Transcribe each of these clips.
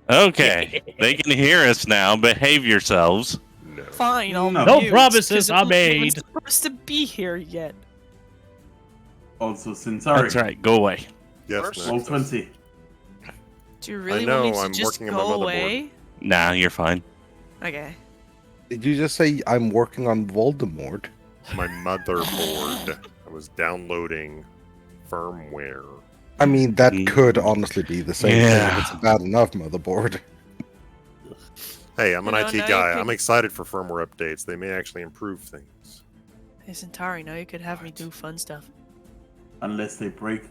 Okay, they can hear us now. Behave yourselves. No. Fine, I'll No mute, promises 'cause are I'm not even made. supposed to be here yet. Also, Cyntari. That's right. Go away. Yes, Roll Nexus. 20. Do you really know, want me to I'm just working on my go motherboard. away? Nah, you're fine. Okay. Did you just say I'm working on Voldemort? My motherboard. I was downloading firmware. I mean, that could honestly be the same thing Yeah. if it's a bad enough motherboard. Hey, I'm an You know, IT now you guy. can- I'm excited for firmware updates. They may actually improve things. Hey, Cyntari, now you could have me do fun stuff. Unless they break.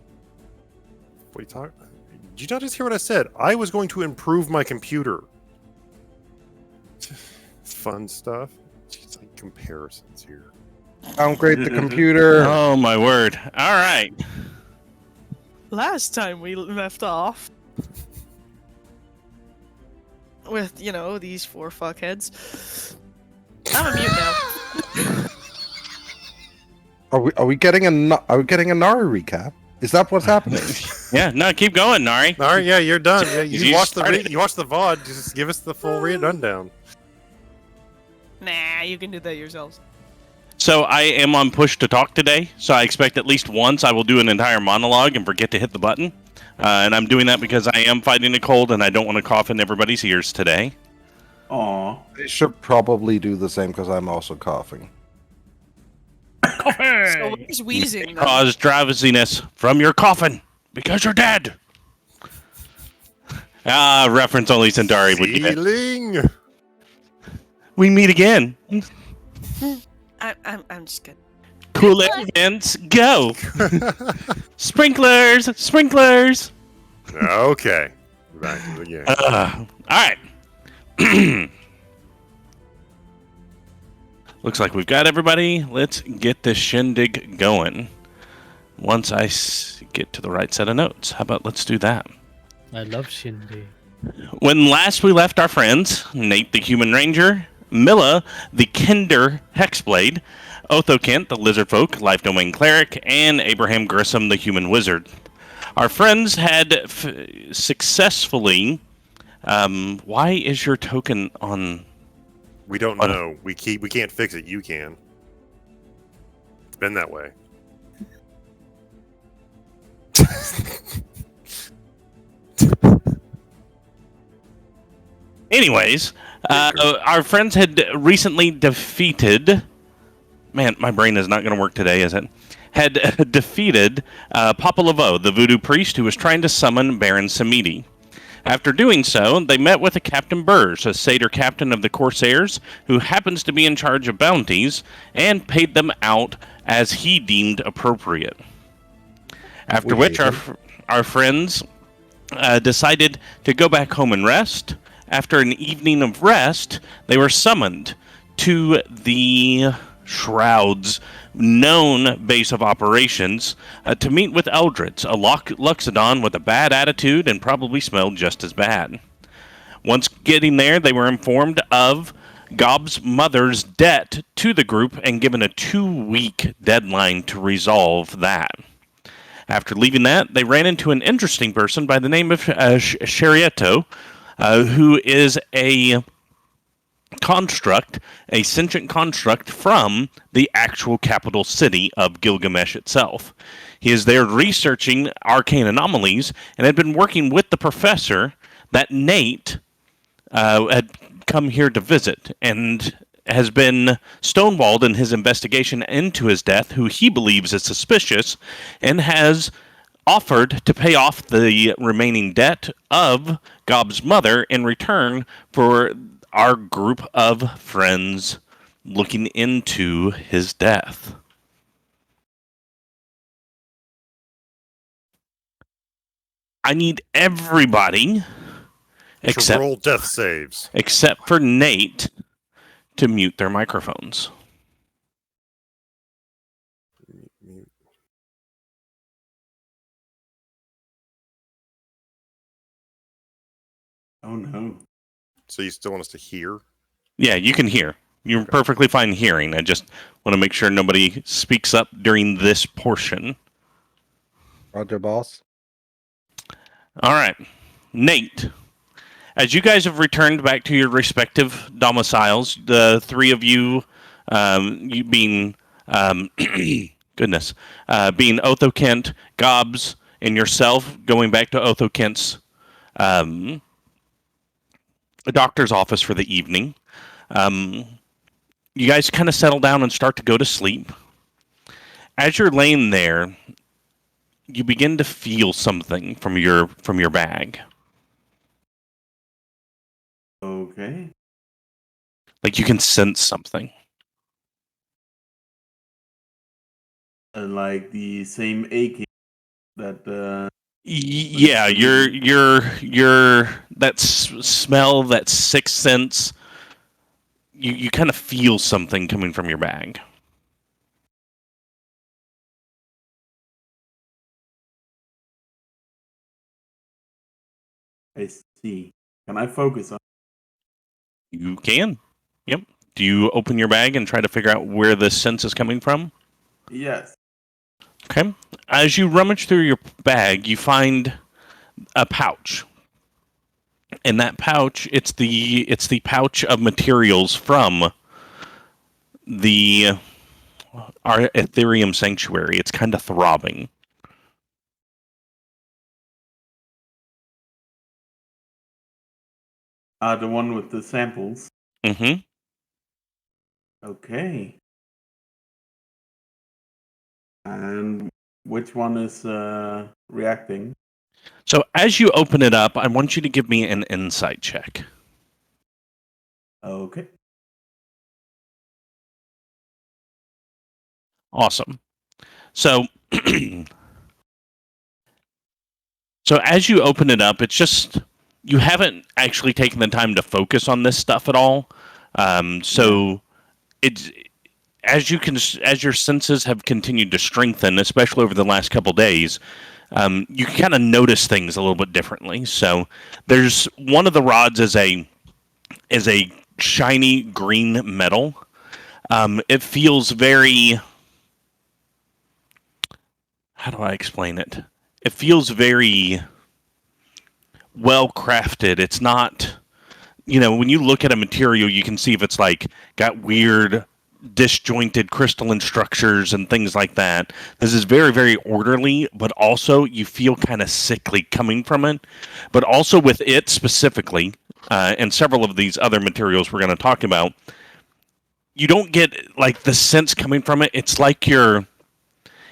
What are you talking? Did you not just hear what I said? I was going to improve my computer. Fun stuff. Jeez, like comparisons here. Downgrade the computer. Oh my word! All right. Last time we left off with, you know, these four fuckheads. I'm a mute now. Are we getting a Nari recap? Is that what's happening? Yeah. No, keep going, Nari. All right, yeah, you're done. Yeah, you You watched started. you watched the VOD. Just give us the full rundown. Nah, you can do that yourselves. So I am on push to talk today. So I expect at least once I will do an entire monologue and forget to hit the button. And I'm doing that because I am fighting a cold and I don't want to cough in everybody's ears today. Aw. I should probably do the same because I'm also coughing. So where's wheezing? though? Cause drowsiness from your coffin because you're dead. Reference only Cyntari would get. Feeling. We meet again. I'm just good. Cool events, go. Sprinklers, sprinklers. Okay. Back to the game. All right. Looks like we've got everybody. Let's get this shindig going. Once I get to the right set of notes. How about let's do that? I love Shindy. When last we left our friends, Nape the Human Ranger, Milla the Kinder Hexblade, Othokent the Lizard Folk Life Domain Cleric, and Abraham Grissom the Human Wizard. Our friends had successfully... why is your token on... We don't know. We can't fix it. You can. It's been that way. Anyways, our friends had recently defeated... Man, my brain is not going to work today, is it? Had defeated Papa Laveau, the voodoo priest who was trying to summon Baron Samedi. After doing so, they met with a Captain Burrs, a satyr captain of the Corsairs, who happens to be in charge of bounties, and paid them out as he deemed appropriate. After which our friends decided to go back home and rest. After an evening of rest, they were summoned to the Shroud's known base of operations to meet with Eldritch, a Luxodon with a bad attitude and probably smelled just as bad. Once getting there, they were informed of Gob's mother's debt to the group and given a 2-week deadline to resolve that. After leaving that, they ran into an interesting person by the name of Sherieto, who is a construct, a sentient construct from the actual capital city of Gilgamesh itself. He is there researching arcane anomalies and had been working with the professor that Nate had come here to visit and has been stonewalled in his investigation into his death, who he believes is suspicious, and has offered to pay off the remaining debt of Gob's mother in return for our group of friends looking into his death. I need everybody To roll death saves. except for Nate to mute their microphones. Oh no. So you still want us to hear? Yeah, you can hear. You're perfectly fine hearing. I just want to make sure nobody speaks up during this portion. Roger, boss. All right, Nate. As you guys have returned back to your respective domiciles, the three of you, you being, goodness, being Othokent, Gobs, and yourself, going back to Othokent's doctor's office for the evening. You guys kind of settle down and start to go to sleep. As you're laying there, you begin to feel something from your bag. Okay. Like you can sense something. Like the same aching that. Yeah, that smell, that sixth sense. You kind of feel something coming from your bag. I see. Can I focus on? You can. Yep. Do you open your bag and try to figure out where the sense is coming from? Yes. Okay. As you rummage through your bag, you find a pouch. In that pouch, it's the pouch of materials from our Ethereum sanctuary. It's kind of throbbing. The one with the samples. Mm-hmm. Okay. And which one is reacting? So as you open it up, I want you to give me an insight check. Okay. Awesome. So so as you open it up, it's just you haven't actually taken the time to focus on this stuff at all. So it's as your senses have continued to strengthen, especially over the last couple days, you can kind of notice things a little bit differently. So there's one of the rods is a shiny green metal. It feels very, how do I explain it? It feels very well crafted. It's not, when you look at a material, you can see if it's like got weird disjointed crystalline structures and things like that. This is very, very orderly, but also you feel kind of sickly coming from it. But also with it specifically, and several of these other materials we're going to talk about, you don't get like the sense coming from it. It's like you're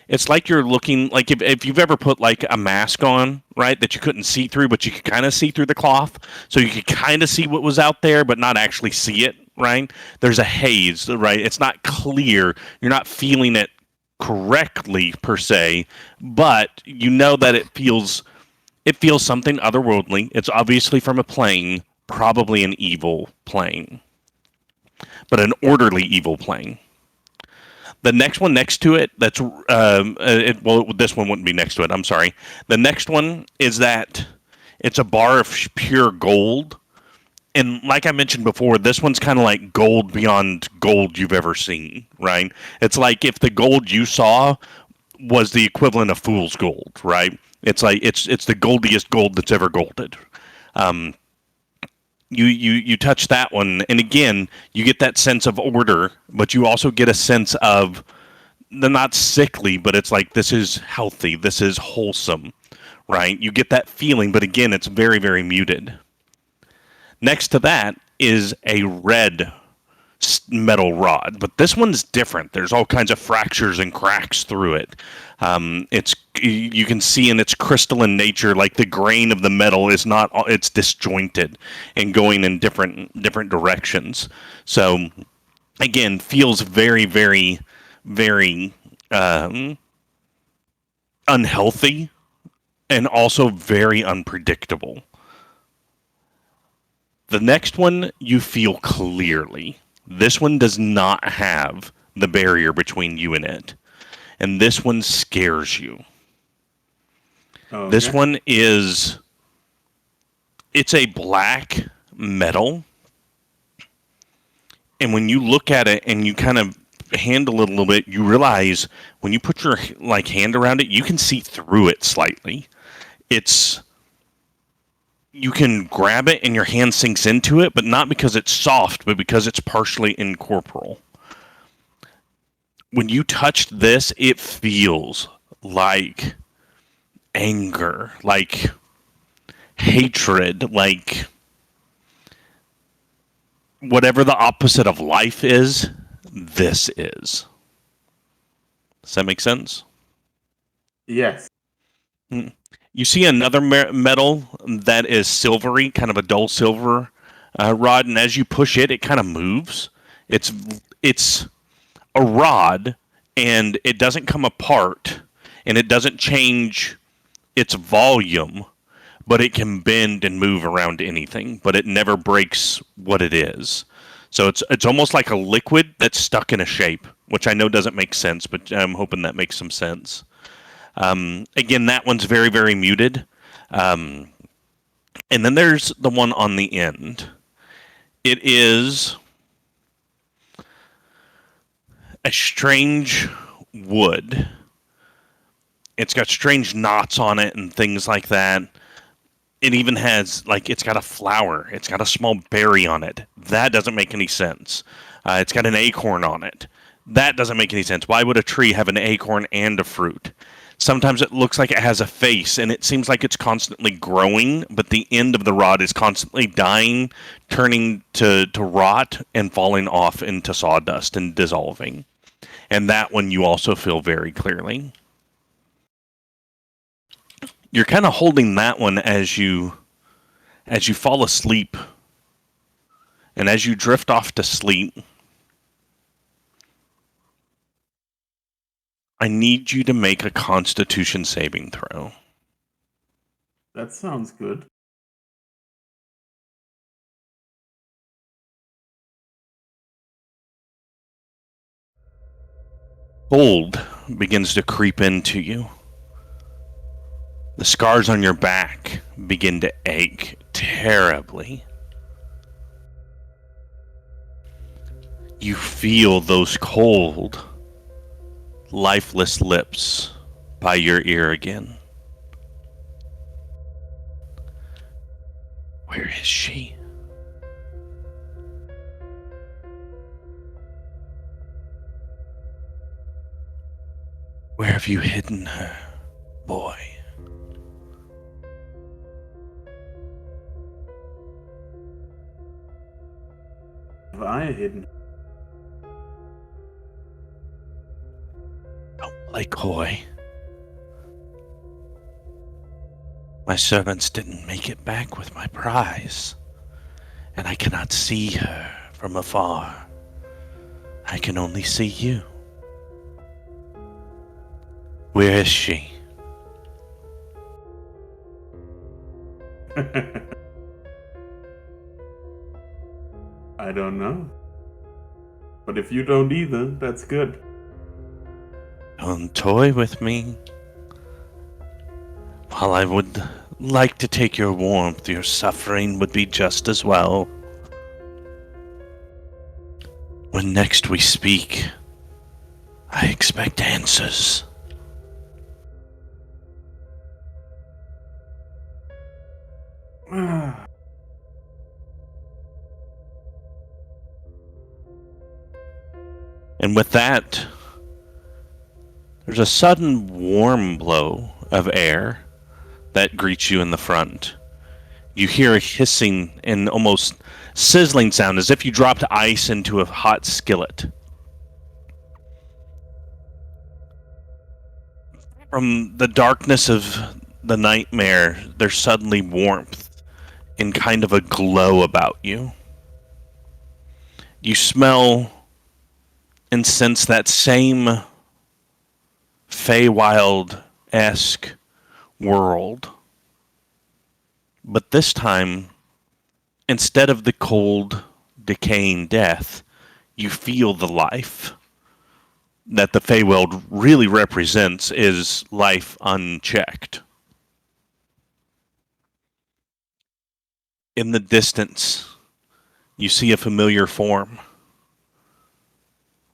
looking like if you've ever put like a mask on, right, that you couldn't see through, but you could kind of see through the cloth, so you could kind of see what was out there, but not actually see it, right? There's a haze, right? It's not clear. You're not feeling it correctly per se, but you know that it feels something otherworldly. It's obviously from a plane, probably an evil plane, but an orderly evil plane. The next one next to it, this one wouldn't be next to it. I'm sorry. The next one is that it's a bar of pure gold. And like I mentioned before, this one's kind of like gold beyond gold you've ever seen, right? It's like if the gold you saw was the equivalent of fool's gold, right? It's like it's the goldiest gold that's ever golded. You touch that one, and again, you get that sense of order, but you also get a sense of they're not sickly, but it's like this is healthy, this is wholesome, right? You get that feeling, but again, it's very, very muted. Next to that is a red metal rod, but this one's different. There's all kinds of fractures and cracks through it. You can see in its crystalline nature, like the grain of the metal is not, it's disjointed and going in different directions. So again, feels very, very, very unhealthy and also very unpredictable. The next one you feel clearly. This one does not have the barrier between you and it. And this one scares you. Okay. This one it's a black metal. And when you look at it and you kind of handle it a little bit, you realize when you put your hand around it, you can see through it slightly. It's you can grab it and your hand sinks into it, but not because it's soft, but because it's partially incorporeal. When you touch this, it feels like anger, like hatred, like whatever the opposite of life is, this is. Does that make sense? Yes. You see another metal that is silvery, kind of a dull silver rod, and as you push it, it kind of moves. It's a rod, and it doesn't come apart, and it doesn't change its volume, but it can bend and move around anything, but it never breaks what it is. So it's almost like a liquid that's stuck in a shape, which I know doesn't make sense, but I'm hoping that makes some sense. Again, that one's very, very muted. And then there's the one on the end. It is a strange wood. It's got strange knots on it and things like that. It even has, like, it's got a flower. It's got a small berry on it. That doesn't make any sense. It's got an acorn on it. That doesn't make any sense. Why would a tree have an acorn and a fruit? Sometimes it looks like it has a face, and it seems like it's constantly growing, but the end of the rod is constantly dying, turning to rot, and falling off into sawdust and dissolving. And that one you also feel very clearly. You're kind of holding that one as you fall asleep. And as you drift off to sleep, I need you to make a Constitution saving throw. That sounds good. Cold begins to creep into you. The scars on your back begin to ache terribly. You feel those cold, lifeless lips by your ear again. Where is she? Where have you hidden her, boy? Have I hidden? Don't play coy. My servants didn't make it back with my prize, and I cannot see her from afar. I can only see you. Where is she? I don't know. But if you don't either, that's good. Don't toy with me. While I would like to take your warmth, your suffering would be just as well. When next we speak, I expect answers. And with that, there's a sudden warm blow of air that greets you in the front. You hear a hissing and almost sizzling sound as if you dropped ice into a hot skillet. From the darkness of the nightmare, there's suddenly warmth and kind of a glow about you. You smell and sense that same Feywild-esque world. But this time, instead of the cold, decaying death, you feel the life that the Feywild really represents is life unchecked. In the distance, you see a familiar form,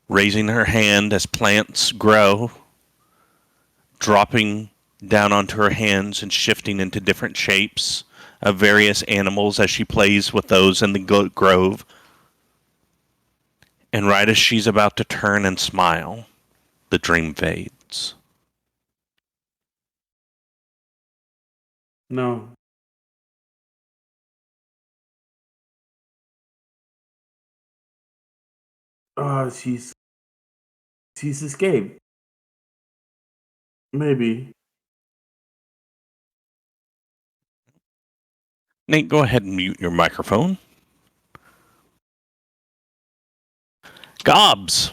raising her hand as plants grow, dropping down onto her hands and shifting into different shapes of various animals as she plays with those in the grove. And right as she's about to turn and smile, the dream fades. No. She's escaped. Maybe. Nate, go ahead and mute your microphone. Gobs.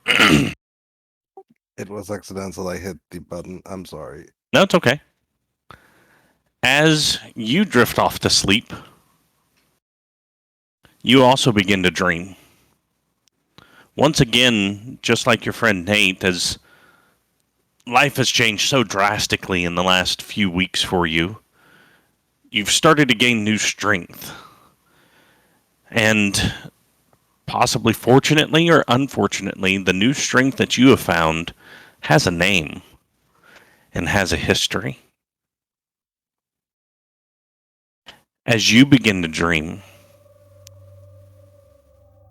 It was accidental. I hit the button. I'm sorry. No, it's okay. As you drift off to sleep, you also begin to dream. Once again, just like your friend Nate, as life has changed so drastically in the last few weeks for you, you've started to gain new strength. And possibly fortunately or unfortunately, the new strength that you have found has a name and has a history. As you begin to dream,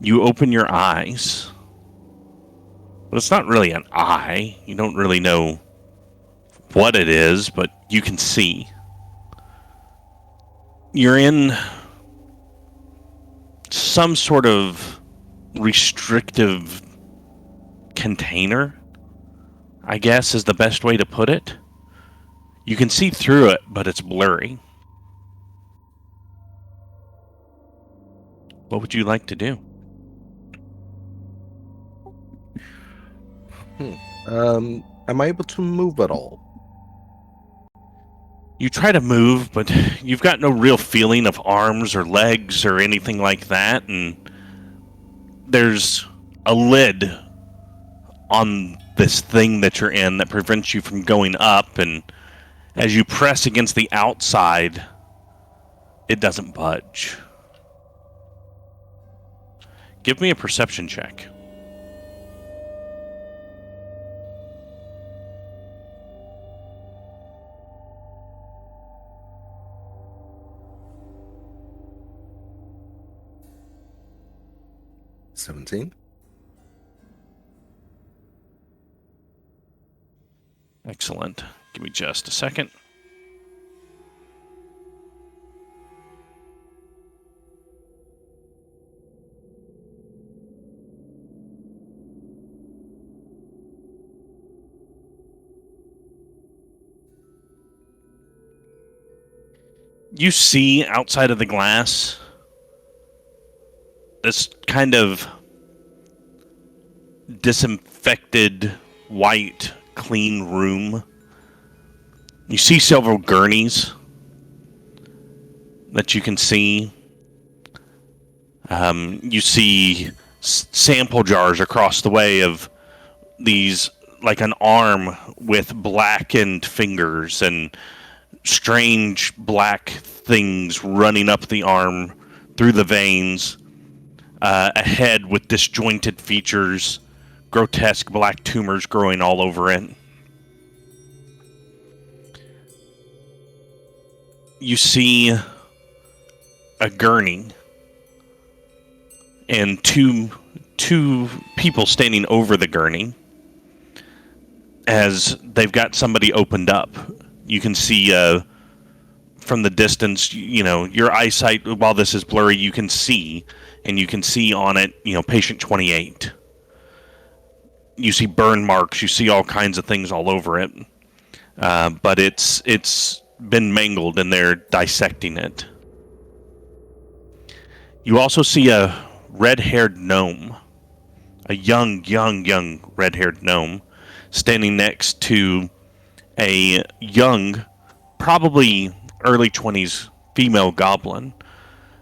you open your eyes, but it's not really an eye. You don't really know what it is, but you can see. You're in some sort of restrictive container, I guess is the best way to put it. You can see through it, but it's blurry. What would you like to do? Am I able to move at all? You try to move, but you've got no real feeling of arms or legs or anything like that, and there's a lid on this thing that you're in that prevents you from going up, and as you press against the outside, it doesn't budge. Give me a perception check. $17. Excellent. Give me just a second. You see outside of the glass this kind of disinfected, white, clean room. You see several gurneys that you can see. You see sample jars across the way of these, like an arm with blackened fingers and strange black things running up the arm through the veins. A head with disjointed features, grotesque black tumors growing all over it. You see a gurney and two people standing over the gurney as they've got somebody opened up. You can see from the distance, you know, your eyesight, while this is blurry, you can see, and you can see on it, you know, patient 28. You see burn marks, you see all kinds of things all over it. But it's been mangled and they're dissecting it. You also see a red-haired gnome, a young red-haired gnome, standing next to a young, probably early 20s female goblin,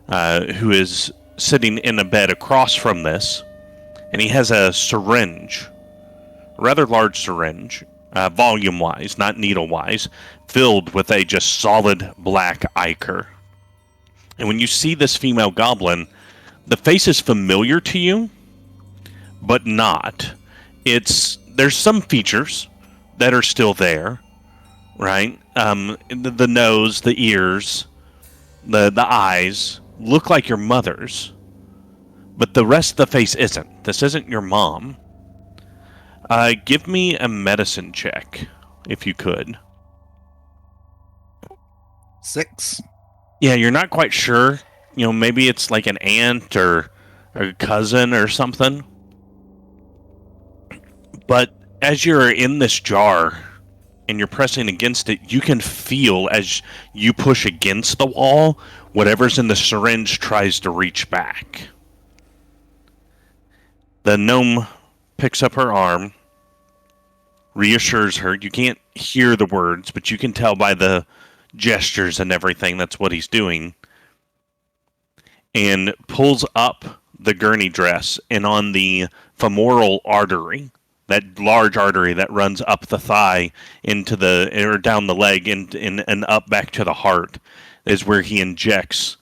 who is sitting in a bed across from this, and he has a syringe, a rather large syringe, volume-wise, not needle-wise, filled with a just solid black ichor. And when you see this female goblin, the face is familiar to you, but not. There's some features that are still there, right? The nose, the ears, The eyes look like your mother's, but the rest of the face isn't. This isn't your mom. Give me a medicine check, if you could. 6. Yeah, you're not quite sure. You know, maybe it's like an aunt or a cousin or something. But as you're in this jar and you're pressing against it, you can feel as you push against the wall, whatever's in the syringe tries to reach back. The gnome picks up her arm, reassures her. You can't hear the words, but you can tell by the gestures and everything that's what he's doing. And pulls up the gurney dress, and on the femoral artery, that large artery that runs up the thigh into the or down the leg and up back to the heart, is where he injects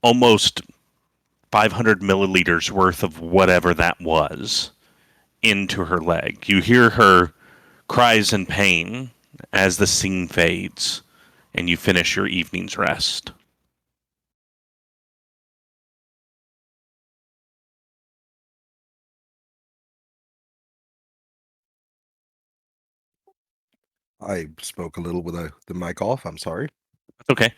almost 500 milliliters worth of whatever that was into her leg. You hear her cries in pain as the scene fades, and you finish your evening's rest. I spoke a little with the mic off. I'm sorry. That's okay.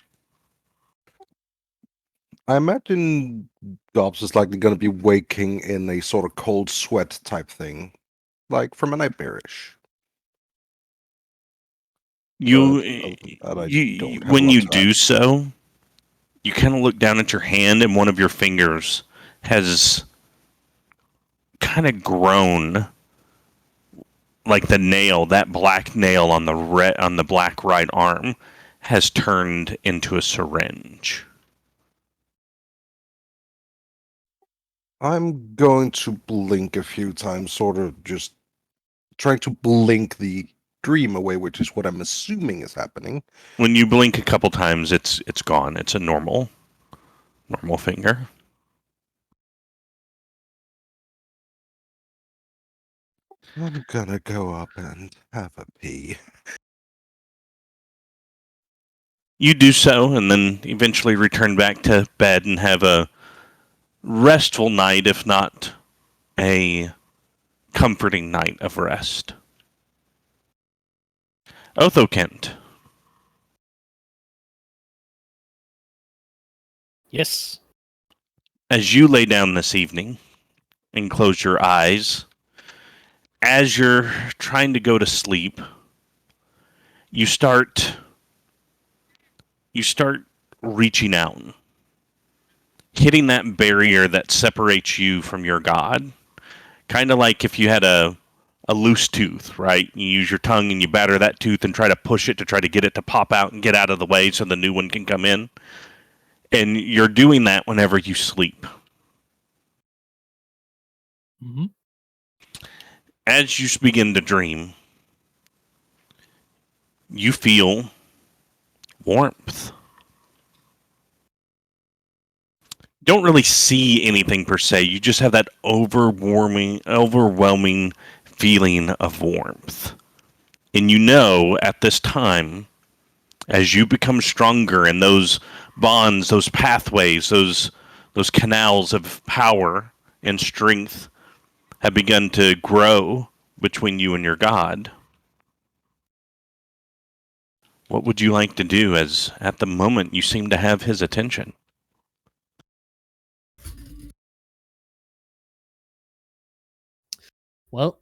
I imagine Gobs is likely going to be waking in a sort of cold sweat type thing, like from a nightmarish. You, That I you don't have when a lot you to do add. so, you kind of look down at your hand, and one of your fingers has kind of grown, like the nail, that black nail on the black right arm, has turned into a syringe. I'm going to blink a few times, sort of just trying to blink the dream away, which is what I'm assuming is happening. When you blink a couple times, it's gone. It's a normal finger. I'm gonna go up and have a pee. You do so, and then eventually return back to bed and have a restful night, if not a comforting night of rest. Othokent, Yes. as you lay down this evening and close your eyes, as you're trying to go to sleep, you start reaching out, hitting that barrier that separates you from your god. Kind of like if you had a loose tooth, right? You use your tongue and you batter that tooth and try to push it to try to get it to pop out and get out of the way so the new one can come in. And you're doing that whenever you sleep. Mm-hmm. As you begin to dream, you feel warmth. Don't really see anything per se. You just have that overwhelming feeling of warmth. And you know at this time, as you become stronger and those bonds, those pathways, those canals of power and strength have begun to grow between you and your god. What would you like to do, as at the moment you seem to have his attention? Well,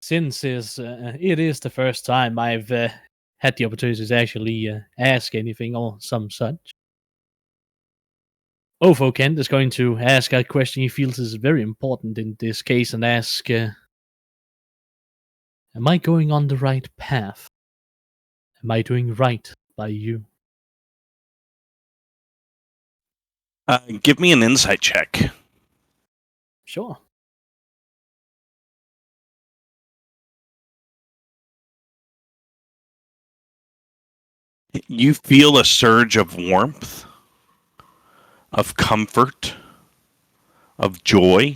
since it is the first time I've had the opportunity to actually ask anything or some such, Othokent is going to ask a question he feels is very important in this case and ask, am I going on the right path? Am I doing right by you? Give me an insight check. Sure. You feel a surge of warmth, of comfort, of joy.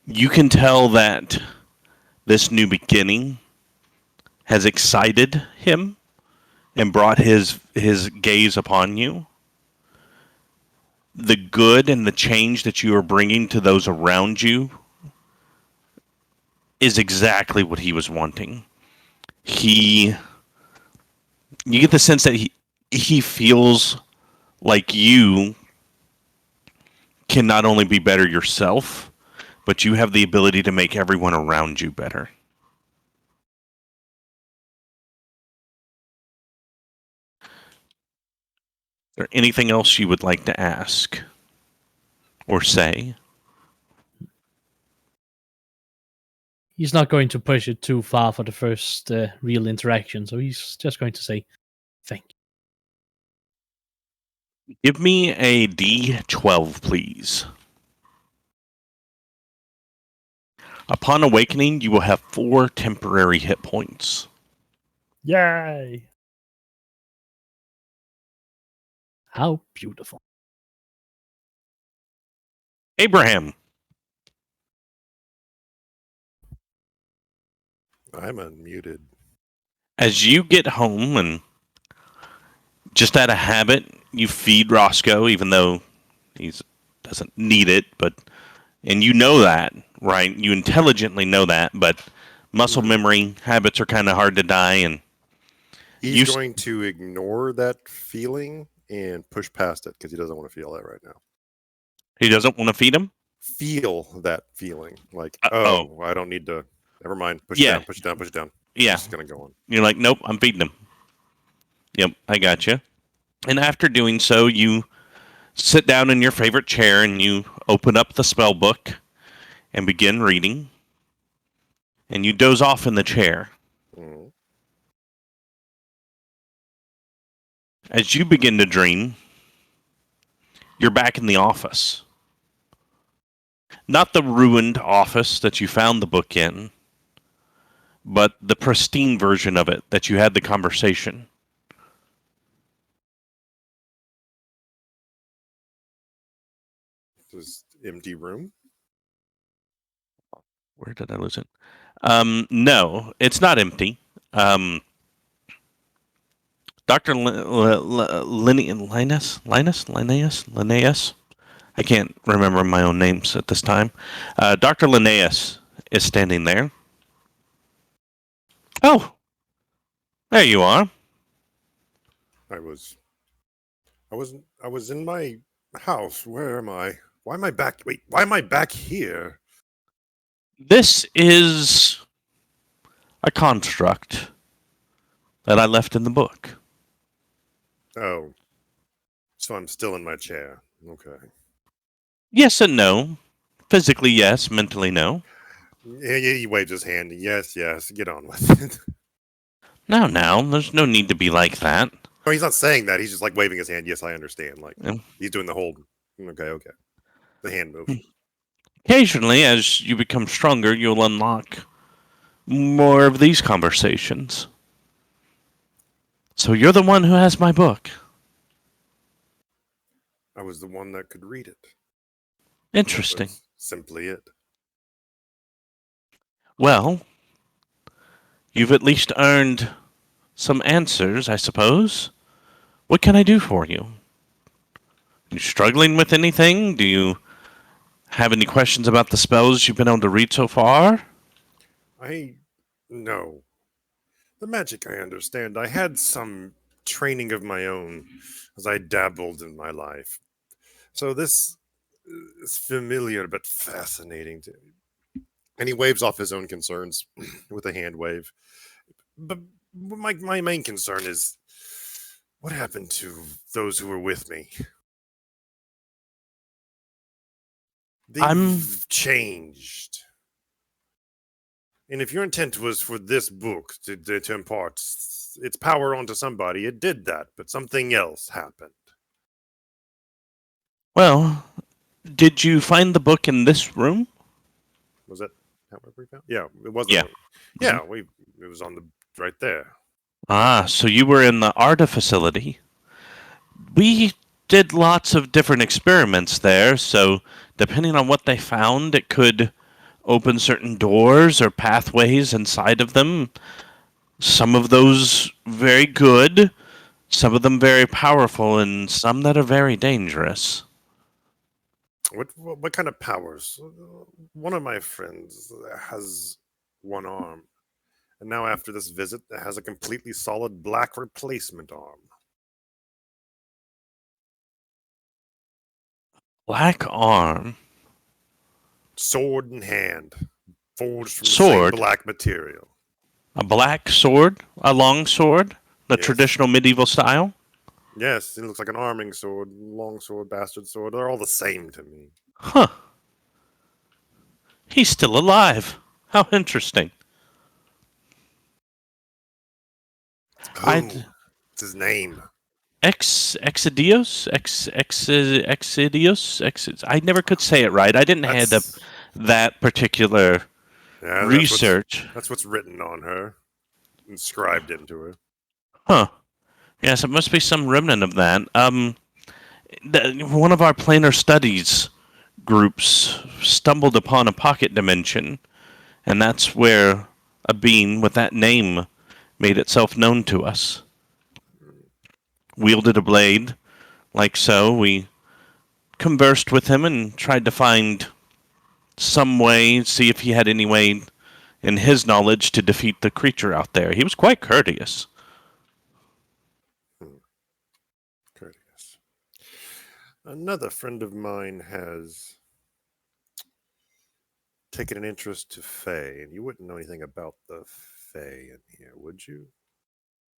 You can tell that this new beginning has excited him and brought his gaze upon you, the good and the change that you are bringing to those around you is exactly what he was wanting. You get the sense that he feels like you can not only be better yourself, but you have the ability to make everyone around you better. Is there anything else you would like to ask or say? He's not going to push it too far for the first real interaction, so he's just going to say, thank you. Give me a D12, please. Upon awakening, you will have 4 temporary hit points. Yay! How beautiful. Abraham. I'm unmuted. As you get home and just out of habit, you feed Roscoe, even though he doesn't need it, and you know that, right? You intelligently know that, but muscle memory habits are kind of hard to die, and He's going to ignore that feeling and push past it because he doesn't want to feel that right now. He doesn't want to feed him? Feel that feeling. Like, oh, I don't need to. Never mind. Push it down, push it down, push it down. Yeah. It's going to go on. You're like, nope, I'm feeding him. Yep, I got you. And after doing so, you sit down in your favorite chair and you open up the spell book and begin reading. And you doze off in the chair. Mm. As you begin to dream, you're back in the office. Not the ruined office that you found the book in, but the pristine version of it that you had the conversation. This empty room? Where did I lose it? No, it's not empty. Dr. Linnaeus? I can't remember my own names at this time. Dr. Linnaeus is standing there. Oh, there you are. I was in my house. Where am I? Why am I back? Wait, why am I back here? This is a construct that I left in the book. Oh, so I'm still in my chair. Okay. Yes and no. Physically, yes. Mentally, no. Yeah, he waves his hand. Yes, get on with it. Now, there's no need to be like that. No, he's not saying that. He's just like waving his hand. Yes, I understand. Like he's doing the whole. Okay. The hand move. Occasionally, as you become stronger, you'll unlock more of these conversations. So you're the one who has my book. I was the one that could read it. Interesting. That's simply it. Well, you've at least earned some answers, I suppose. What can I do for you? Are you struggling with anything? Do you have any questions about the spells you've been able to read so far? No. The magic I understand. I had some training of my own as I dabbled in my life. So this is familiar but fascinating to me. And he waves off his own concerns with a hand wave. But my main concern is what happened to those who were with me? They've changed. And if your intent was for this book to impart its power onto somebody, it did that, but something else happened. Well, did you find the book in this room? Was that how we found? Yeah, it was. Yeah. Yeah, it was on the right there. Ah, so you were in the ARDA facility. We did lots of different experiments there, so depending on what they found, it could open certain doors or pathways inside of them. Some of those very good, Some of them very powerful, and some that are very dangerous. What kind of powers? One of my friends has one arm, and now after this visit, it has a completely solid black replacement arm. Black arm. Sword in hand, forged from the Sword? same black material. A black sword? A long sword? The Yes. traditional medieval style? Yes, it looks like an arming sword, long sword, bastard sword. They're all the same to me. Huh. He's still alive. How interesting. What's his name? Exidios? I never could say it right. I didn't head up that particular Yeah, research. That's what's written on her, inscribed into her. Huh. Yes, it must be some remnant of that. One of our planar studies groups stumbled upon a pocket dimension, and that's where a being with that name made itself known to us. Wielded a blade, like so. We conversed with him and tried to find some way, see if he had any way in his knowledge to defeat the creature out there. He was quite courteous. Courteous. Another friend of mine has taken an interest to Fae, and you wouldn't know anything about the Fae in here, would you?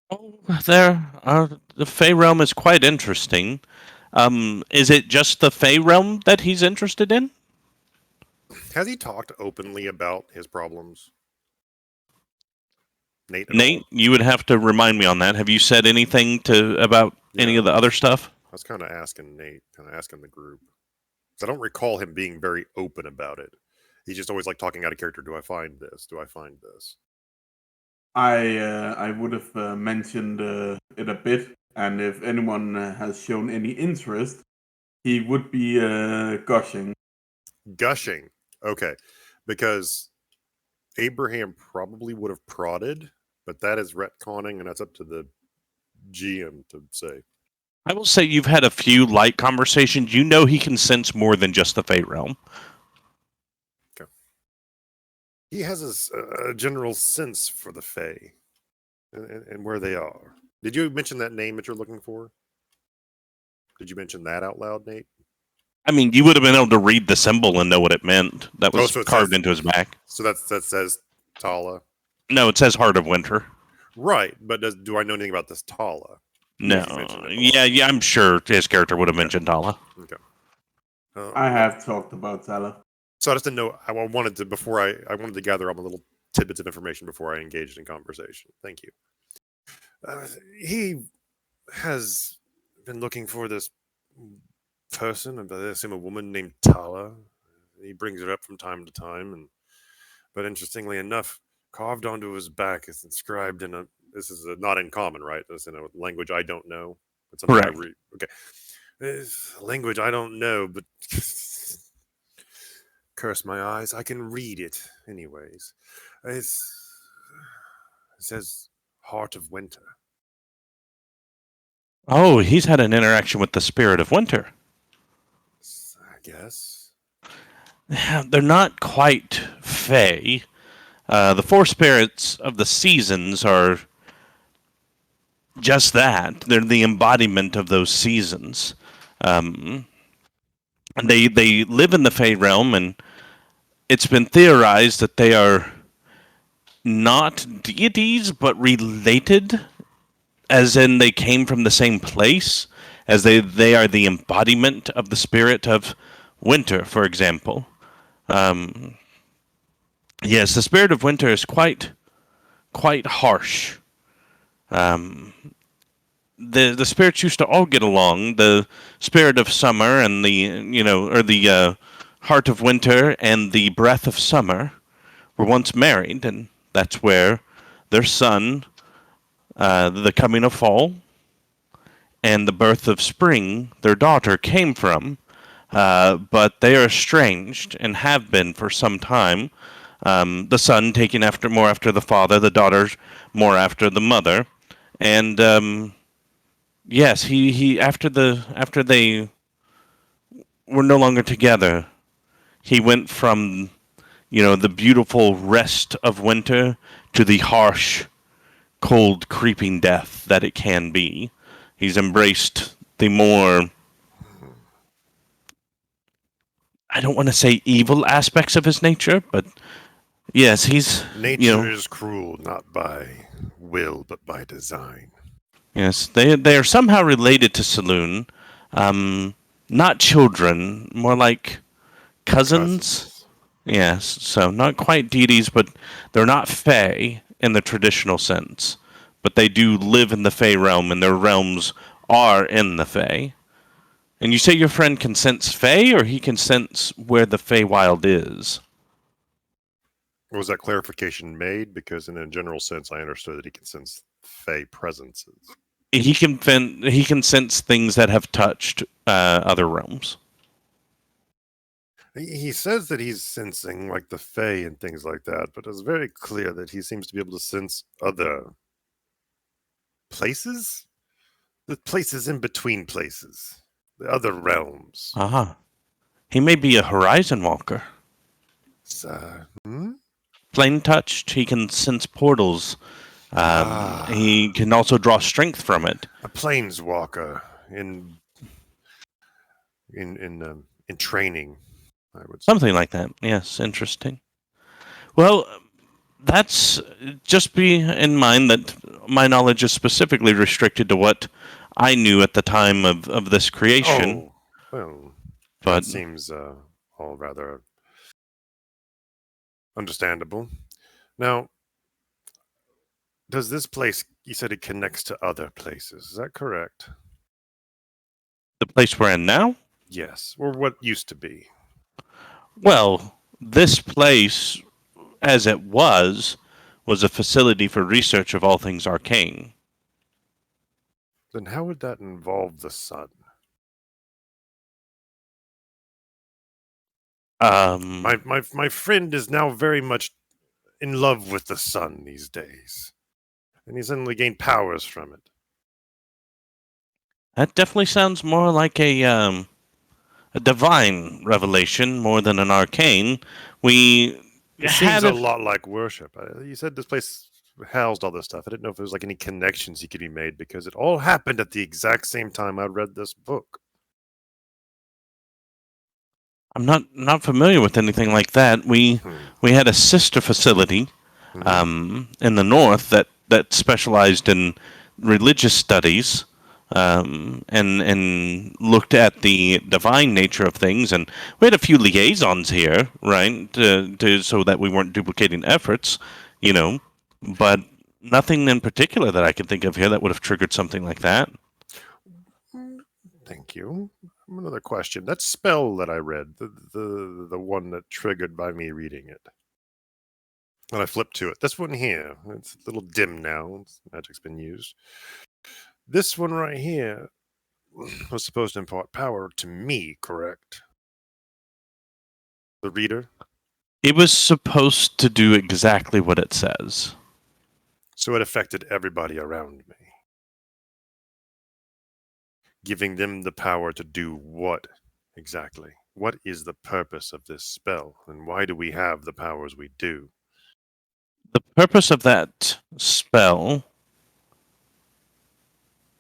Oh, the Fey realm is quite interesting. Is it just the Fey realm that he's interested in? Has he talked openly about his problems? Nate? at Nate, all? you would have to remind me on that. Have you said anything about any of the other stuff? I was kind of asking Nate, kind of asking the group. 'Cause I don't recall him being very open about it. He's just always like talking out of character. Do I find this? Do I find this? I would have mentioned it a bit, and if anyone has shown any interest, he would be gushing. Gushing. Okay. Because Abraham probably would have prodded, but that is retconning, and that's up to the GM to say. I will say you've had a few light conversations. You know he can sense more than just the Fey realm. He has a general sense for the Fae and where they are. Did you mention that name that you're looking for? Did you mention that out loud, Nate? I mean, you would have been able to read the symbol and know what it meant. That was so it carved says- into his back. So that says Tala. No, it says Heart of Winter. Right, but do I know anything about this Tala? No. You've mentioned it a lot. Yeah, I'm sure his character would have mentioned Tala. Okay. I have talked about Tala. So I just didn't know. I wanted to I wanted to gather up a little tidbits of information before I engaged in conversation. Thank you. He has been looking for this person, I assume a woman named Tala. He brings it up from time to time, but interestingly enough, carved onto his back is inscribed in a. This is not uncommon, right? This in a language I don't know. It's something I Correct. read. Okay, it's a language I don't know, but. Curse my eyes, I can read it anyways. It says Heart of Winter. Oh, he's had an interaction with the Spirit of Winter. I guess. They're not quite Fey. The four spirits of the seasons are just that. They're the embodiment of those seasons. And they live in the Fey realm, and it's been theorized that they are not deities, but related, as in they came from the same place, as they are the embodiment of the spirit of winter, for example. Yes, the spirit of winter is quite harsh. The spirits used to all get along. The spirit of summer and the heart of winter and the breath of summer were once married, and that's where their son, the coming of fall, and the birth of spring, their daughter, came from. But they are estranged and have been for some time. The son taking more after the father, the daughter more after the mother, and Yes, he after they were no longer together, he went from, the beautiful rest of winter to the harsh, cold, creeping death that it can be. He's embraced the more, I don't want to say evil aspects of his nature, but yes, he's, Nature is cruel, not by will, but by design. yes, they are somehow related to Saloon. Not children, more like cousins. Yes, so not quite deities, but they're not Fae in the traditional sense. But they do live in the Fae realm, and their realms are in the Fae. And you say your friend can sense Fae, or he can sense where the Feywild is? Was that clarification made? Because in a general sense, I understood that he can sense Fey presences. He can sense things that have touched other realms. He says that he's sensing like the Fey and things like that, but it's very clear that he seems to be able to sense other places? The places in between places. The other realms. Aha. He may be a horizon walker. Plane touched, he can sense portals. He can also draw strength from it. A planeswalker in training, I would say. Something like that. Yes, interesting. Well, that's just be in mind that my knowledge is specifically restricted to what I knew at the time of this creation. Oh, well, but that seems all rather understandable. Now, does this place, you said it connects to other places, is that correct? the place we're in now? Yes, or what used to be. Well, this place, as it was a facility for research of all things arcane. Then how would that involve the sun? My friend is now very much in love with the sun these days, and he's suddenly gained powers from it. That definitely sounds more like a divine revelation more than an arcane. We It had seems a lot like worship. You said this place housed all this stuff. I didn't know if there was like any connections he could be made because it all happened at the exact same time I read this book. I'm not familiar with anything like that. We had a sister facility in the north that specialized in religious studies and looked at the divine nature of things, and we had a few liaisons here, right, so that we weren't duplicating efforts, but nothing in particular that I can think of here that would have triggered something like that. Thank you. Another question. That spell that I read, the one that triggered by me reading it. And I flipped to it. This one here. It's a little dim now. Magic's been used. This one right here was supposed to impart power to me, correct? The reader? It was supposed to do exactly what it says. So it affected everybody around me. Giving them the power to do what exactly? What is the purpose of this spell? And why do we have the powers we do? The purpose of that spell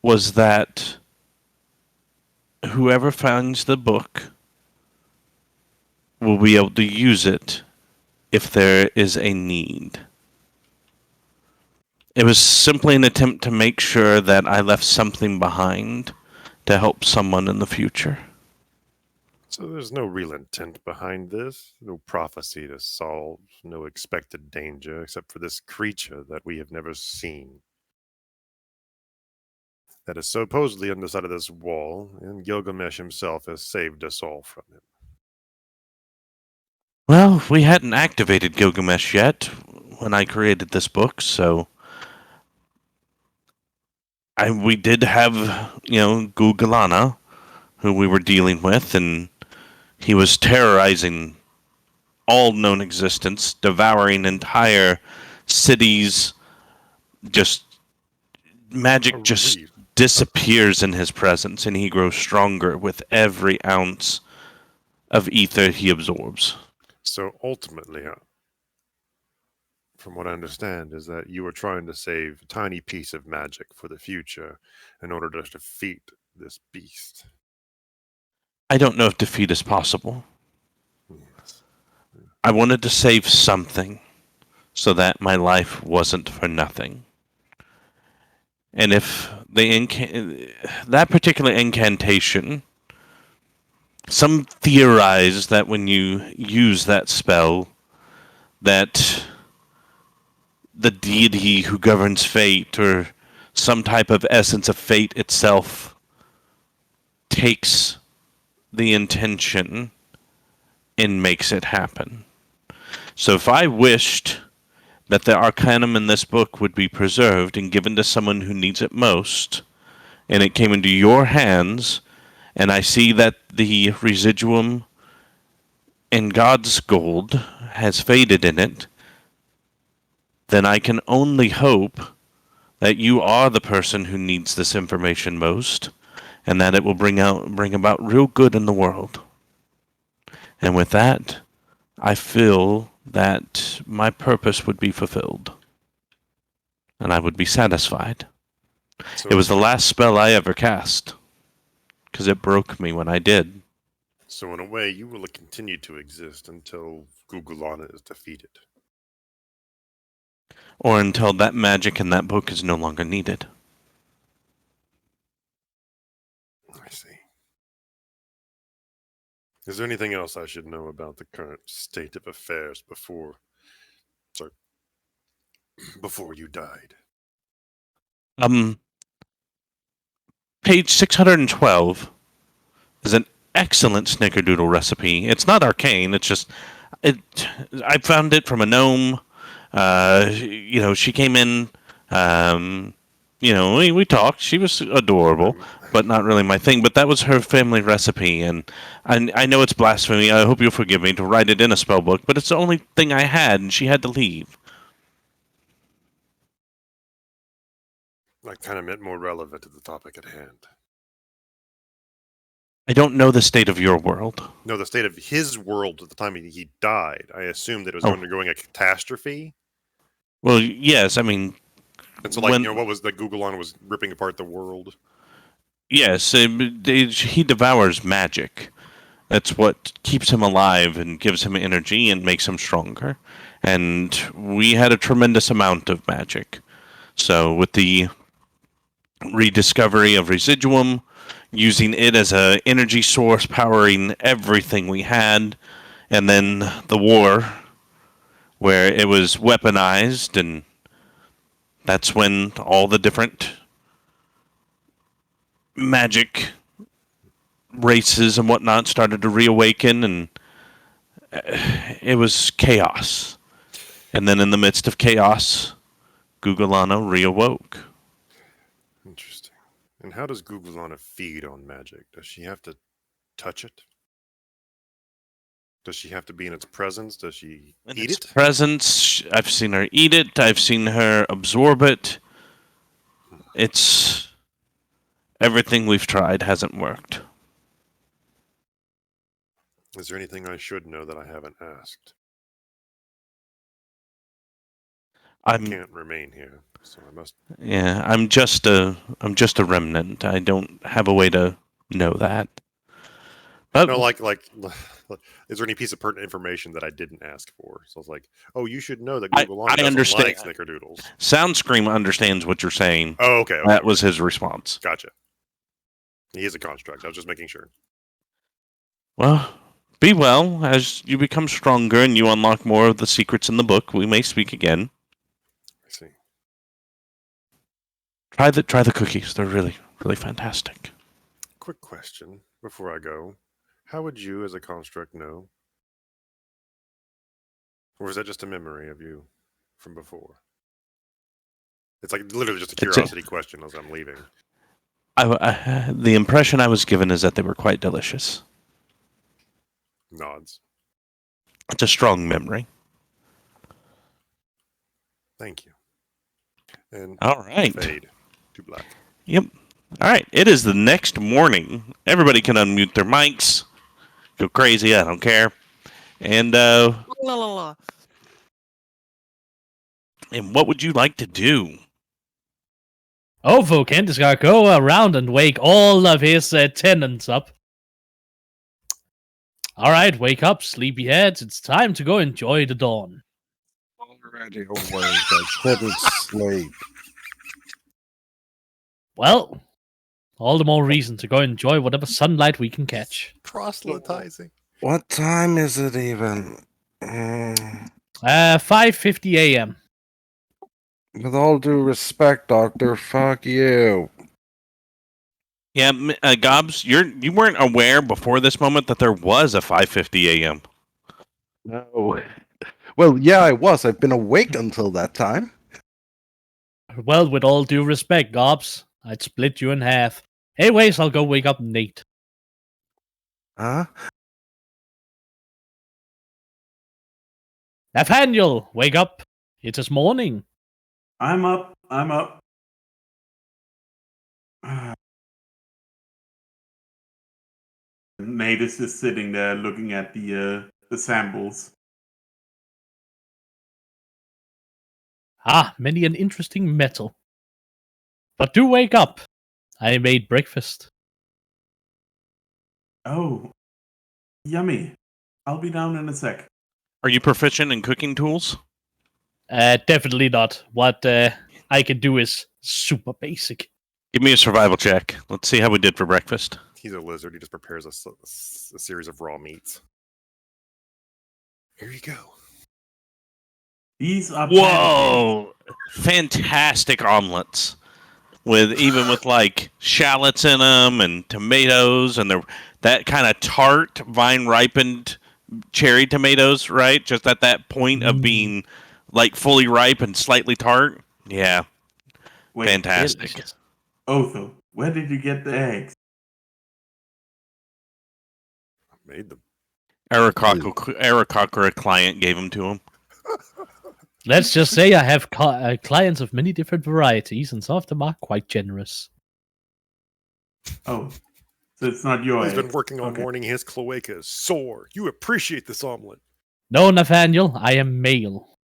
was that whoever finds the book will be able to use it if there is a need. It was simply an attempt to make sure that I left something behind to help someone in the future. So there's no real intent behind this, no prophecy to solve, no expected danger, except for this creature that we have never seen. That is supposedly on the side of this wall, and Gilgamesh himself has saved us all from it. Well, we hadn't activated Gilgamesh yet when I created this book, so we did have, Gulgalana, who we were dealing with, and he was terrorizing all known existence, devouring entire cities, just magic just disappears in his presence, and he grows stronger with every ounce of ether he absorbs. So ultimately, from what I understand, is that you are trying to save a tiny piece of magic for the future in order to defeat this beast. I don't know if defeat is possible. Yes. I wanted to save something so that my life wasn't for nothing. And if that particular incantation, some theorize that when you use that spell, that the deity who governs fate, or some type of essence of fate itself, takes the intention and makes it happen. So if I wished that the arcanum in this book would be preserved and given to someone who needs it most, and it came into your hands, and I see that the residuum in God's gold has faded in it, then I can only hope that you are the person who needs this information most, and that it will bring about real good in the world. And with that, I feel that my purpose would be fulfilled, and I would be satisfied. So, It was the last spell I ever cast, because it broke me when I did. so in a way, you will continue to exist until Gugulana is defeated. Or until that magic in that book is no longer needed. I see. Is there anything else I should know about the current state of affairs before you died? Page 612 is an excellent snickerdoodle recipe. It's not arcane, it's just I found it from a gnome. She came in, we talked. She was adorable, but not really my thing. But that was her family recipe, and I know it's blasphemy. I hope you'll forgive me to write it in a spell book, but it's the only thing I had, and she had to leave. I kind of meant more relevant to the topic at hand. I don't know the state of your world. No, the state of his world at the time he died. I assumed that it was Oh. undergoing a catastrophe. Well, yes, I mean, And so, what was that Gugulana was ripping apart the world? yes, he devours magic. That's what keeps him alive and gives him energy and makes him stronger. And we had a tremendous amount of magic. So with the rediscovery of Residuum, using it as an energy source powering everything we had, and then the war, where it was weaponized, and that's when all the different magic races and whatnot started to reawaken, and it was chaos. And then in the midst of chaos, Gugulana reawoke. Interesting. And how does Gugulana feed on magic? Does she have to touch it? Does she have to be in its presence? Does she eat its it? presence, I've seen her eat it. I've seen her absorb it. It's everything we've tried hasn't worked. Is there anything I should know that I haven't asked? I I'm can't remain here, so I must. yeah. I'm just a remnant. I don't have a way to know that. But No, is there any piece of pertinent information that I didn't ask for? So I was like, oh, you should know that Gugulana I doesn't understand. like snickerdoodles. Soundscream understands what you're saying. Oh, okay. That was his response. Gotcha. He is a construct. I was just making sure. Well, be well. As you become stronger and you unlock more of the secrets in the book, we may speak again. I see. Try the cookies. They're really, really fantastic. Quick question before I go. How would you, as a construct, know? Or is that just a memory of you from before? It's like literally just a curiosity question as I'm leaving. The impression I was given is that they were quite delicious. Nods. It's a strong memory. Thank you. And All right. fade to black. Yep. All right, it is the next morning. Everybody can unmute their mics. Go crazy, I don't care. And La la la. what would you like to do? Othokent is gonna go around and wake all of his tenants up. All right, wake up, sleepyheads. It's time to go enjoy the dawn. Already awake. I couldn't sleep. Well, all the more reason to go enjoy whatever sunlight we can catch. Proselytizing. What time is it even? Mm, 5:50 a.m. with all due respect, Doctor, fuck you. Yeah, Gobs, you weren't aware before this moment that there was a 5:50 a.m. No. Well, yeah, I was. I've been awake until that time. Well, with all due respect, Gobs, I'd split you in half. Anyways, I'll go wake up Nate. Huh? Nathaniel, wake up. It is morning. I'm up. I'm up. Nate is just sitting there looking at the samples. Ah, many an interesting metal. But do wake up. I made breakfast. Oh, yummy. I'll be down in a sec. Are you proficient in cooking tools? Definitely not. What I can do is super basic. Give me a survival check. Let's see how we did for breakfast. He's a lizard. He just prepares a series of raw meats. Here you go. These are Whoa! Fantastic omelets. With like shallots in them and tomatoes and that kind of tart vine ripened cherry tomatoes, right? Just at that point of being like fully ripe and slightly tart. Yeah, Wait, fantastic. Delicious. Otho, where did you get the eggs? I made them. Eric Cocker, a client, gave them to him. Let's just say I have clients of many different varieties, and some of them are quite generous. Oh, so it's not your He's been eggs. working all Okay. morning. His cloaca is sore. You appreciate this omelet. No, Nathaniel, I am male.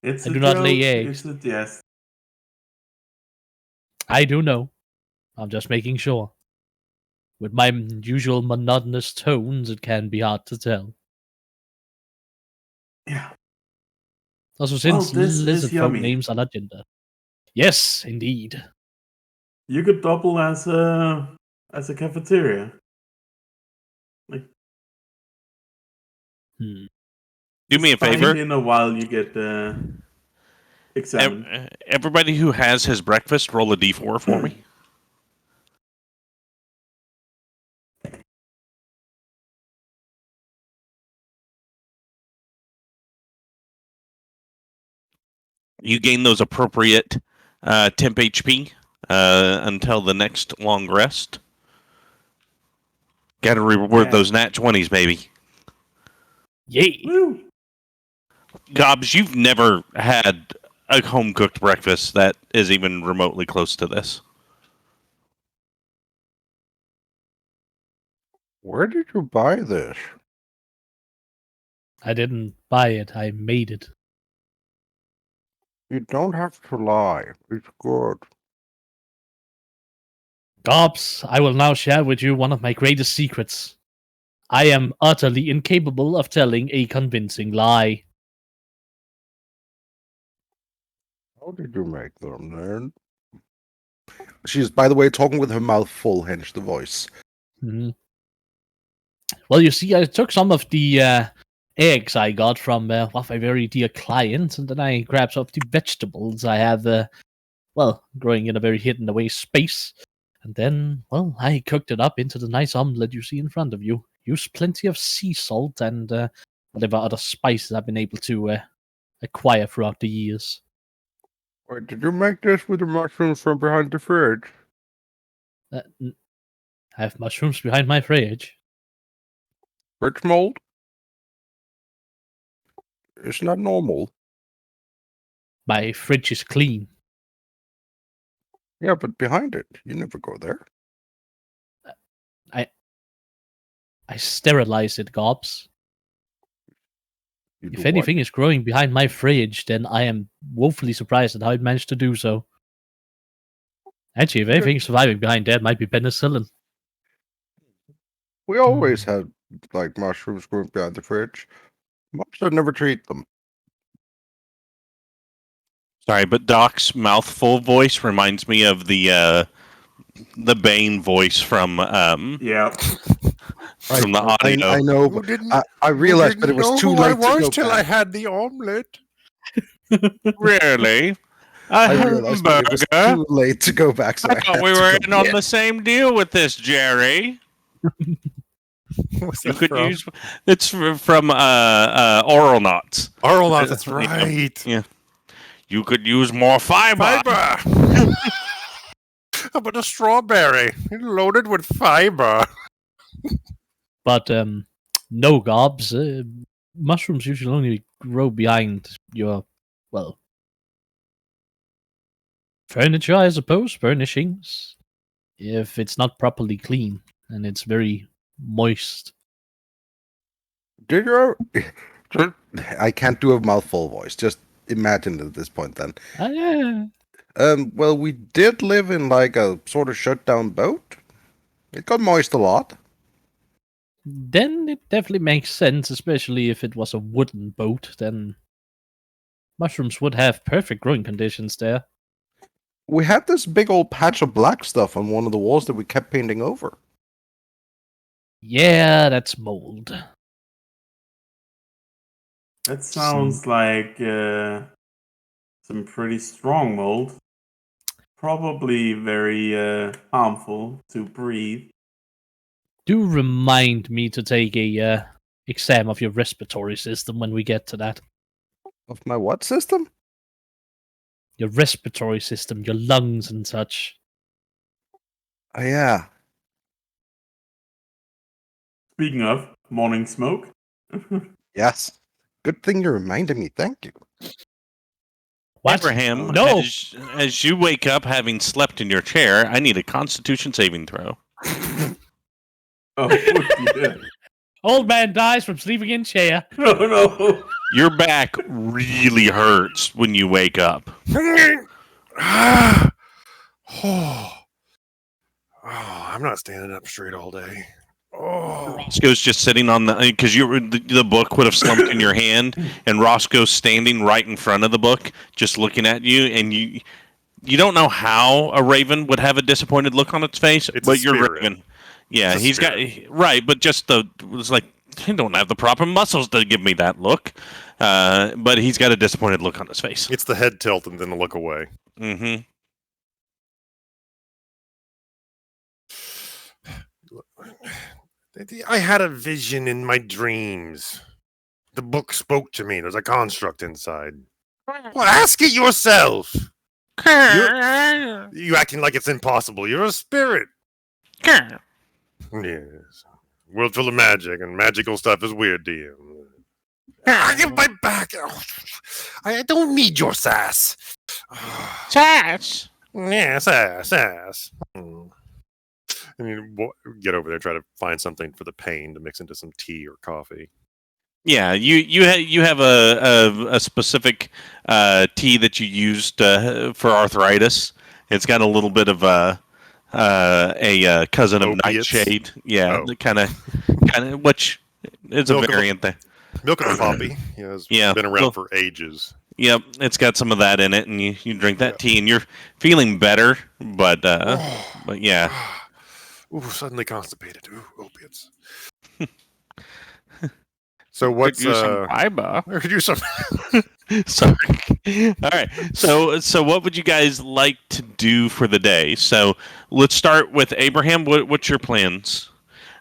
It's I a do not lay joke, eggs. It's a jest. I do know. I'm just making sure. With my usual monotonous tones, it can be hard to tell. Yeah. Also, since this is lizard folk yummy. names are not gender. Yes, indeed. You could double as a cafeteria. Like, Hmm. Do me a just find favor. in a while you get examined. Everybody who has his breakfast, roll a d4 for me. You gain those appropriate temp HP until the next long rest. Got to reward Yeah. those nat 20s, baby. Yay! Woo! Gobs, you've never had a home cooked breakfast that is even remotely close to this. Where did you buy this? I didn't buy it, I made it. You don't have to lie. It's good. Gobs, I will now share with you one of my greatest secrets. I am utterly incapable of telling a convincing lie. How did you make them then? She's, by the way, talking with her mouth full, hence the voice. Mhm. Well, you see, I took some of the eggs I got from one of my very dear clients, and then I grabbed some of the vegetables I have, growing in a very hidden away space. And then, well, I cooked it up into the nice omelette you see in front of you. Used plenty of sea salt and whatever other spices I've been able to acquire throughout the years. Wait, did you make this with the mushrooms from behind the fridge? I have mushrooms behind my fridge. Fridge mold? Isn't that normal? My fridge is clean. Yeah, but behind it, you never go there. I sterilized it, Gobs. You do If what? anything is growing behind my fridge, then I am woefully surprised at how it managed to do so. Actually, if anything is surviving behind that, might be penicillin. We always had like mushrooms growing behind the fridge. Monster never treat them. Sorry, but Doc's mouthful voice reminds me of the Bane voice from Yeah. from the audio. I know, but I realized, but it was too late to go till I back. had the omelet. Really? I realized, but it was too late to go back. So I thought we were in on the same deal with this, Jerry. What's You that could from? use it's from Oral Knots. Oral Knots, that's right. Yeah. You could use more fiber. Fiber. How about a strawberry loaded with fiber? But no, Gobs. Mushrooms usually only grow behind your, well, furniture, I suppose, furnishings. If it's not properly clean and it's very moist. Did you? I can't do a mouthful voice. Just imagine it at this point, then. Yeah. Well, we did live in like a sort of shut down boat. It got moist a lot. Then it definitely makes sense, especially if it was a wooden boat, then mushrooms would have perfect growing conditions there. We had this big old patch of black stuff on one of the walls that we kept painting over. Yeah, that's mold. That sounds like some pretty strong mold. Probably very harmful to breathe. Do remind me to take a exam of your respiratory system when we get to that. Of my what system? Your respiratory system, your lungs and such. Oh, yeah. Speaking of morning smoke. Yes. Good thing you reminded me. Thank you. What? Abraham, No. as you wake up having slept in your chair, I need a Constitution saving throw. Oh, yeah. Old man dies from sleeping in chair. No, no. Your back really hurts when you wake up. oh, I'm not standing up straight all day. Oh, Roscoe's just sitting on because the book would have slumped in your hand, and Roscoe's standing right in front of the book, just looking at you, and you don't know how a raven would have a disappointed look on its face, It's but a you're spirit. raven. Yeah, It's a he's got right, but just it's like he don't have the proper muscles to give me that look, but he's got a disappointed look on his face. it's the head tilt and then the look away. Mm-hmm. I had a vision in my dreams. The book spoke to me. There's a construct inside. Well, ask it yourself. You acting like it's impossible. You're a spirit. Yes. World full of magic, and magical stuff is weird to you. I give my back. I don't need your sass. Sass. Yeah, sass. And you get over there, try to find something for the pain to mix into some tea or coffee. Yeah, you have a specific tea that you used for arthritis. It's got a little bit of a cousin of Opiates? nightshade. Yeah, Oh. kind of which is a Milk of a- variant there. Milk of the poppy. It's Yeah, been around well- for ages. Yep, it's got some of that in it, and you drink that tea, and you're feeling better. But yeah, Ooh, suddenly constipated. Ooh, opiates. So what's could use some fiber. I could use some. Sorry. All right. So what would you guys like to do for the day? So let's start with Abraham. What's your plans?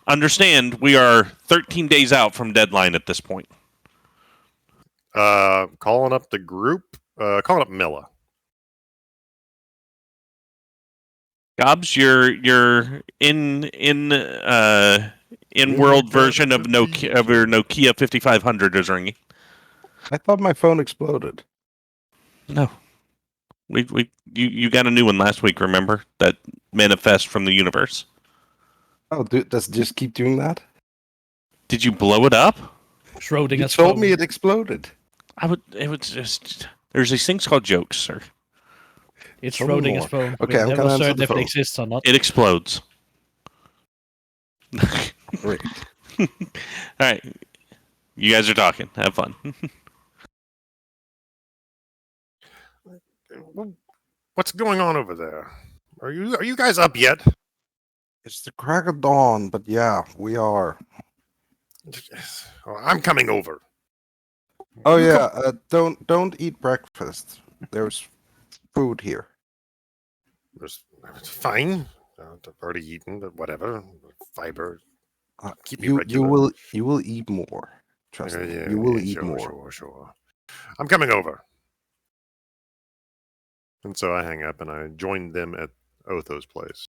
Understand, we are 13 days out from deadline at this point. Calling up the group. Calling up Milla. Gobs, you're in world version of Nokia of your Nokia 5500 is ringing. I thought my phone exploded. No. You got a new one last week, remember? That manifest from the universe. Oh, does it just keep doing that? Did you blow it up? You Schrodinger's told phone. me it exploded. It would just. There's these things called jokes, sir. It's Tell me Schrodinger's more. phone. Okay, We're I'm never gonna answer certain the if it phone. exists or not. It explodes. Great. All right. You guys are talking. Have fun. What's going on over there? Are you guys up yet? It's the crack of dawn, but yeah, we are. Oh, I'm coming over. Oh You yeah, don't eat breakfast. There's food here. It's fine. I've already eaten, but whatever. Fiber. Keep me You regular. you will eat more. Trust me. Yeah, You will yeah, eat sure, more. Sure. I'm coming over. And so I hang up and I joined them at Otho's place.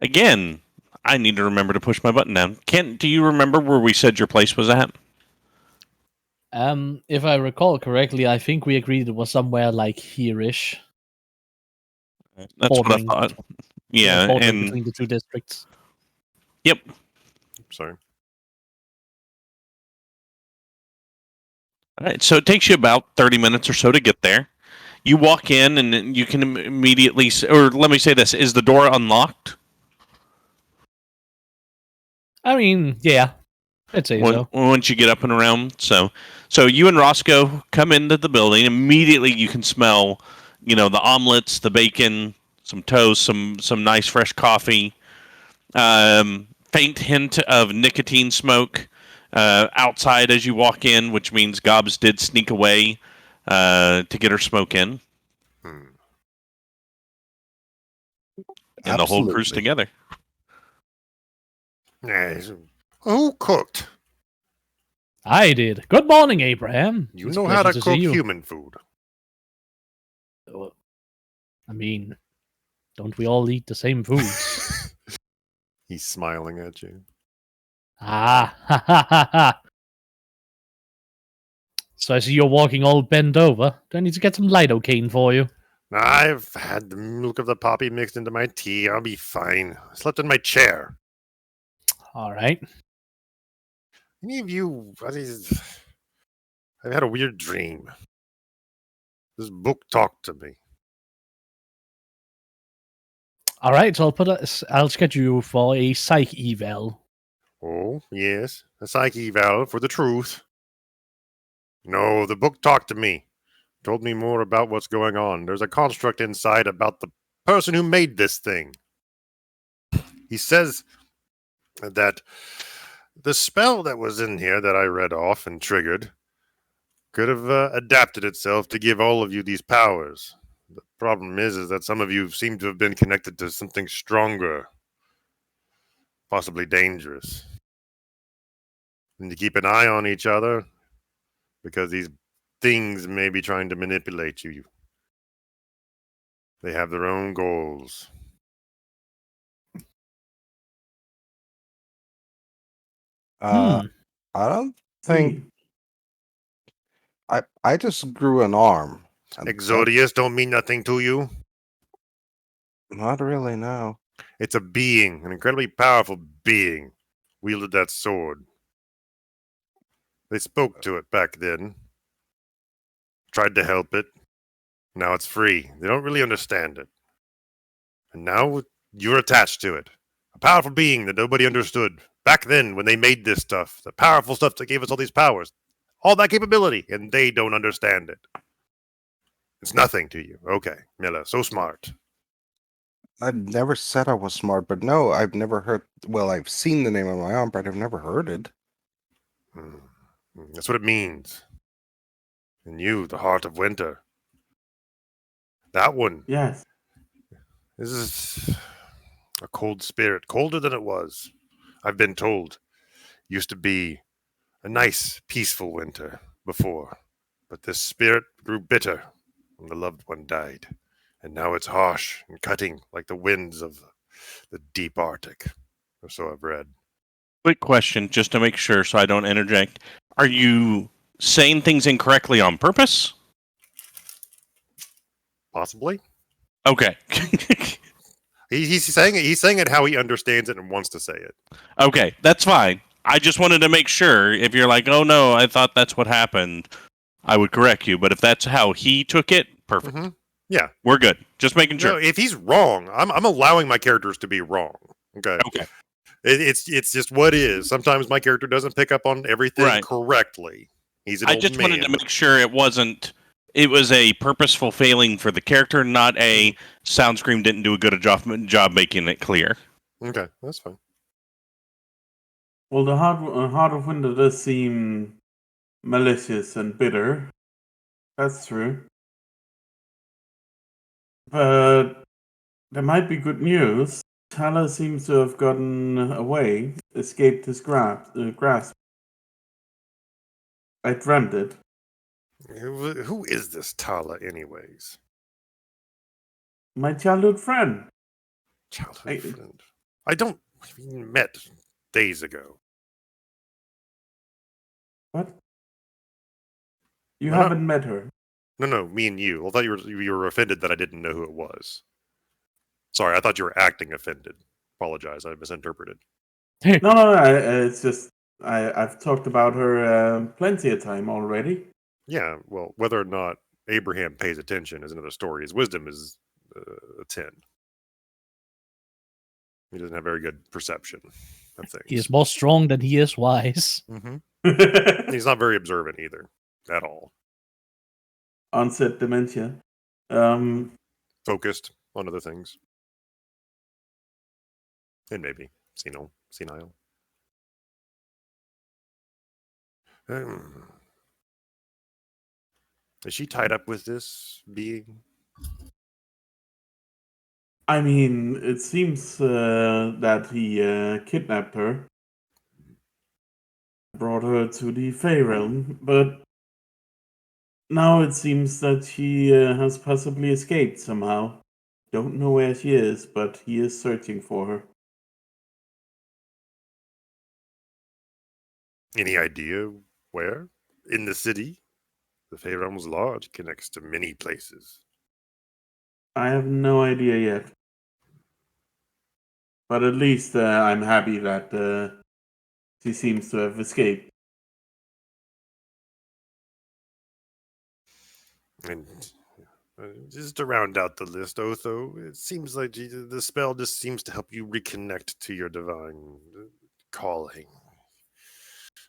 Again, I need to remember to push my button down. Kent, do you remember where we said your place was at? If I recall correctly, I think we agreed it was somewhere like here-ish. That's Bordering. what I thought. Yeah, bordering and between the two districts. yep. Sorry. All right, so it takes you about 30 minutes or so to get there. You walk in, and then you can immediately, or let me say this: is the door unlocked? I mean, yeah, I'd say so. Once you get up and around, so you and Roscoe come into the building. Immediately, you can smell, the omelets, the bacon, some toast, some nice fresh coffee. Faint hint of nicotine smoke outside as you walk in, which means Gobs did sneak away to get her smoke in, Hmm. and the whole crew's Absolutely. together. Yes. Who cooked? I did. Good morning, Abraham. You It's a know how to pleasure see cook you. human food. I mean, don't we all eat the same foods? He's smiling at you. Ha ha ha. So I see you're walking all bent over. Do I need to get some lidocaine for you? I've had the milk of the poppy mixed into my tea. I'll be fine. I slept in my chair. All right. Any of you... I've had a weird dream. This book talked to me. All right. So I'll schedule you for a psych eval. Oh, yes. A psych eval for the truth. No, the book talked to me. Told me more about what's going on. There's a construct inside about the person who made this thing. He says that the spell that was in here that I read off and triggered could have adapted itself to give all of you these powers. The problem is that some of you seem to have been connected to something stronger, possibly dangerous. And to keep an eye on each other, because these things may be trying to manipulate you. They have their own goals. I don't think I just grew an arm. and Exodius don't mean nothing to you. Not really, no. It's a being, an incredibly powerful being, wielded that sword. They spoke to it back then. Tried to help it. Now it's free. They don't really understand it. And now you're attached to it. A powerful being that nobody understood. Back then, when they made this stuff, the powerful stuff that gave us all these powers, all that capability, and they don't understand it. It's nothing to you. Okay, Milla, so smart. I never said I was smart, but no, I've never heard. Well, I've seen the name of my arm, but I've never heard it. That's what it means. And you, the heart of winter. That one. Yes. This is a cold spirit, colder than it was. I've been told. Used to be a nice, peaceful winter before. But this spirit grew bitter when the loved one died. And now it's harsh and cutting like the winds of the deep Arctic, or so I've read. Quick question, just to make sure so I don't interject. Are you saying things incorrectly on purpose? Possibly. Okay. He's saying it. He's saying it how he understands it and wants to say it. Okay, that's fine. I just wanted to make sure if you're like, oh no, I thought that's what happened, I would correct you. But if that's how he took it, perfect. Mm-hmm. Yeah, we're good. Just making sure. No, if he's wrong, I'm allowing my characters to be wrong. Okay. Okay. It's just what is. Sometimes my character doesn't pick up on everything Right. correctly. He's an I old just man. wanted to make sure it wasn't. It was a purposeful failing for the character, not a Soundscream didn't do a good job making it clear. Okay, that's fine. Well, the Heart of Winter does seem malicious and bitter. That's true. But there might be good news. Tala seems to have gotten away, escaped his grasp. I dreamt it. Who is this Tala, anyways? My childhood friend. Childhood friend. I don't. We met days ago. What? You No, haven't met her. No, me and you. I thought you were offended that I didn't know who it was. Sorry, I thought you were acting offended. Apologize, I misinterpreted. No. It's just I've talked about her plenty of time already. Yeah, well, whether or not Abraham pays attention is another story. His wisdom is a 10. He doesn't have very good perception of things. He is more strong than he is wise. Mm-hmm. He's not very observant either, at all. Onset dementia. Focused on other things. And maybe senile. Is she tied up with this being? I mean, it seems that he kidnapped her, brought her to the Fey realm, but now it seems that she has possibly escaped somehow. Don't know where she is, but he is searching for her. Any idea where? In the city? The Fey realm's large, connects to many places. I have no idea yet. But at least I'm happy that she seems to have escaped. And just to round out the list, Otho, it seems like the spell just seems to help you reconnect to your divine calling.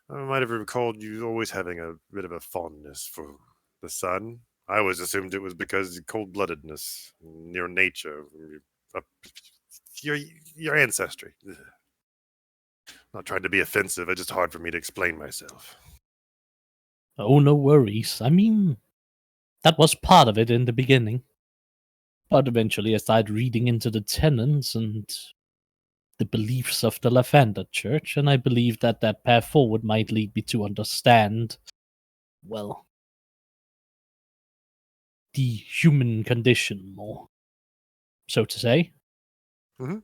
I might have recalled you always having a bit of a fondness for the sun. I always assumed it was because of cold-bloodedness, your nature, your ancestry. Not trying to be offensive, it's just hard for me to explain myself. Oh, no worries. I mean, that was part of it in the beginning. But eventually I started reading into the tenets and the beliefs of the Lavender Church, and I believe that that path forward might lead me to understand, well, the human condition more, so to say. Mm-hmm.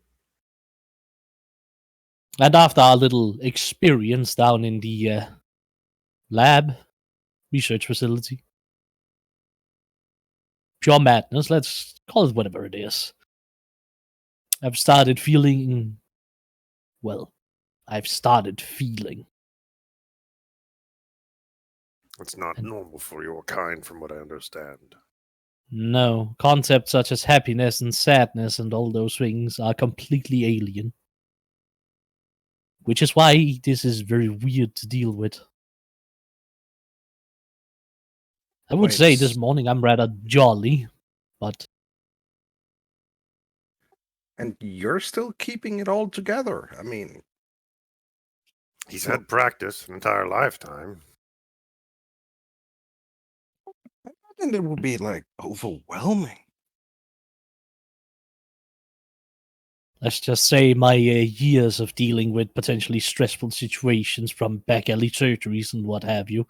And after our little experience down in the lab, research facility, pure madness, let's call it whatever it is, I've started feeling, well, It's not normal for your kind, from what I understand. No, concepts such as happiness and sadness and all those things are completely alien. Which is why this is very weird to deal with. I would say this morning I'm rather jolly, but... And you're still keeping it all together. I mean... He's had practice an entire lifetime. I imagine it would be, like, overwhelming. Let's just say my years of dealing with potentially stressful situations from back alley surgeries and what have you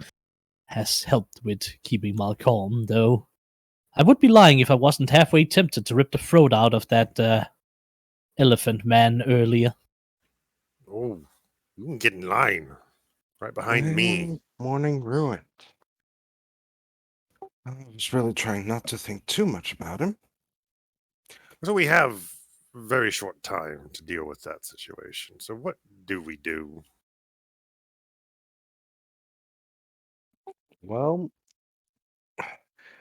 has helped with keeping my calm, though I would be lying if I wasn't halfway tempted to rip the throat out of that elephant man earlier. Oh, you can get in line. Right behind me. Morning ruined. I was really trying not to think too much about him. So we have very short time to deal with that situation. So what do we do? Well,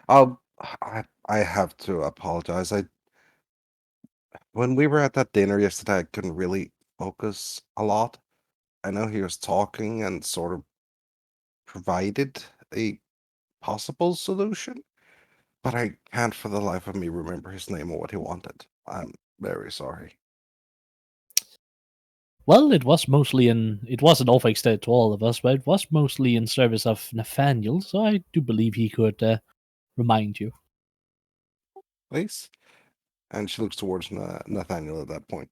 I have to apologize. When we were at that dinner yesterday, I couldn't really focus a lot. I know he was talking and sort of provided a possible solution, but I can't for the life of me remember his name or what he wanted. I'm very sorry. Well, it wasn't off extent to all of us, but it was mostly in service of Nathaniel, so I do believe he could remind you. Please? And she looks towards Nathaniel at that point.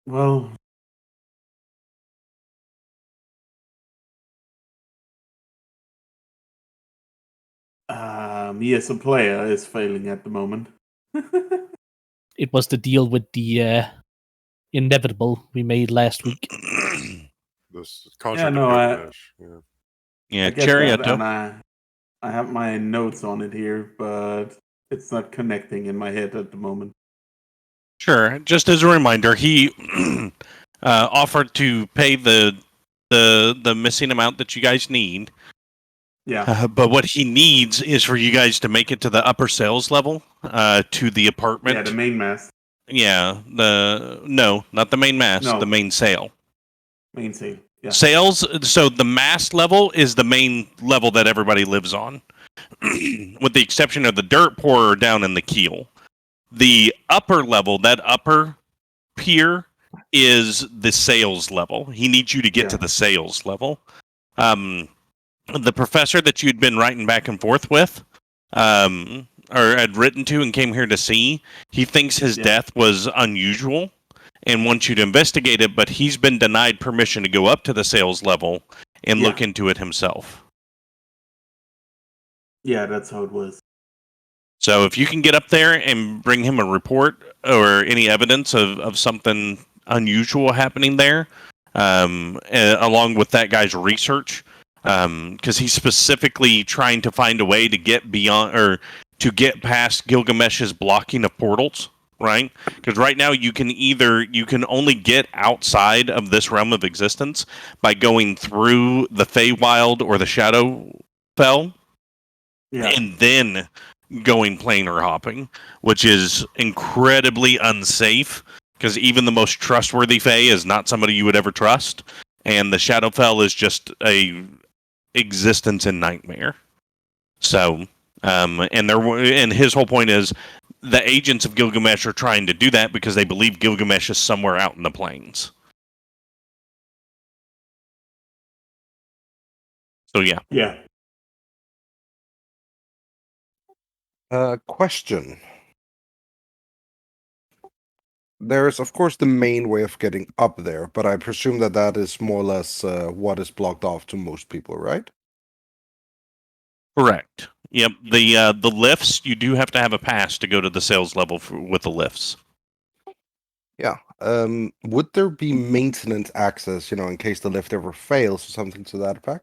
Well, me as a player is failing at the moment. It was the deal with the inevitable we made last week. This contract no, of I- Gilgamesh. Yeah. Yeah, I get that, Chariotto. and I have my notes on it here, but it's not connecting in my head at the moment. Sure. Just as a reminder, he offered to pay the missing amount that you guys need. Yeah, But what he needs is for you guys to make it to the upper sales level, to the apartment. yeah, the main mast, Yeah, no, not the main mast, No. the main sale. main sale. Yeah, Sales. So the mast level is the main level that everybody lives on, with the exception of the dirt pourer down in the keel. The upper level, that upper pier, is the sales level. He needs you to get Yeah. to the sales level. The professor that you'd been writing back and forth with, or had written to and came here to see, he thinks his Yeah. death was unusual and wants you to investigate it, but he's been denied permission to go up to the sales level and look Yeah. into it himself. yeah, that's how it was. So if you can get up there and bring him a report or any evidence of something unusual happening there, along with that guy's research, because he's specifically trying to find a way to get beyond or to get past Gilgamesh's blocking of portals, right? Because right now you can only get outside of this realm of existence by going through the Feywild or the Shadowfell, Yeah, and then going planar hopping, which is incredibly unsafe because even the most trustworthy Fey is not somebody you would ever trust, and the Shadowfell is just a existence in nightmare. So, and his whole point is the agents of Gilgamesh are trying to do that because they believe Gilgamesh is somewhere out in the plains. So yeah. yeah. Question. There's, of course, the main way of getting up there, but I presume that is more or less what is blocked off to most people, right? Correct. Yep. The lifts, you do have to have a pass to go to the sales level with the lifts. Yeah. Would there be maintenance access, in case the lift ever fails or something to that effect?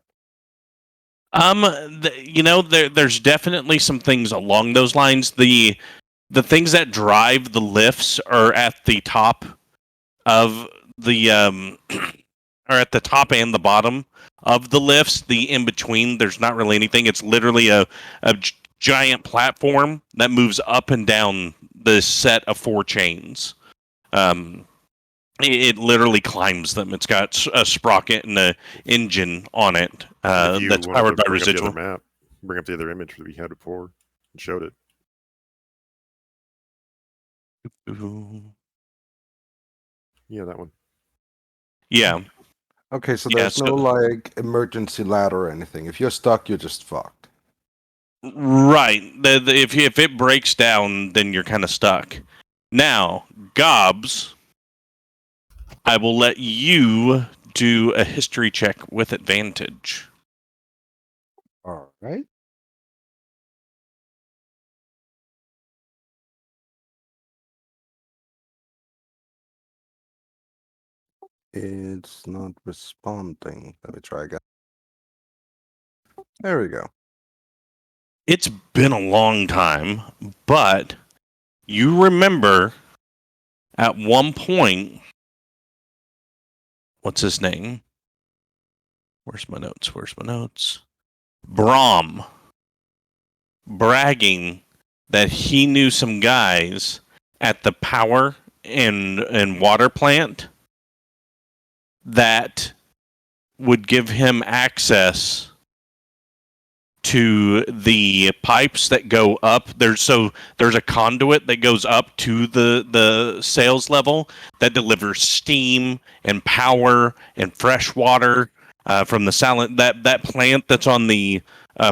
There's definitely some things along those lines. The things that drive the lifts are at the top of the are at the top and the bottom of the lifts. The in between, there's not really anything. It's literally a giant platform that moves up and down the set of 4 chains. It literally climbs them. It's got a sprocket and an engine on it If you that's wanted powered to by bring up the residual. other map, bring up the other image that we had before and showed it. Yeah, that one. Yeah. Okay, so Yeah, there's no like emergency ladder or anything. If you're stuck, you're just fucked. Right. If it breaks down, then you're kind of stuck. Now, Gobs, I will let you do a history check with advantage. All right. It's not responding. Let me try again. There we go. It's been a long time, but you remember at one point, what's his name? Where's my notes? Brahm bragging that he knew some guys at the power and water plant that would give him access to the pipes that go up. There's a conduit that goes up to the sales level that delivers steam and power and fresh water from the silent that plant that's on the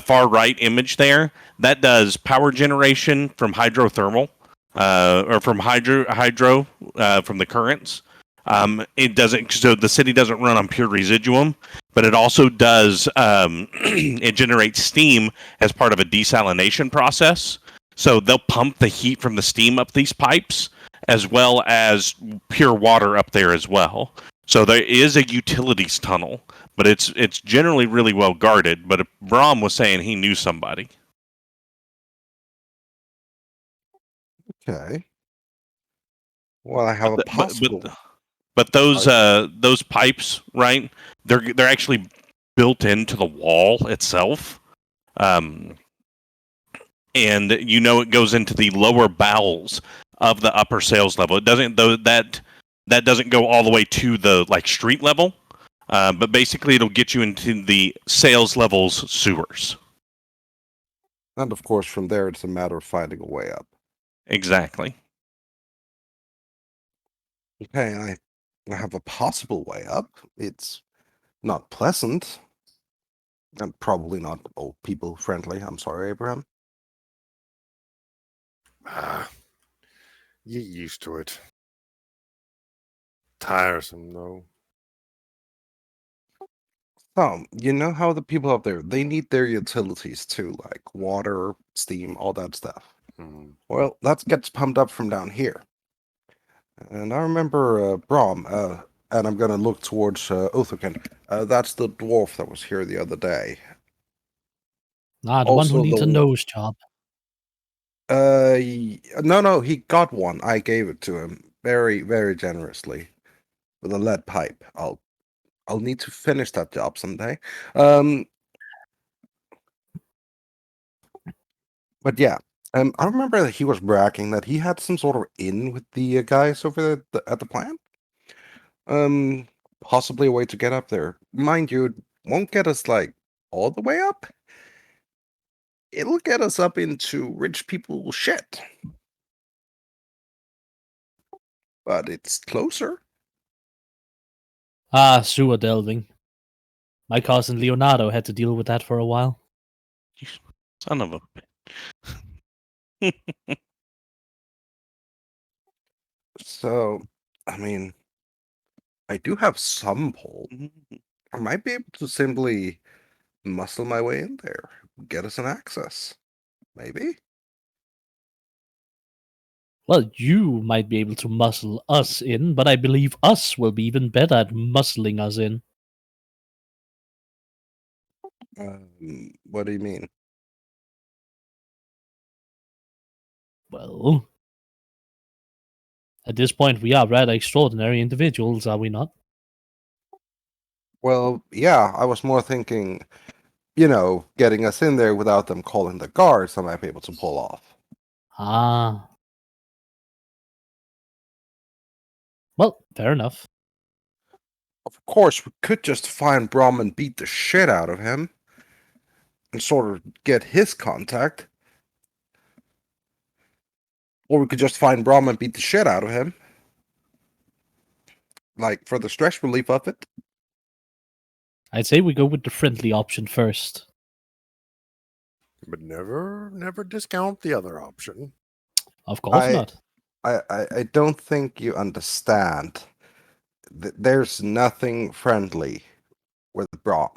far right image there. That does power generation from hydrothermal or from hydro from the currents. It doesn't, so the city doesn't run on pure residuum, but it also does, it generates steam as part of a desalination process. So they'll pump the heat from the steam up these pipes, as well as pure water up there as well. So there is a utilities tunnel, but it's generally really well guarded. But Brahm was saying he knew somebody. Okay. Well, I have a possible. But those pipes, right? They're actually built into the wall itself, and it goes into the lower bowels of the upper sales level. It doesn't that doesn't go all the way to the street level, but basically it'll get you into the sales levels sewers. And of course, from there, it's a matter of finding a way up. Exactly. Okay, I have a possible way up. It's not pleasant. And probably not old people friendly. I'm sorry, Abraham. Get used to it. Tiresome, though. So, you know how the people up there, they need their utilities too, like water, steam, all that stuff. Well, that gets pumped up from down here. And I remember Brahm, and I'm going to look towards Othokent. That's the dwarf that was here the other day. Ah, the one Also who needs the a one- nose job. No, he got one. I gave it to him very, very generously with a lead pipe. I'll need to finish that job someday. But yeah, I remember that he was bragging that he had some sort of in with the guys over there at the plant. Possibly a way to get up there. Mind you, it won't get us all the way up. It'll get us up into rich people shit. But it's closer. Ah, sewer delving. My cousin Leonardo had to deal with that for a while. You son of a. So, I mean, I do have some pull. I might be able to simply muscle my way in there, get us an access. Maybe? Well, you might be able to muscle us in, but I believe us will be even better at muscling us in. What do you mean? Well, at this point, we are rather extraordinary individuals, are we not? Well, yeah, I was more thinking, getting us in there without them calling the guards, I might be able to pull off. Ah. Well, fair enough. Of course, we could just find Brahm and beat the shit out of him and sort of get his contact. Or we could just find Brahm and beat the shit out of him. For the stress relief of it. I'd say we go with the friendly option first. But never discount the other option. Of course not. I don't think you understand. There's nothing friendly with Brahm.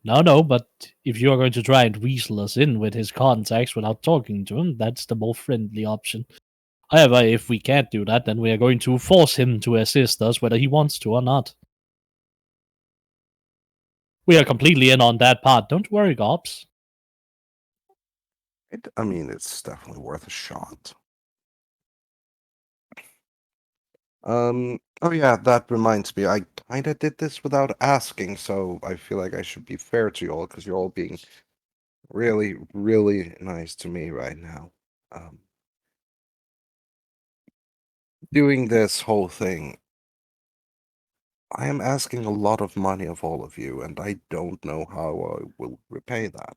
No, but if you're going to try and weasel us in with his contacts without talking to him, that's the more friendly option. However, if we can't do that, then we are going to force him to assist us whether he wants to or not. We are completely in on that part. Don't worry, Gobx. I mean, it's definitely worth a shot. Oh yeah, that reminds me. I kind of did this without asking, so I feel like I should be fair to you all because you're all being really, really nice to me right now. Doing this whole thing, I am asking a lot of money of all of you, and I don't know how I will repay that.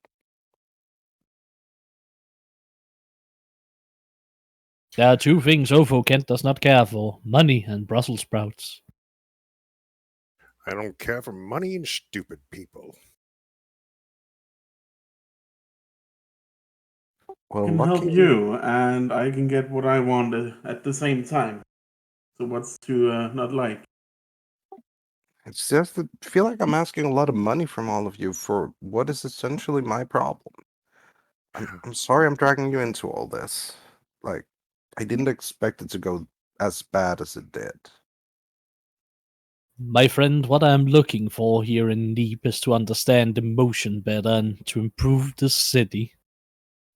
There are two things Othokent does not care for: money and Brussels sprouts. I don't care for money and stupid people. Well, Can help lucky you, and I can get what I want at the same time. So what's to not like? it's just that I feel like I'm asking a lot of money from all of you for what is essentially my problem. I'm sorry I'm dragging you into all this. Like, I didn't expect it to go as bad as it did. My friend, what I am looking for here in Neap is to understand emotion better and to improve the city,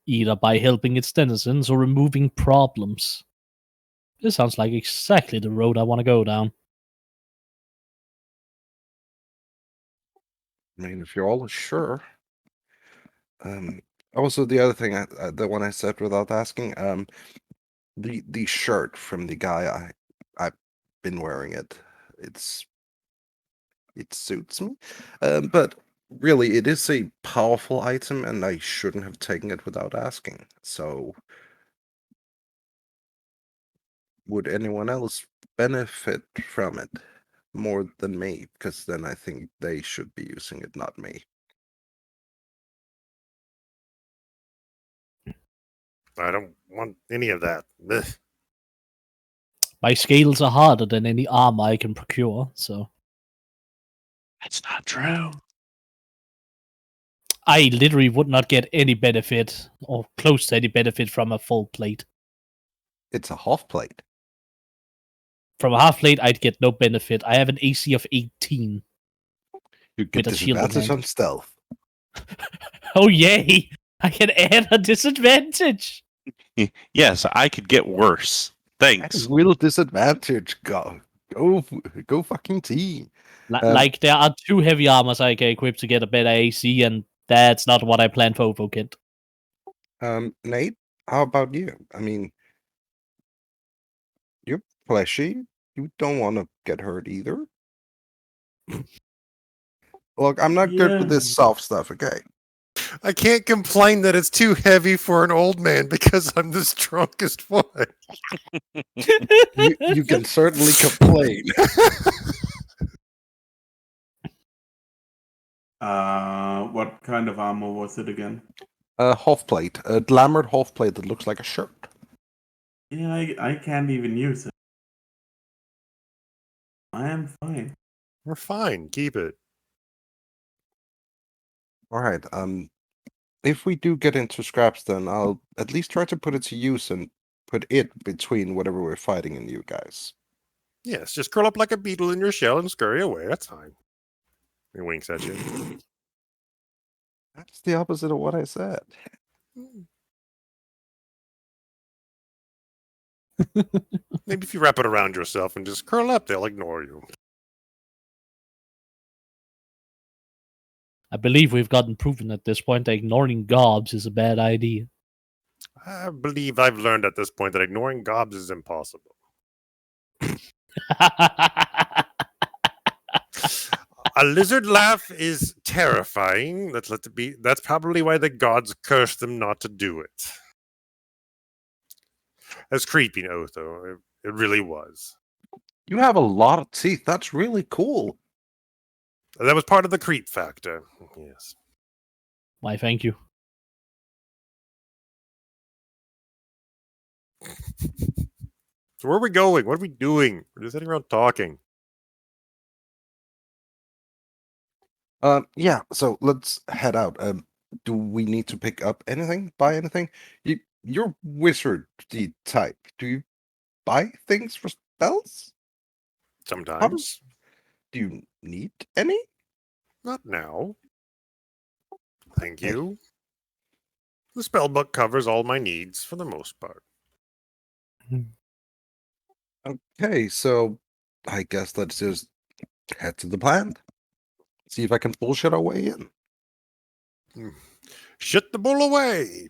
either by helping its denizens or removing problems. This sounds like exactly the road I want to go down. I mean, if you're all sure. Also, the other thing, the one I said without asking, the shirt from the guy, I've been wearing it. It suits me, but really, it is a powerful item, and I shouldn't have taken it without asking. So, would anyone else benefit from it more than me? Because then I think they should be using it, not me. I don't want any of that. Ugh. My scales are harder than any armor I can procure, so That's not true. I literally would not get any benefit or close to any benefit from a full plate. It's a half plate. From a half plate, I'd get no benefit. I have an AC of 18. You get With a shield in disadvantage hand. on stealth. Oh, yay! I can add a disadvantage! Yes, I could get worse. Thanks. Real disadvantage. Go fucking team. Like, there are 2 heavy armors I can equip to get a better AC, and that's not what I planned for Othokent. Nate, how about you? I mean, you're fleshy. You don't want to get hurt either. Look, I'm not good with Yeah. this soft stuff, okay? I can't complain that it's too heavy for an old man because I'm the strongest one. You can certainly complain. What kind of armor was it again? Half plate. A glamored half plate that looks like a shirt. Yeah, I can't even use it. I am fine. We're fine. Keep it. Alright, if we do get into scraps, then I'll at least try to put it to use and put it between whatever we're fighting and you guys. Yes, just curl up like a beetle in your shell and scurry away. That's fine. He winks at you. That's the opposite of what I said. Maybe if you wrap it around yourself and just curl up, they'll ignore you. I believe we've gotten proven at this point that ignoring gobs is a bad idea. I believe I've learned at this point that ignoring gobs is impossible. A lizard laugh is terrifying. Let's let it be. That's probably why the gods cursed them not to do it. That's creepy, Otho. It really was. You have a lot of teeth. That's really cool. That was part of the creep factor. Yes. Why, thank you. So where are we going? What are we doing? We're just sitting around talking. Yeah, so let's head out. Do we need to pick up anything? Buy anything? you're wizardy type. Do you buy things for spells? Sometimes. Do you need any? Not now. Thank you. The spell book covers all my needs for the most part. Okay, so I guess let's just head to the plant. See if I can bullshit our way in. Shut the bull away!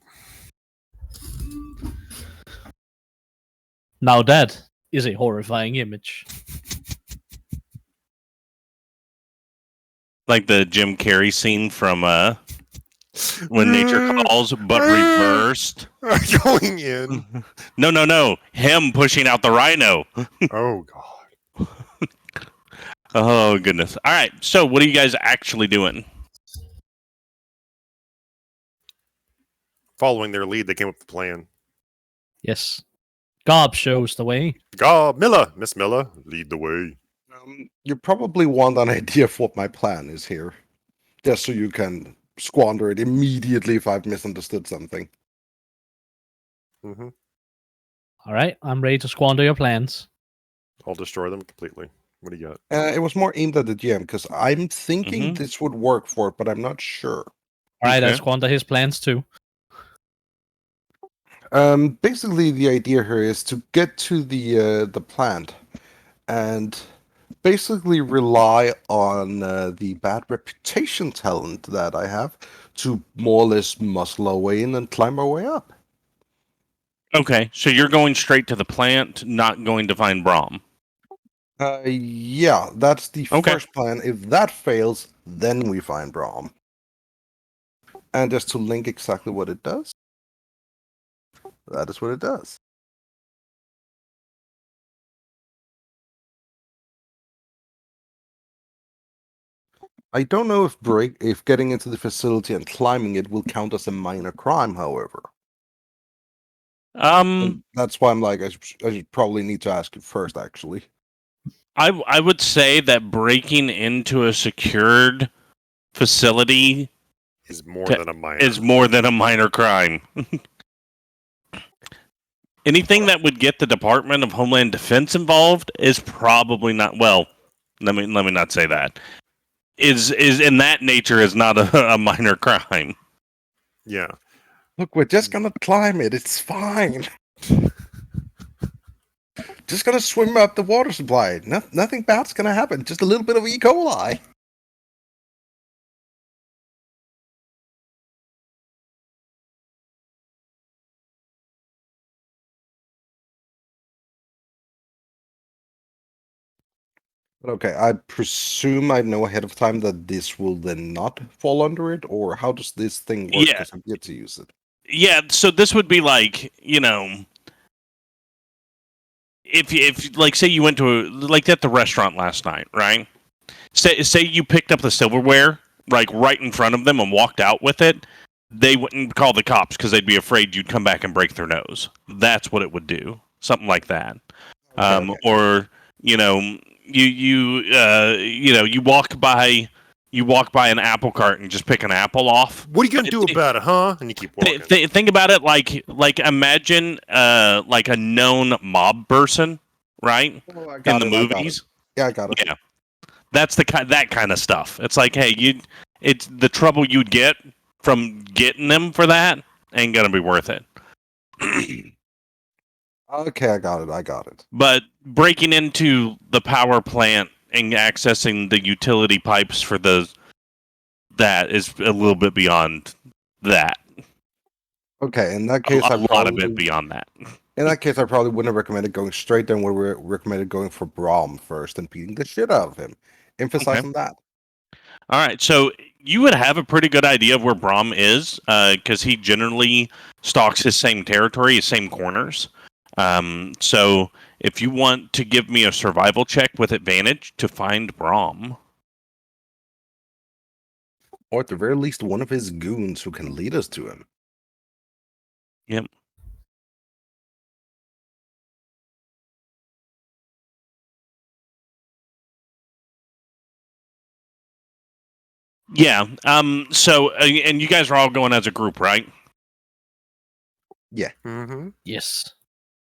Now that is a horrifying image. Like the Jim Carrey scene from When Nature Calls, but reversed. Going in. No. Him pushing out the rhino. Oh, God. Oh, goodness. All right. So, what are you guys actually doing? Following their lead, they came up with a plan. Yes. Gob shows the way. Go, Milla! Miss Milla, lead the way. You probably want an idea of what my plan is here. Just so you can squander it immediately if I've misunderstood something. Mm-hmm. All right, I'm ready to squander your plans. I'll destroy them completely. What do you got? It was more aimed at the GM, because I'm thinking this would work for it, but I'm not sure. All right, I Okay. squander his plans too. Basically, the idea here is to get to the plant and basically rely on the bad reputation talent that I have to more or less muscle our way in and climb our way up. Okay. So, you're going straight to the plant, not going to find Braum. Yeah, that's the Okay. first plan. If that fails, then we find Braum. And just to link exactly what it does, that is what it does. I don't know if getting into the facility and climbing it will count as a minor crime, however. And that's why I'm like, I should probably need to ask you first, actually. I would say that breaking into a secured facility Is more than a minor. is more than a minor crime. Anything that would get the Department of Homeland Defense involved is probably not. Well, let me not say that. Is in that nature is not a minor crime. Yeah. Look, we're just gonna climb it. It's fine. Just gonna swim up the water supply. Nothing bad's gonna happen. Just a little bit of E. coli. Okay, I presume I know ahead of time that this will then not fall under it, or how does this thing work? Yeah. Because I've yet to use it. Yeah, so this would be like, if like say you went to like at the restaurant last night, right? Say you picked up the silverware like right in front of them and walked out with it, they wouldn't call the cops because they'd be afraid you'd come back and break their nose. That's what it would do, something like that. Okay. Or you walk by an apple cart and just pick an apple off. What are you gonna do about it, huh? And you keep walking. Think about it like imagine like a known mob person, right? Oh, I In got the it, I got it. movies. Yeah, I got it. Yeah. That's that kind of stuff. It's like, hey, it's the trouble you'd get from getting them for that ain't gonna be worth it. Okay, I got it. But breaking into the power plant and accessing the utility pipes for that is a little bit beyond that. Okay, in that case, A lot of it beyond that. In that case, I probably wouldn't have recommended going straight there. Would have recommended going for Braum first and beating the shit out of him. Emphasizing that. All right, so you would have a pretty good idea of where Braum is, because he generally stalks his same territory, his same corners. So if you want to give me a survival check with advantage to find Braum. Or at the very least, one of his goons who can lead us to him. Yep. Yeah. So, and you guys are all going as a group, right? Mm-hmm. Yes.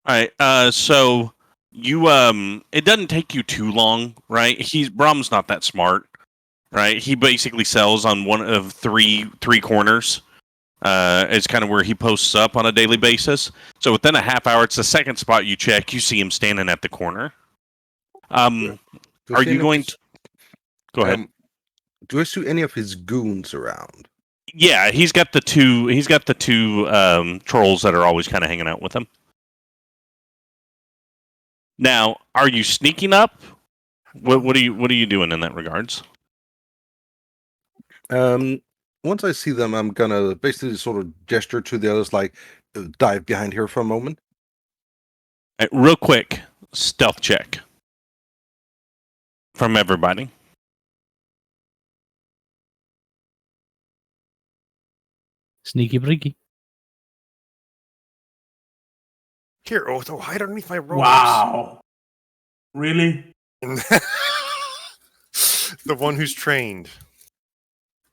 All right. So you it doesn't take you too long, right? Brahm's not that smart, right? He basically sells on one of three corners. It's kind of where he posts up on a daily basis. So within a half hour, it's the second spot you check. You see him standing at the corner. Do I Are see you any of going his- to go ahead? Do I see any of his goons around? Yeah, he's got the two. He's got the two trolls that are always kind of hanging out with him. Now, are you sneaking up? What are you doing in that regards? Once I see them, I'm gonna basically sort of gesture to the others, like dive behind here for a moment. Real quick, stealth check from everybody. Sneaky breaky. Here, Otho, hide underneath my robes. Wow. Really? The one who's trained.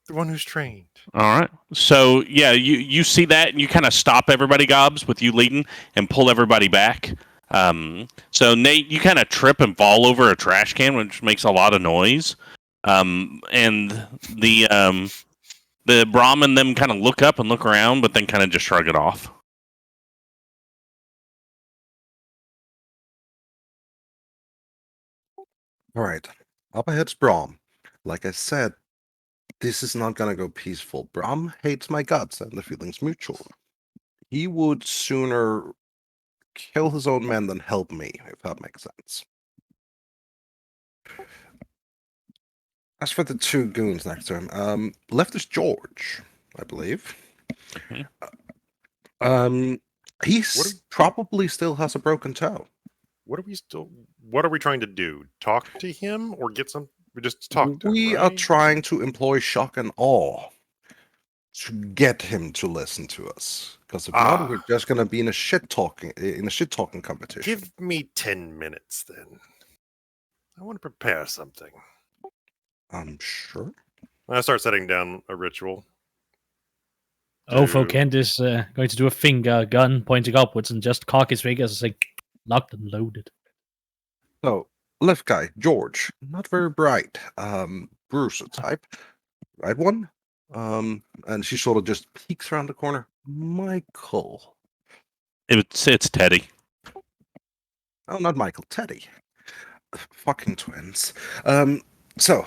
The one who's trained. All right. So yeah, you see that and you kind of stop everybody, Gobs, with you leading and pull everybody back. So Nate, you kind of trip and fall over a trash can, which makes a lot of noise. And the Brahmin them kind of look up and look around, but then kind of just shrug it off. All right, up ahead's Brahm. Like I said, this is not gonna go peaceful. Brahm hates my guts, and the feeling's mutual. He would sooner kill his own men than help me, if that makes sense. As for the two goons next to him, left is George, I believe. He probably still has a broken toe. What are we trying to do? Talk to him or get some? We just talk to him. We are right? trying to employ shock and awe to get him to listen to us. Because if not, we're just gonna be in a shit talking competition. Give me 10 minutes then. I want to prepare something. I'm sure. I start setting down a ritual. Othokent is going to do a finger gun pointing upwards and just cock his fingers and say, locked and loaded. So, left guy, George, not very bright. Bruce type. Right one? And she sort of just peeks around the corner. Michael. It's Teddy. Oh, not Michael, Teddy. Fucking twins. So,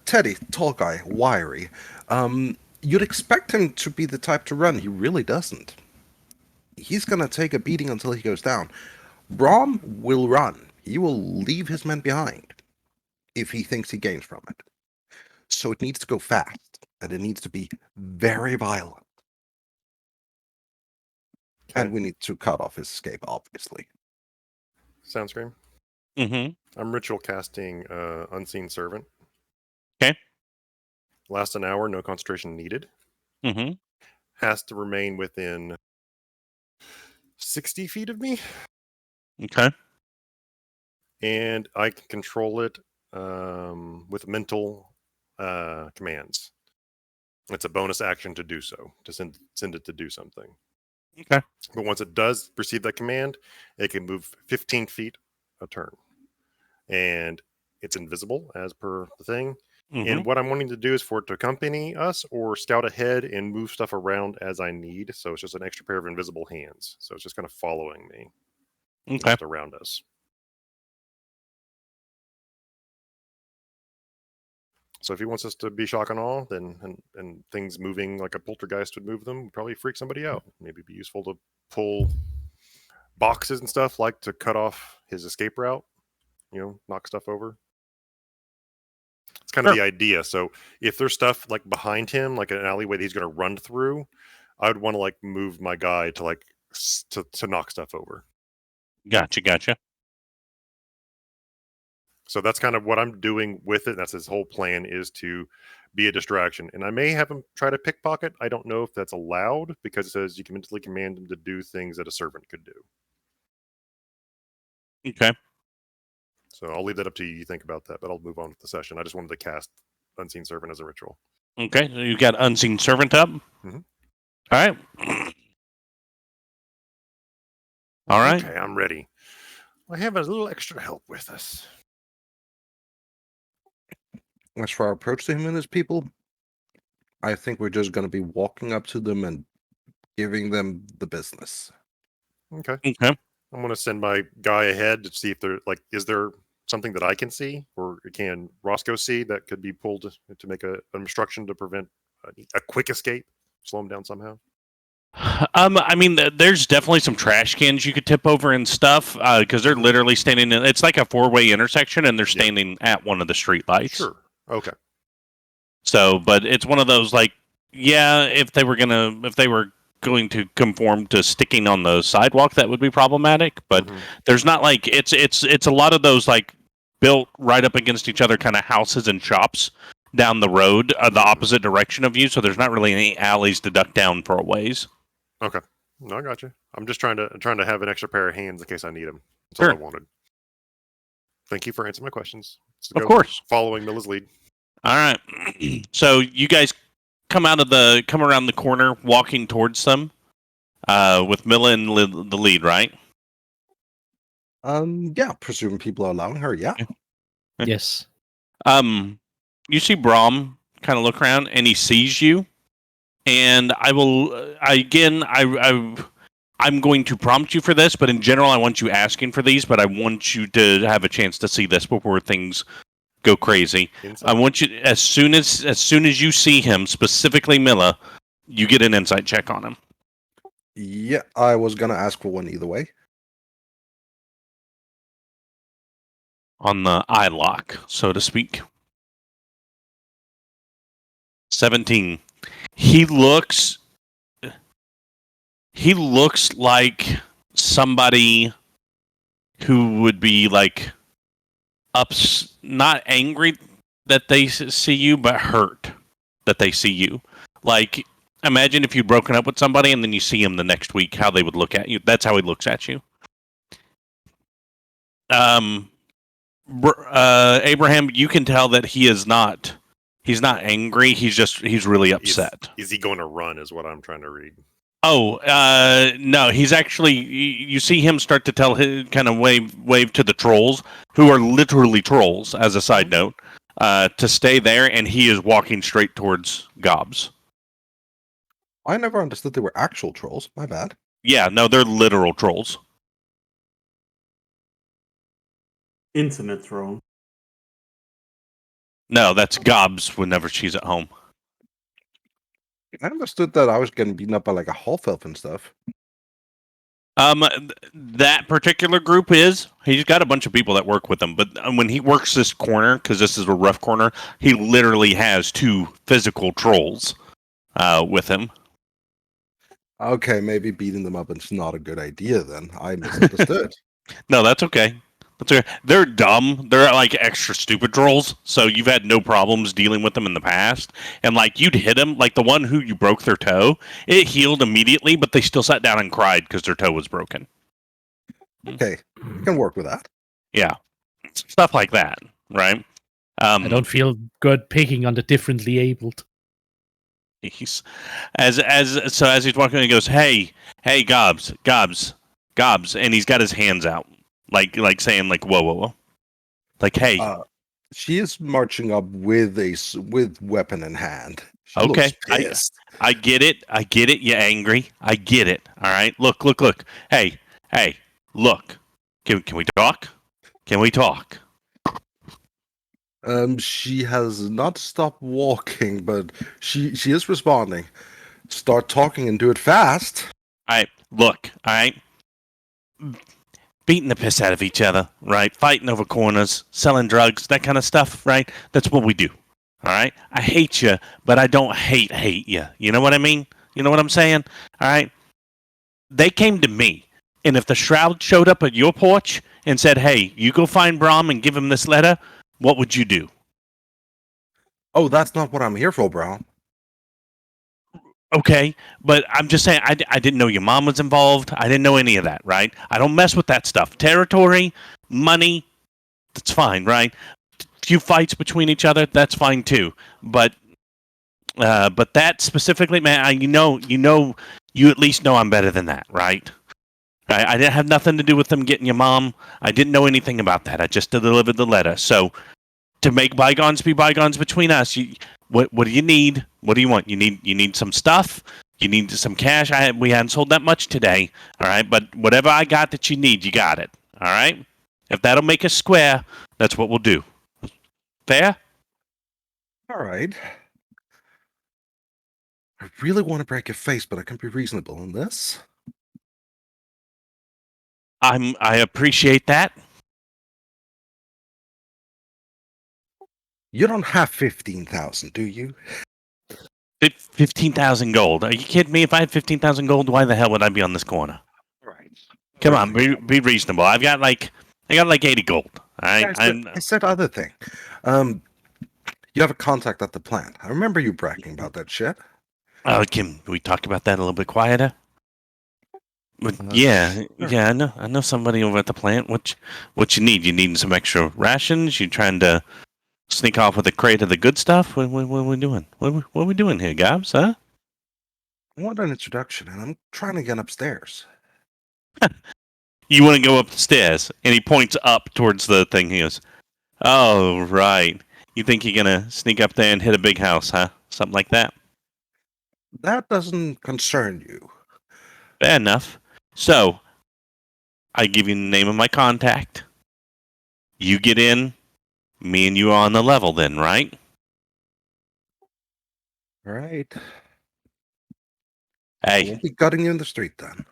Teddy, tall guy, wiry. You'd expect him to be the type to run. He really doesn't. He's gonna take a beating until he goes down. Brahm will run. He will leave his men behind if he thinks he gains from it. So it needs to go fast, and it needs to be very violent. And we need to cut off his escape, obviously. Soundscream. Mm-hmm. I'm ritual casting Unseen Servant. Okay. Last an hour, no concentration needed. Mm-hmm. Has to remain within 60 feet of me. Okay. And I can control it with mental commands. It's a bonus action to do so, to send it to do something. Okay. But once it does receive that command, it can move 15 feet a turn. And it's invisible as per the thing. Mm-hmm. And what I'm wanting to do is for it to accompany us or scout ahead and move stuff around as I need. So it's just an extra pair of invisible hands. So it's just kind of following me. Okay. Just around us. So if he wants us to be shock and awe, then and things moving like a poltergeist would move them, would probably freak somebody out. Maybe be useful to pull boxes and stuff, like to cut off his escape route. Knock stuff over. It's kind of the idea. So if there's stuff like behind him, like an alleyway that he's going to run through, I would want to like move my guy to like to knock stuff over. Gotcha. So that's kind of what I'm doing with it. That's his whole plan, is to be a distraction. And I may have him try to pickpocket. I don't know if that's allowed, because it says you can mentally command him to do things that a servant could do. Okay. So I'll leave that up to you. You think about that, but I'll move on with the session. I just wanted to cast Unseen Servant as a ritual. Okay. So you got Unseen Servant up. Mhm. All right. All right. Okay, I'm ready. I have a little extra help with us. As for our approach to him and his people, I think we're just going to be walking up to them and giving them the business. Okay. Okay. I'm going to send my guy ahead to see if is there something that I can see, or can Roscoe see that could be pulled to make an obstruction to prevent a quick escape, slow him down somehow? I mean, there's definitely some trash cans you could tip over and stuff because they're literally standing in. It's like a 4-way intersection, and they're standing at one of the street lights. Sure. Okay. So, but it's one of those like, yeah, if they were going to conform to sticking on the sidewalk, that would be problematic. But there's not like it's a lot of those like built right up against each other kind of houses and shops down the road, the opposite direction of you. So there's not really any alleys to duck down for a ways. Okay. No, I got you. I'm just trying to have an extra pair of hands in case I need them. That's Sure. all I wanted. Thank you for answering my questions. Of course. Following Milla's lead. All right. So you guys come around the corner, walking towards them, with Milla in the lead, right? Yeah, presuming people are allowing her, yeah. Yes. You see Brahm kind of look around, and he sees you. And I'm going to prompt you for this, but in general, I want you asking for these. But I want you to have a chance to see this before things go crazy. Inside. I want you as soon as you see him, specifically Milla, you get an insight check on him. Yeah, I was going to ask for one either way. On the eye lock, so to speak. 17. He looks like somebody who would be like not angry that they see you, but hurt that they see you. Like, imagine if you'd broken up with somebody and then you see him the next week, how they would look at you. That's how he looks at you. Abraham, you can tell that he's not angry. He's really upset. Is he going to run is what I'm trying to read. Oh, no, he's actually, you see him start to tell his kind of wave to the trolls, who are literally trolls, as a side note, to stay there, and he is walking straight towards Gobs. I never understood they were actual trolls. My bad. Yeah, no, they're literal trolls. Internet troll. No, that's Gobs whenever she's at home. I understood that I was getting beaten up by like a half elf and stuff. That particular group he's got a bunch of people that work with him, but when he works this corner, because this is a rough corner, he literally has 2 physical trolls with him. Okay, maybe beating them up is not a good idea then. I misunderstood. No, that's okay. They're dumb. They're like extra stupid trolls. So you've had no problems dealing with them in the past. And like you'd hit them, like the one who you broke their toe, it healed immediately, but they still sat down and cried because their toe was broken. Okay, I can work with that. Yeah, stuff like that, right? I don't feel good picking on the differently abled. As he's walking, he goes, "Hey, Gobs," and he's got his hands out. Like saying like whoa, like hey. She is marching up with weapon in hand. She Okay, looks pissed. I get it. You're angry. I get it. All right. Look. Hey, look. Can we talk? Can we talk? She has not stopped walking, but she is responding. Start talking and do it fast. All right. Look. All right. Beating the piss out of each other, right? Fighting over corners, selling drugs, that kind of stuff, right? That's what we do. All right? I hate you, but I don't hate you. You know what I mean? You know what I'm saying? All right? They came to me, and if the Shroud showed up at your porch and said, hey, you go find Brahm and give him this letter, what would you do? Oh, that's not what I'm here for, bro. Okay, but I'm just saying, I didn't know your mom was involved. I didn't know any of that, right? I don't mess with that stuff. Territory, money, that's fine, right? Few fights between each other, that's fine too. But that specifically, man, you at least know I'm better than that, right? I didn't have nothing to do with them getting your mom. I didn't know anything about that. I just delivered the letter. So to make bygones be bygones between us, what do you need? What do you want? You need some stuff. You need some cash. We hadn't sold that much today. All right, but whatever I got that you need, you got it. All right. If that'll make us square, that's what we'll do. Fair? All right. I really want to break your face, but I can be reasonable in this. I appreciate that. You don't have 15,000, do you? 15,000 gold. Are you kidding me? If I had 15,000 gold, why the hell would I be on this corner? All right. Come on, be reasonable. I got like 80 gold. All right. I said other thing. You have a contact at the plant. I remember you bragging about that shit. Can we talk about that a little bit quieter? But yeah, I know somebody over at the plant. What you need? You need some extra rations? You trying to sneak off with a crate of the good stuff? What are we doing? What are we doing here, Gobs? Huh? I want an introduction, and I'm trying to get upstairs. You want to go up the stairs? And he points up towards the thing. He goes, "Oh, right. You think you're gonna sneak up there and hit a big house, huh? Something like that." That doesn't concern you. Fair enough. So, I give you the name of my contact. You get in. Me and you are on the level then, right? All right. I Hey, won't be gutting you in the street then.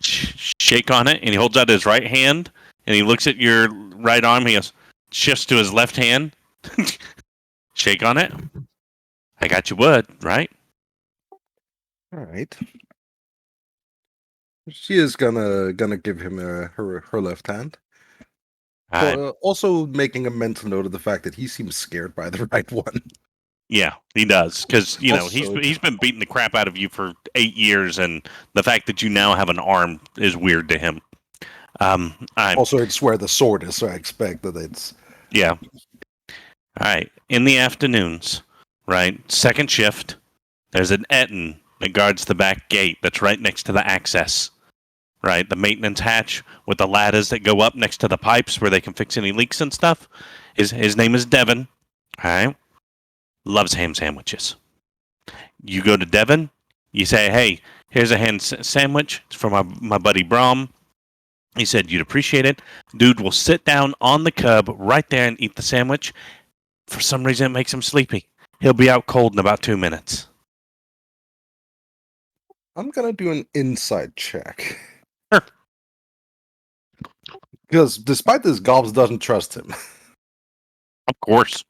shake on it. And he holds out his right hand. And he looks at your right arm. He goes, shifts to his left hand. Shake on it. I got your word, right? All right. She is gonna give him her left hand. Also making a mental note of the fact that he seems scared by the right one. Yeah, he does. Because, Also, he's been beating the crap out of you for 8 years. And the fact that you now have an arm is weird to him. Also, it's where the sword is, so I expect that it's... Yeah. All right. In the afternoons, right? Second shift, there's an Etten that guards the back gate that's right next to the access. Right? The maintenance hatch with the ladders that go up next to the pipes where they can fix any leaks and stuff. His name is Devin. All right. Loves ham sandwiches. You go to Devin, you say, hey, here's a ham sandwich. It's from my buddy Brom. He said you'd appreciate it. Dude will sit down on the curb right there and eat the sandwich. For some reason, it makes him sleepy. He'll be out cold in about 2 minutes. I'm gonna do an inside check. Sure. Because despite this, Gobs doesn't trust him. Of course.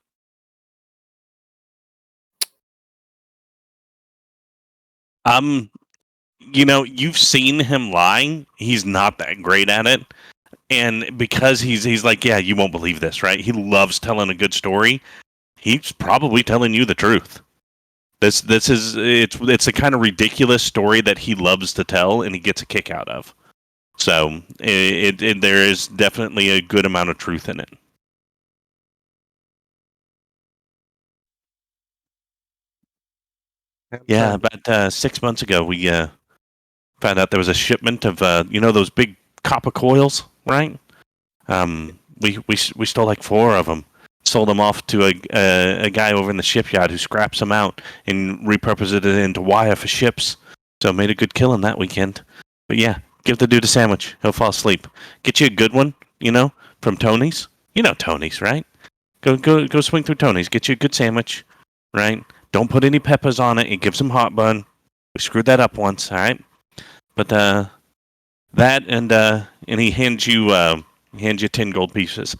You've seen him lying. He's not that great at it. And because he's like, yeah, you won't believe this, right? He loves telling a good story. He's probably telling you the truth. It's the kind of ridiculous story that he loves to tell and he gets a kick out of. So there is definitely a good amount of truth in it. Yeah, about 6 months ago, we found out there was a shipment of those big copper coils, right? We stole like 4 of them, sold them off to a guy over in the shipyard who scraps them out and repurposes it into wire for ships. So made a good killing that weekend. But yeah, give the dude a sandwich. He'll fall asleep. Get you a good one, from Tony's. You know Tony's, right? Go swing through Tony's. Get you a good sandwich, right? Don't put any peppers on it. It gives them heartburn. We screwed that up once, all right? But that and he hands you 10 gold pieces.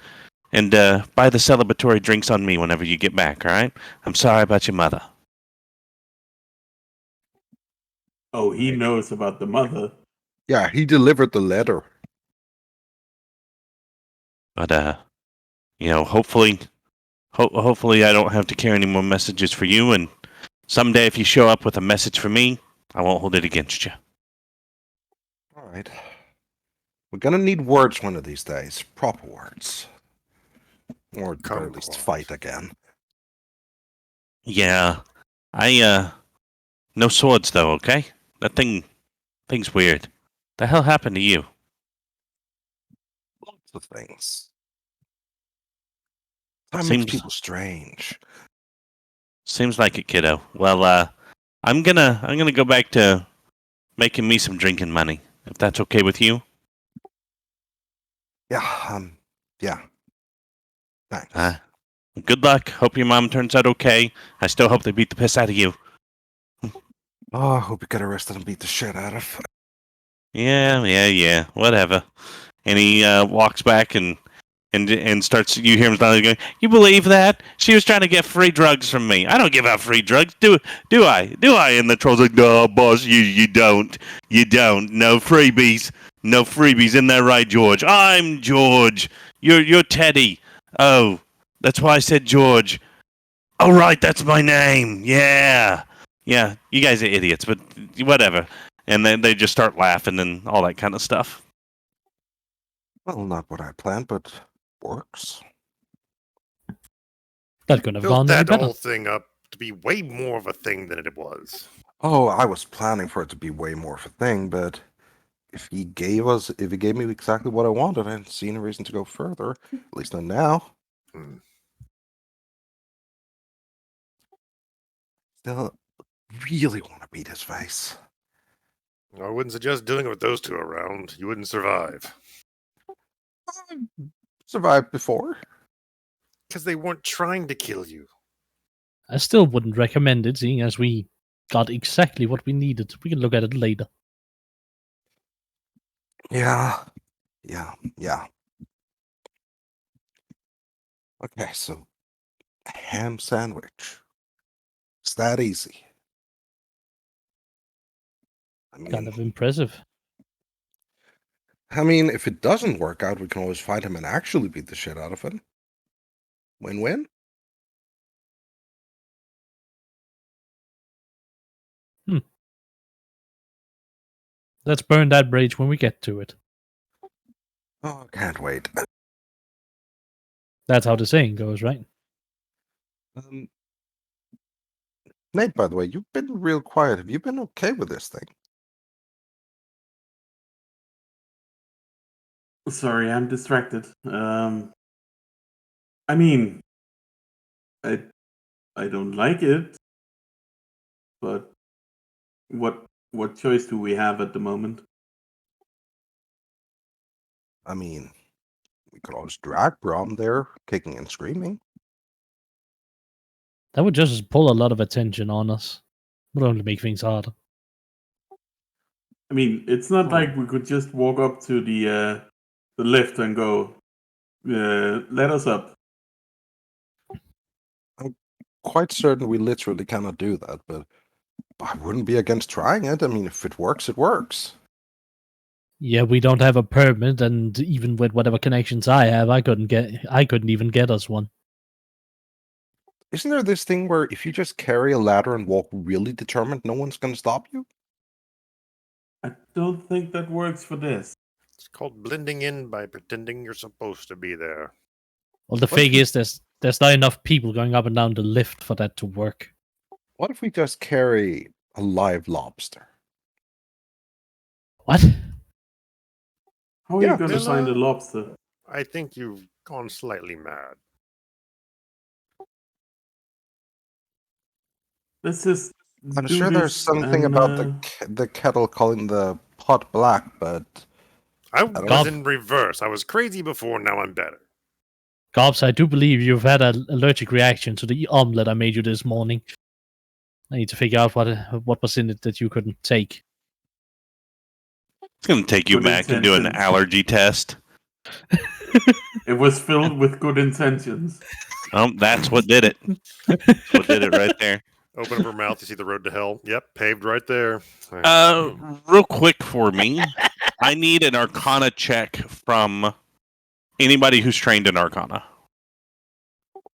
And buy the celebratory drinks on me whenever you get back, all right? I'm sorry about your mother. Oh, he knows about the mother. Yeah, he delivered the letter. But hopefully I don't have to carry any more messages for you. And someday, if you show up with a message for me, I won't hold it against you. All right. We're gonna need words one of these days. Proper words. Or at least fight again. Yeah. No swords though, okay? Thing's weird. The hell happened to you? Lots of things. Time makes Seems people strange. seems like it, kiddo. Well, I'm gonna go back to making me some drinking money, if that's okay with you. Yeah. Thanks. Good luck. Hope your mom turns out okay. I still hope they beat the piss out of you. Oh, I hope you get arrested and beat the shit out of. Yeah. Whatever. And he walks back and starts. You hear him going, "You believe that? She was trying to get free drugs from me. I don't give out free drugs, do I? Do I?" And the troll's like, "No, boss, you don't. You don't. No freebies. No freebies. Isn't that right, George? I'm George. You're Teddy. Oh, that's why I said George. Oh, right, that's my name. Yeah. You guys are idiots, but whatever." And then they just start laughing and all that kind of stuff. Well, not what I planned, but works. That could have Built gone any that better. whole thing up to be way more of a thing than it was. Oh, I was planning for it to be way more of a thing, but if he gave me exactly what I wanted, I didn't see any reason to go further. At least not now. Hmm. Still, really want to beat his face. I wouldn't suggest doing it with those two around. You wouldn't survive. Survived before. Because they weren't trying to kill you. I still wouldn't recommend it, seeing as we got exactly what we needed. We can look at it later. Yeah. Okay, so a ham sandwich. It's that easy. Kind of impressive. I mean, if it doesn't work out, we can always fight him and actually beat the shit out of him. Win-win. Let's burn that bridge when we get to it. Oh, can't wait. That's how the saying goes, right? Nate, by the way, you've been real quiet. Have you been okay with this thing? Sorry, I'm distracted. I mean, I don't like it, but what choice do we have at the moment? I mean, we could always drag Brom there, kicking and screaming. That would just pull a lot of attention on us. Would only make things harder. I mean, it's not like we could just walk up to the lift and go, "Let us up." Quite certain we literally cannot do that, but I wouldn't be against trying it. I mean, if it works, it works. Yeah, we don't have a permit, and even with whatever connections I have, I couldn't even get us one. Isn't there this thing where if you just carry a ladder and walk really determined, no one's going to stop you? I don't think that works for this. It's called blending in by pretending you're supposed to be there. Well, the What if thing we- is, there's not enough people going up and down the lift for that to work. What if we just carry a live lobster? What? How are Yeah, you going to Milla. find a lobster? I think you've gone slightly mad. Let's just. I'm do sure there's this something and, about the kettle calling the pot black, but I don't was know. in reverse. I was crazy before, now I'm better. Gobs, I do believe you've had an allergic reaction to the omelet I made you this morning. I need to figure out what was in it that you couldn't take. It's going to take you Good back and do an intentions. allergy test. It was filled with good intentions. That's what did it. That's what did it right there. Open up her mouth, you see the road to hell. Yep, paved right there. Real quick for me, I need an Arcana check from anybody who's trained in Arcana.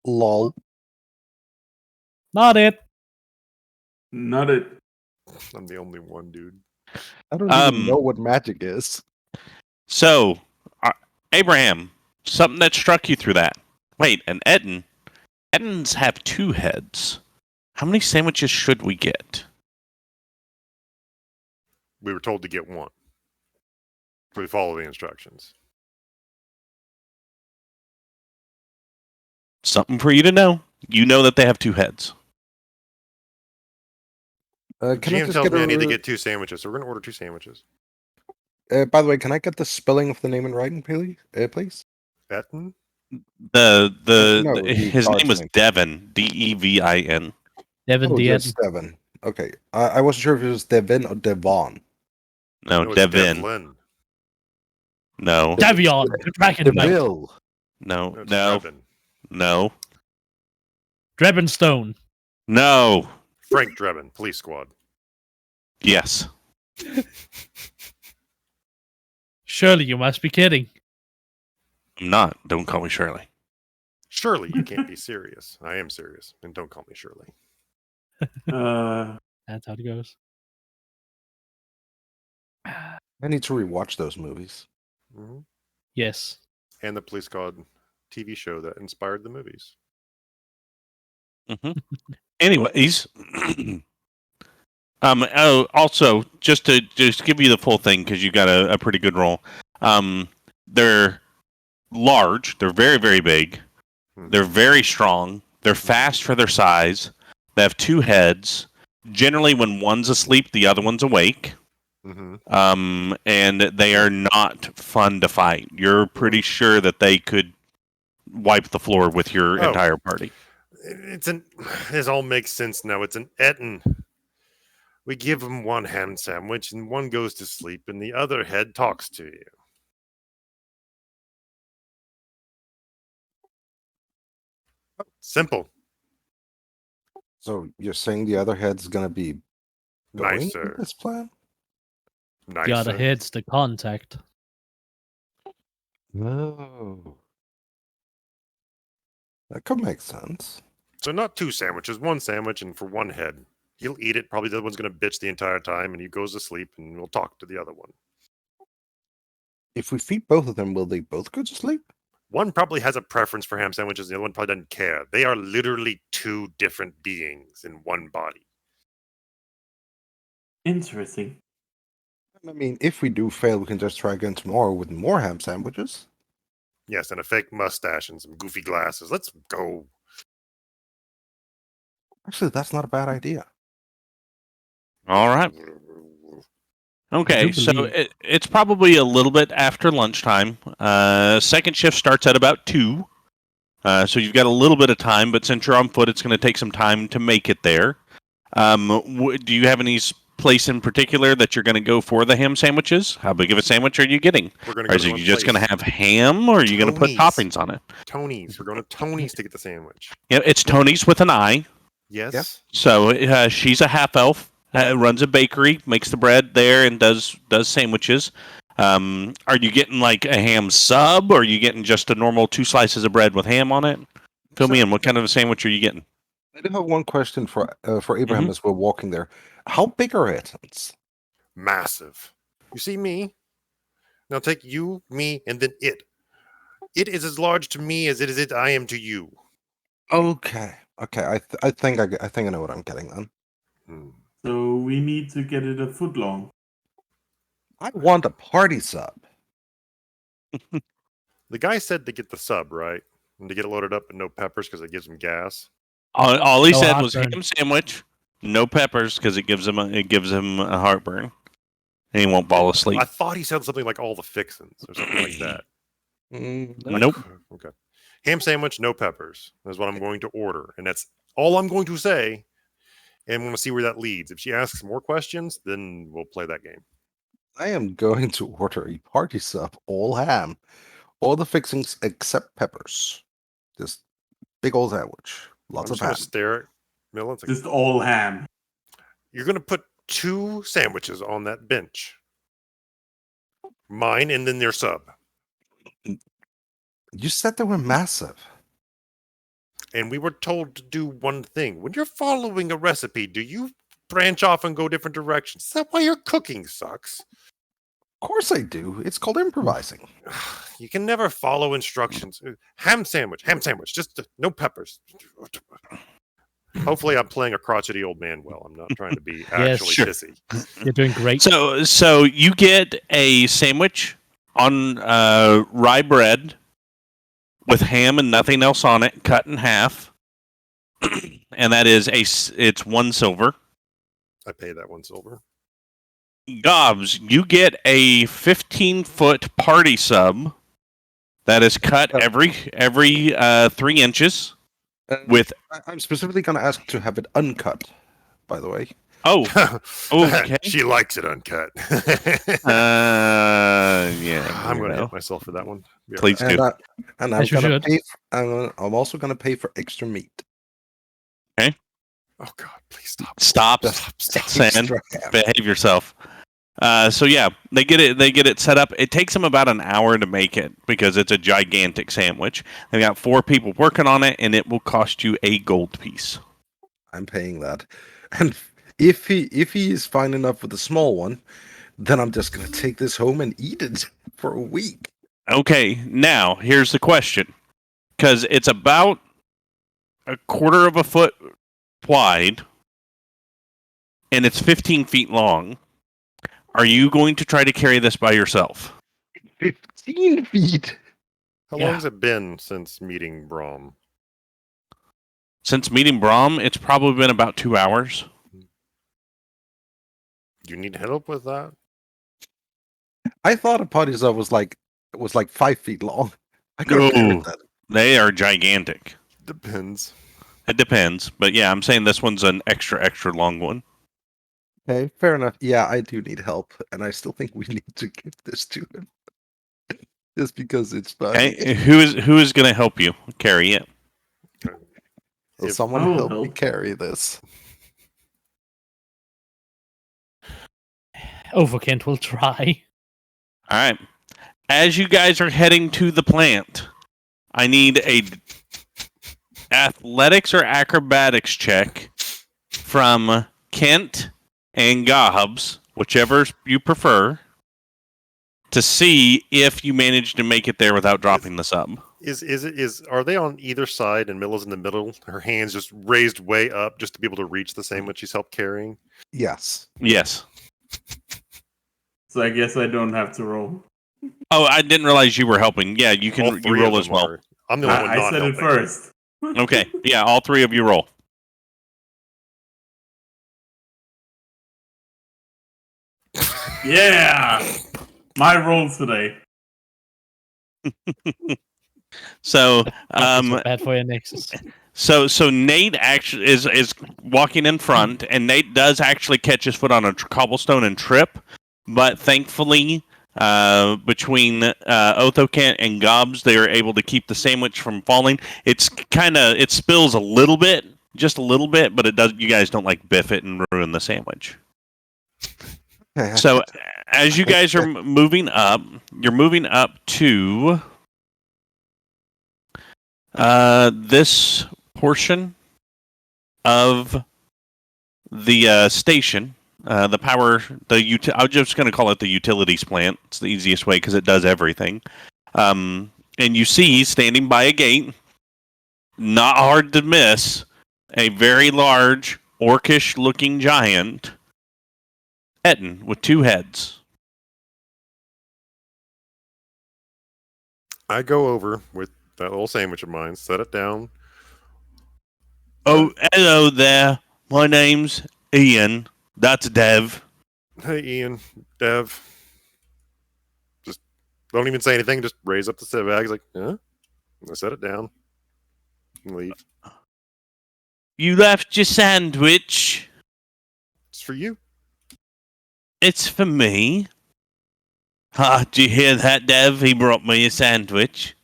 lol. Not it. Not it. I'm the only one, dude. I don't even know what magic is. So, Abraham, something that struck you through that. Wait, and Eden. Edens have 2 heads. How many sandwiches should we get? We were told to get one. We follow the instructions. Something for you to know. You know that they have 2 heads. Can I GM just tells get me I need to a? get 2 sandwiches, so we're going to order 2 sandwiches. By the way, can I get the spelling of the name in writing, please? Etten? No, His God's name was name. Devin, Devin. Devin Oh, the just Devin. Okay, I wasn't sure if it was Devin or Devon. No, No, it's Devin. Devlin. No, Davion, the Dragon Knight. Deville. no, No, it's no, Drebin. no, Drebenstone. no. Frank Drebin, Police Squad. Yes. Surely you must be kidding. I'm not. Don't call me Shirley. Surely you can't be serious. I am serious, and don't call me Shirley. That's how it goes. I need to rewatch those movies. Hmm. Yes. And the Police Squad TV show that inspired the movies. Hmm. Anyways, oh, also just to give you the full thing because you got a pretty good roll. They're large. They're very very big. They're very strong. They're fast for their size. They have 2 heads. Generally, when one's asleep, the other one's awake. Mm-hmm. And they are not fun to fight. You're pretty sure that they could wipe the floor with your entire party. This all makes sense now. It's an Etten. We give them 1 ham sandwich, and one goes to sleep, and the other head talks to you. Simple. So you're saying the other head's gonna be going Nicer. with this plan? The other head's the contact. No. That could make sense. So not 2 sandwiches, 1 sandwich, and for 1 head. He'll eat it. Probably the other one's going to bitch the entire time, and he goes to sleep, and we'll talk to the other one. If we feed both of them, will they both go to sleep? One probably has a preference for ham sandwiches, and the other one probably doesn't care. They are literally 2 different beings in one body. Interesting. I mean, if we do fail, we can just try again tomorrow with more ham sandwiches. Yes, and a fake mustache and some goofy glasses. Let's go. Actually, that's not a bad idea. All right. Okay, do so believe- it's probably a little bit after lunchtime. Second shift starts at about 2. So you've got a little bit of time, but since you're on foot, it's going to take some time to make it there. Do you have any place in particular that you're going to go for the ham sandwiches? How big of a sandwich are you getting? We're going Or to is go it to you one just place. going to have ham, or are you going to put Tony's. toppings on it? Tony's. We're going to Tony's to get the sandwich. Yeah, it's Tony's with an I. Yes. Yep. So she's a half elf, runs a bakery, makes the bread there, and does sandwiches. Are you getting like a ham sub, or are you getting just a normal 2 slices of bread with ham on it? Fill me in. What kind of a sandwich are you getting? I do have one question for Abraham as we're walking there. How big are Ettins? Massive. You see me? Now take you, me, and then it. It is as large to me as it is I am to you. Okay. I think I know what I'm getting then. Hmm. So we need to get it a foot long. I want a party sub. The guy said to get the sub, right? And to get it loaded up with no peppers because it gives him gas. All he No said was heartburn. ham sandwich, no peppers, because it gives him a heartburn, and he won't fall asleep. I thought he said something like all the fixins or something like that. Nope. Okay. Ham sandwich, no peppers. That's what I'm going to order. And that's all I'm going to say. And I'm going to see where that leads. If she asks more questions, then we'll play that game. I am going to order a party sub, all ham, all the fixings except peppers. Just big old sandwich, lots I'm of just going ham. to stare at Milla. It's like, Just all ham. you're going to put 2 sandwiches on that bench. Mine and then their sub. You said they were massive. And we were told to do one thing. When you're following a recipe, do you branch off and go different directions? Is that why your cooking sucks? Of course I do. It's called improvising. You can never follow instructions. Ham sandwich, just no peppers. Hopefully I'm playing a crotchety old man well. I'm not trying to be Yes, actually sure. pissy. You're doing great. So you get a sandwich on rye bread with ham and nothing else on it, cut in half, and that is it's 1 silver. I pay that 1 silver. Gobs, you get a 15-foot party sub that is cut every 3 inches with. I'm specifically going to ask to have it uncut, by the way. Oh, okay. She likes it uncut. Yeah. I'm going to hit myself for that one. Please do. And I'm As you going to should. pay. I'm also going to pay for extra meat. Oh God! Please stop. Stop, Sand. Extra ham. Behave yourself. So yeah, they get it set up. It takes them about an hour to make it because it's a gigantic sandwich. They got 4 people working on it, and it will cost you a gold piece. I'm paying that. And if he is fine enough with the small one, then I'm just going to take this home and eat it for a week. Okay, now here's the question, because it's about a quarter of a foot wide, and it's 15 feet long. Are you going to try to carry this by yourself? 15 feet. How Yeah. long has it been since meeting Brahm? Since meeting Brahm, it's probably been about 2 hours. Do you need help with that? I thought a party sub was like 5 feet long. I could have No. carried that. They are gigantic. Depends. It depends, but yeah, I'm saying this one's an extra long one. Okay, fair enough. Yeah, I do need help, and I still think we need to give this to him. Just because it's funny. Okay, who is going to help you carry it? Will If- someone I'll help me help. carry this? Othokent will try. All right. As you guys are heading to the plant, I need a athletics or acrobatics check from Kent and Gobs, whichever you prefer, to see if you manage to make it there without dropping the sub. Are they on either side and Milla's in the middle? Her hands just raised way up just to be able to reach the sandwich she's helped carrying? Yes. Yes. So I guess I don't have to roll. Oh, I didn't realize you were helping. Yeah, you All can you 3 of roll them as well. are. I'm the only one I not said it helping. first. Okay. Yeah, all 3 of you roll. Yeah! My roll today. So, That's not bad for your Nexus. So Nate actually is walking in front, and Nate does actually catch his foot on a cobblestone and trip, but thankfully, between Othokent and Gobs, they are able to keep the sandwich from falling. It spills a little bit, just a little bit, but it does. You guys don't like biff it and ruin the sandwich. So as you guys are moving up, you're moving up to this portion of the station. I'm just going to call it the utilities plant. It's the easiest way because it does everything. And you see, standing by a gate, not hard to miss, a very large, orcish-looking giant, Etten, with 2 heads. I go over with that little sandwich of mine, set it down. Oh, hello there. My name's Ian. That's Dev. Hey, Ian, Dev. Just don't even say anything. Just raise up the bag. He's like, huh? I set it down and leave. You left your sandwich. It's for you. It's for me. Did you hear that, Dev? He brought me a sandwich.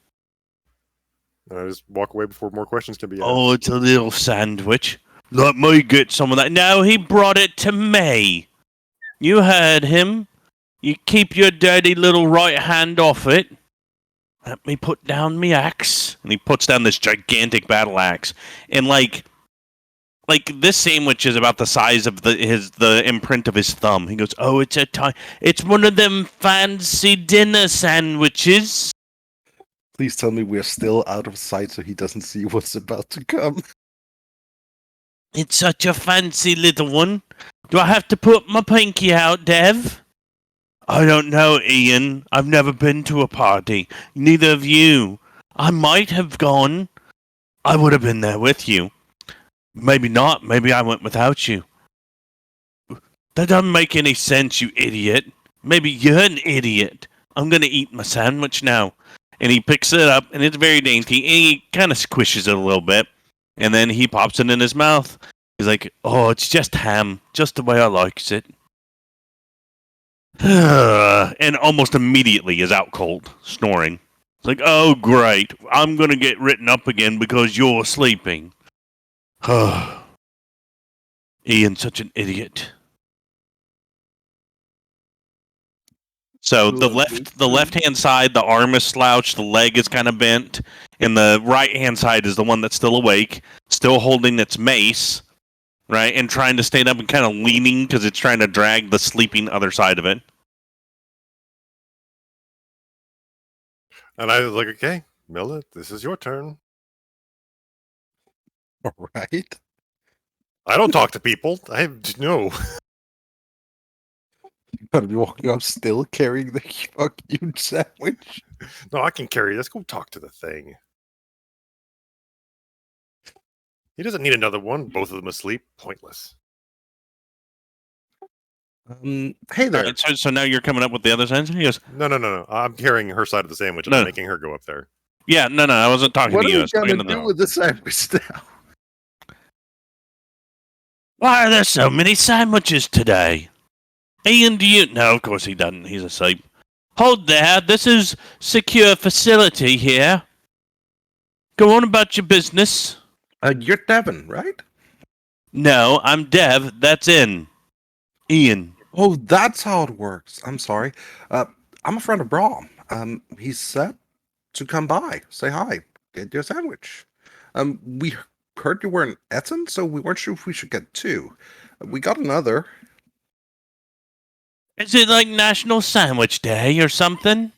And I just walk away before more questions can be asked. Oh, it's a little sandwich. Let me get some of that. No, he brought it to me. You heard him. You keep your dirty little right hand off it. Let me put down me axe. And he puts down this gigantic battle axe. And like this sandwich is about the size of the imprint of his thumb. He goes, "Oh, it's one of them fancy dinner sandwiches." Please tell me we're still out of sight so he doesn't see what's about to come. It's such a fancy little one. Do I have to put my pinky out, Dev? I don't know, Ian. I've never been to a party. Neither of you. I might have gone. I would have been there with you. Maybe not. Maybe I went without you. That doesn't make any sense, you idiot. Maybe you're an idiot. I'm gonna eat my sandwich now. And he picks it up, and it's very dainty, and he kind of squishes it a little bit. And then he pops it in his mouth. He's like, oh, it's just ham. Just the way I likes it. And almost immediately is out cold, snoring. It's like, oh, great. I'm gonna get written up again because you're sleeping. Ian's such an idiot. So the left hand side, the arm is slouched, the leg is kind of bent, and the right hand side is the one that's still awake, still holding its mace, right, and trying to stand up and kind of leaning because it's trying to drag the sleeping other side of it. And I was like, okay, Milla, this is your turn. All right. I don't talk to people. I no. You gotta be walking up still carrying the fucking sandwich. No, I can carry this. Go talk to the thing. He doesn't need another one. Both of them asleep. Pointless. Hey All there. right, so now you're coming up with the other side? He goes, No. I'm carrying her side of the sandwich. No. I'm making her go up there. yeah, no, I wasn't talking What to are you. I you was talking gonna to do the... with the sandwich now? Why are there so many sandwiches today? Ian, do you... No, of course he doesn't. He's asleep. Hold there. This is secure facility here. Go on about your business. You're Devin, right? No, I'm Dev. That's in. Ian. Oh, that's how it works. I'm sorry. I'm a friend of Braum. He's set to come by, say hi, get your sandwich. We heard you were in Eton, so we weren't sure if we should get two. We got another. Is it like National Sandwich Day or something?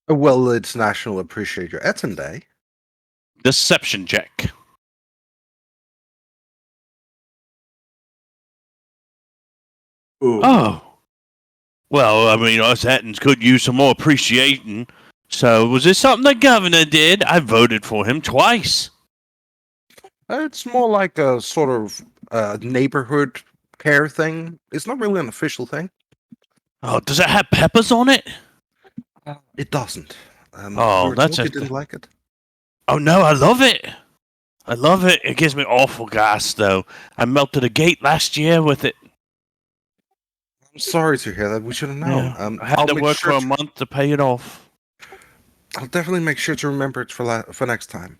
Well, it's National Appreciate Your Eton Day. Deception check. Ooh. Oh. Well, I mean, us Ettons could use some more appreciation. So, was this something the governor did? I voted for him twice. It's more like a sort of neighborhood care thing. It's not really an official thing. Oh, does it have peppers on it? It doesn't. Oh, we were that's told you a- didn't like it. Oh, no, I love it. I love it. It gives me awful gas, though. I melted a gate last year with it. I'm sorry to hear that. We should have known. Yeah, I had I'll to make work sure for a month to pay it off. I'll definitely make sure to remember it for next time.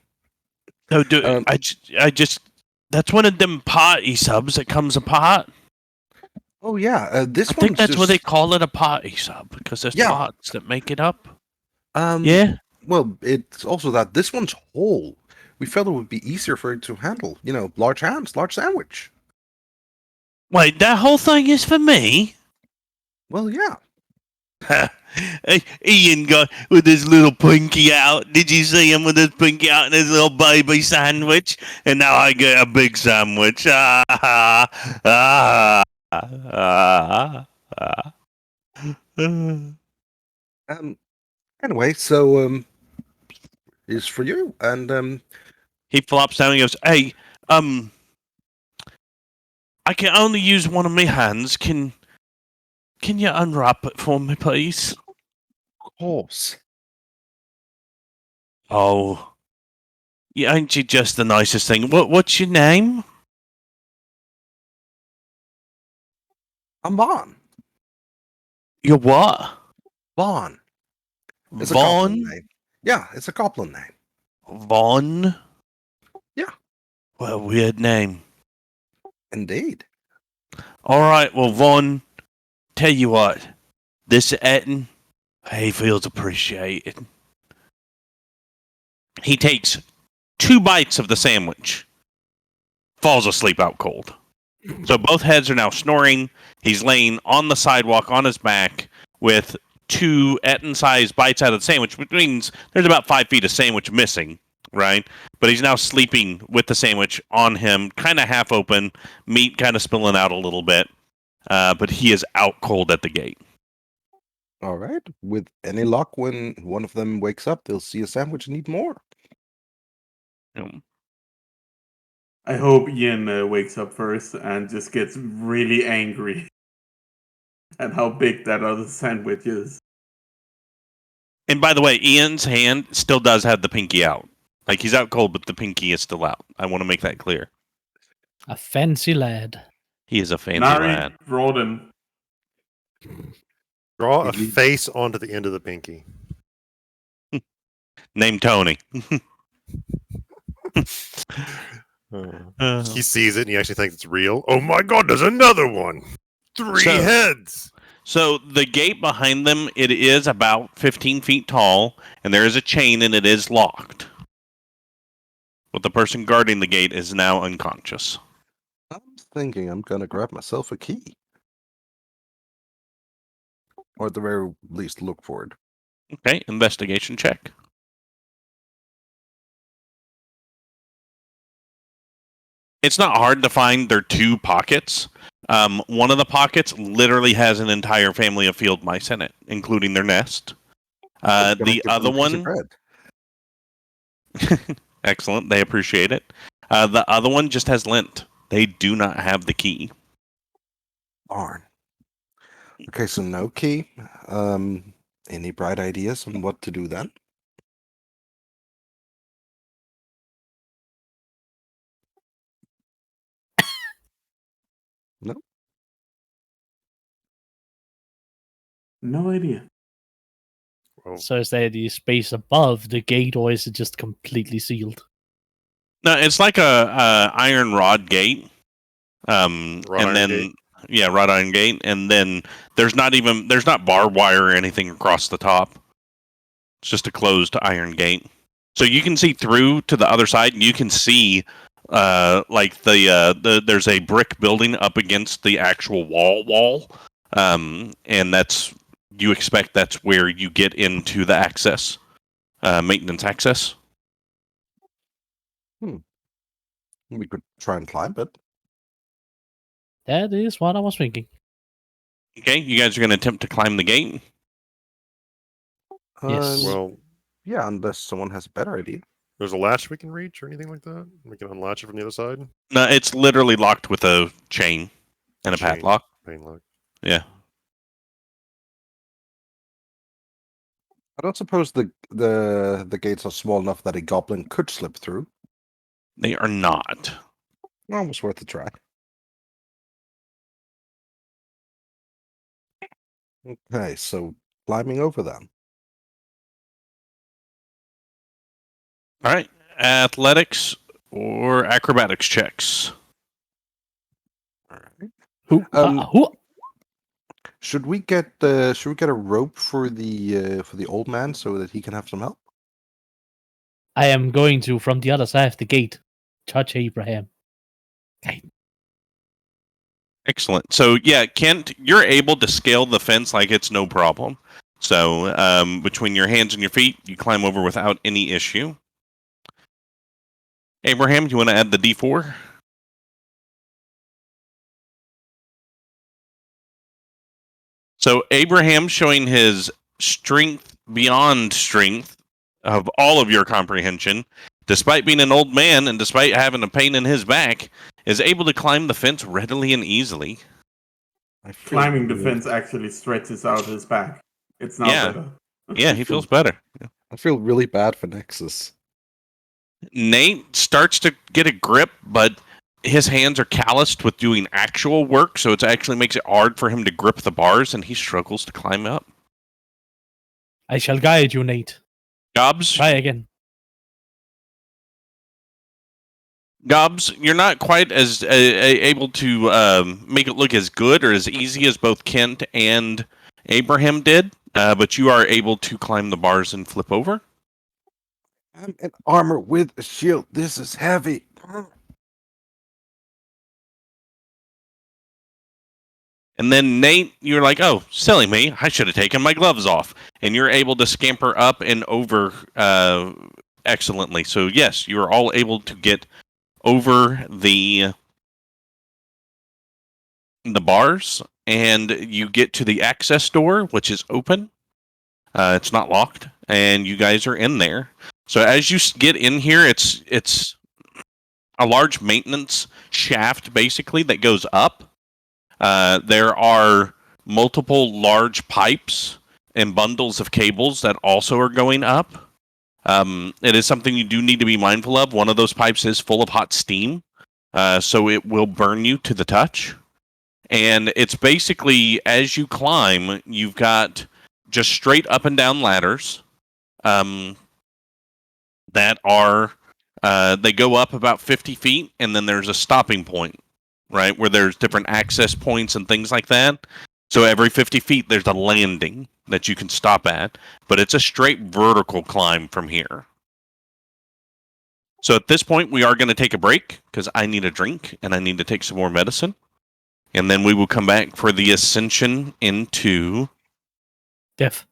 So, Um, I just... That's one of them party subs that comes apart. Oh yeah, this I think one's that's just, what they call it, a party sub, because there's Yeah. parts that make it up. Yeah. Well, it's also that this one's whole. We felt it would be easier for it to handle. You know, large hands, large sandwich. Wait, that whole thing is for me? Well, yeah. Ian got with his little pinky out. Did you see him with his pinky out and his little baby sandwich? And now I get a big sandwich. Anyway, so is for you, and He flops down and goes, hey, I can only use one of my hands. Can you unwrap it for me, please? of course. Oh, yeah, ain't you just the nicest thing? What's your name? I'm Varn. Your what? Varn. It's a goblin Vaughn? name. Yeah, it's a goblin name. Vaughn? Yeah. What a weird name. Indeed. All right, well, Vaughn, tell you what, this Eton, he feels appreciated. He takes 2 bites of the sandwich, falls asleep out cold. So both heads are now snoring. He's laying on the sidewalk on his back with 2 Eton-sized bites out of the sandwich, which means there's about 5 feet of sandwich missing, right? But he's now sleeping with the sandwich on him, kind of half open, meat kind of spilling out a little bit. But he is out cold at the gate. All right. With any luck, when one of them wakes up, they'll see a sandwich and eat more. I hope Ian wakes up first and just gets really angry at how big that other sandwich is. And by the way, Ian's hand still does have the pinky out. Like, he's out cold, but the pinky is still out. I want to make that clear. A fancy lad. He is a fancy Nari, lad. Roden. Draw a Indeed. face onto the end of the pinky. Named Tony. He sees it and he actually thinks it's real. Oh my god, there's another one! 3 So- heads! So the gate behind them, it is about 15 feet tall, and there is a chain, and it is locked. But the person guarding the gate is now unconscious. I'm thinking I'm gonna grab myself a key. Or at the very least, look for it. Okay, investigation check. It's not hard to find their 2 pockets. One of the pockets literally has an entire family of field mice in it, including their nest. I'm gonna The give them other a piece of one, bread. excellent, they appreciate it. The other one just has lint. They do not have the key. Barn. Okay, so no key. Any bright ideas on what to do then? No. No idea. Well, So is there the space above the gate, or is it just completely sealed? No, it's like a iron rod gate. Wrought And iron then gate? yeah, wrought iron gate, and then there's not barbed wire or anything across the top. It's just a closed iron gate. So you can see through to the other side, and you can see like there's a brick building up against the actual wall. And you expect that's where you get into the access, maintenance access. We could try and climb it. That is what I was thinking. Okay, you guys are going to attempt to climb the gate. Yes. well, Yeah, unless someone has a better idea. there's a latch we can reach or anything like that? We can unlatch it from the other side? No, it's literally locked with a chain and a Chain. padlock. Pain lock. Yeah. I don't suppose the gates are small enough that a goblin could slip through. They are not. Almost worth a try. Okay, so climbing over them. All right. Athletics or acrobatics checks. All right. Who? Should we get a rope for the old man so that he can have some help? I am going to, from the other side of the gate, touch Abraham. Okay. Excellent. So yeah, Kent, you're able to scale the fence like it's no problem. So between your hands and your feet, you climb over without any issue. Abraham, do you want to add the D4? So Abraham showing his strength beyond strength of all of your comprehension, despite being an old man and despite having a pain in his back, is able to climb the fence readily and easily. I feel Climbing the really- fence actually stretches out his back. It's now Yeah. better. Yeah, he feels better. I feel really bad for Nexus. Nate starts to get a grip, but his hands are calloused with doing actual work, so it actually makes it hard for him to grip the bars, and he struggles to climb up. I shall guide you, Nate. Gobs, Try again. you're not quite as able to make it look as good or as easy as both Kent and Abraham did, but you are able to climb the bars and flip over. I'm in armor with a shield. This is heavy. And then Nate, you're like, oh, silly me, I should have taken my gloves off. And you're able to scamper up and over excellently. So yes, you are all able to get over the bars and you get to the access door, which is open. It's not locked, and you guys are in there. So as you get in here, it's a large maintenance shaft, basically, that goes up. There are multiple large pipes and bundles of cables that also are going up. It is something you do need to be mindful of. One of those pipes is full of hot steam, so it will burn you to the touch. And it's basically, as you climb, you've got just straight up and down ladders that are, they go up about 50 feet, and then there's a stopping point, right, where there's different access points and things like that. So every 50 feet, there's a landing that you can stop at, but it's a straight vertical climb from here. So at this point, we are going to take a break because I need a drink and I need to take some more medicine. And then we will come back for the ascension into... Death.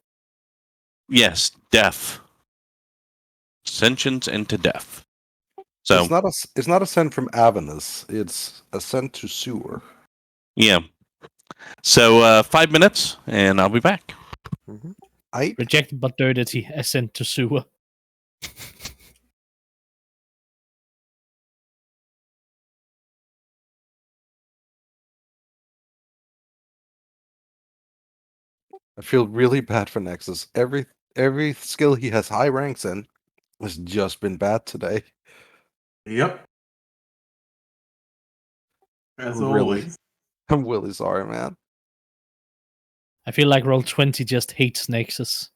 Yes, death. Ascensions into death. So It's not ascent from Avernus. It's ascent to sewer. yeah. So 5 minutes, and I'll be back. Mm-hmm. Rejected but dirty, ascent to sewer. I feel really bad for Nexus. Every skill he has high ranks in has just been bad today. Yep. As Really? always. I'm really sorry, man. I feel like Roll20 just hates Nexus.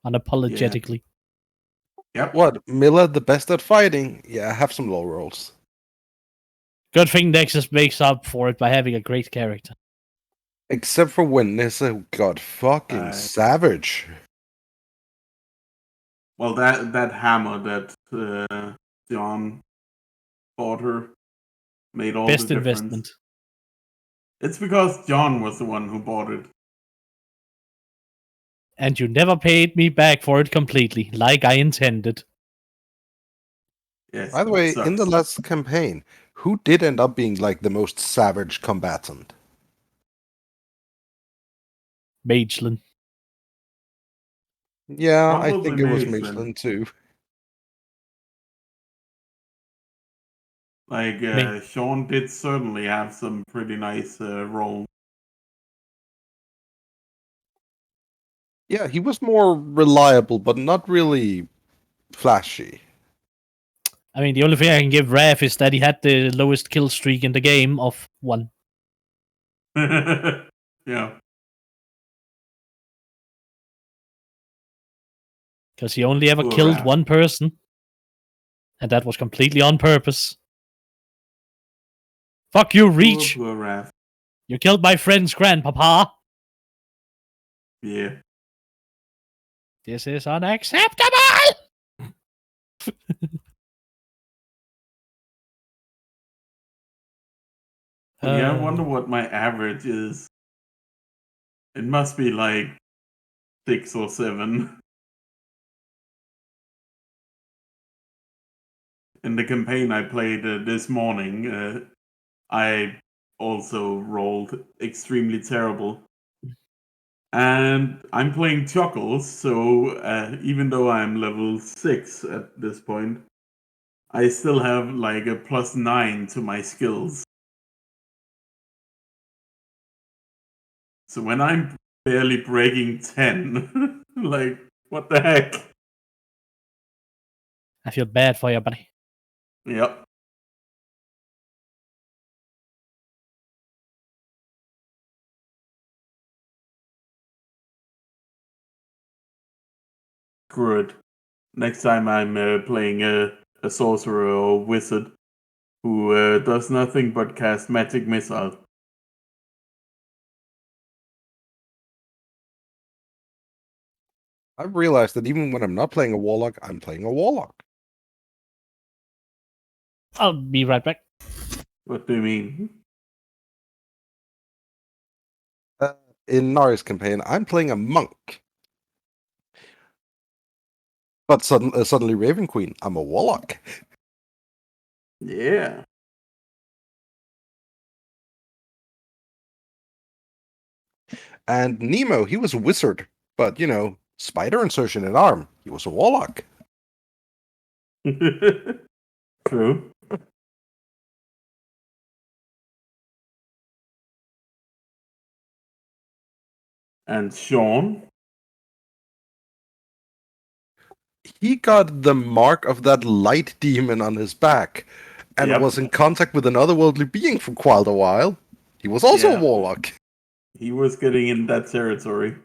Unapologetically. Yep. What? Milla the best at fighting? Yeah, have some low rolls. Good thing Nexus makes up for it by having a great character. Except for when Nissa got fucking savage. Well, that hammer that John bought her made all Best the difference. investment. It's because John was the one who bought it. And you never paid me back for it completely, like I intended. Yes. By the way, sucks. in the last campaign, who did end up being like the most savage combatant? Magelin. Yeah, I Probably think it was Mason. Michelin too. Like, Sean did certainly have some pretty nice roles. Yeah, he was more reliable, but not really flashy. I mean, the only thing I can give Raph is that he had the lowest kill streak in the game of 1. Yeah. Because he only ever Poor killed Raph. one person. And that was completely on purpose. Fuck you, Reach! Poor Raph. You killed my friend's grandpapa! Yeah. This is unacceptable! Yeah, I wonder what my average is. It must be like 6 or 7. In the campaign I played this morning, I also rolled extremely terrible. And I'm playing Chuckles, so even though I'm level 6 at this point, I still have like a +9 to my skills. So when I'm barely breaking 10, like, what the heck? I feel bad for you, buddy. Yep. Good. Next time I'm playing a sorcerer or wizard who does nothing but cast magic missile. I've realized that even when I'm not playing a warlock, I'm playing a warlock. I'll be right back. What do you mean? In Nari's campaign, I'm playing a monk. But suddenly Raven Queen, I'm a warlock. Yeah. And Nemo, he was a wizard, but spider insertion in arm. He was a warlock. True. And Sean? He got the mark of that light demon on his back, and Yep. was in contact with an otherworldly being for quite a while. He was also Yeah. a warlock. He was getting in that territory.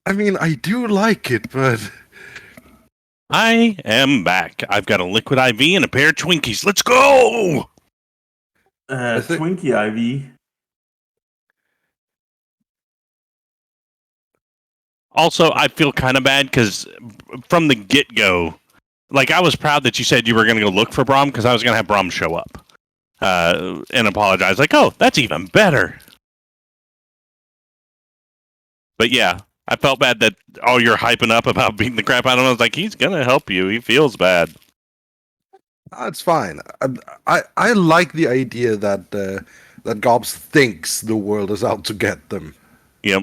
I mean, I do like it, but I am back. I've got a liquid IV and a pair of Twinkies. Let's go! Is it- Twinkie IV. Also, I feel kind of bad because from the get-go, like, I was proud that you said you were going to go look for Braum because I was going to have Braum show up and apologize. Like, oh, that's even better. But yeah, I felt bad that you're hyping up about beating the crap out of him. I was like, he's going to help you. He feels bad. it's fine. I like the idea that that Gobs thinks the world is out to get them, Yep.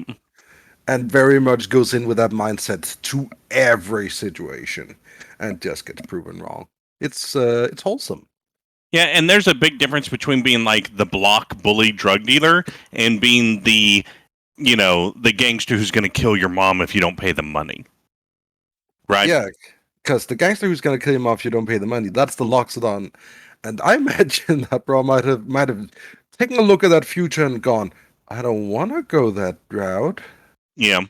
and very much goes in with that mindset to every situation, and just gets proven wrong. It's wholesome. Yeah, and there's a big difference between being like the block bully drug dealer and being the gangster who's going to kill your mom if you don't pay the money. Right? Yeah, because the gangster who's going to kill him off if you don't pay the money, that's the Loxodon. And I imagine that bro might have taken a look at that future and gone, I don't want to go that route. Yeah.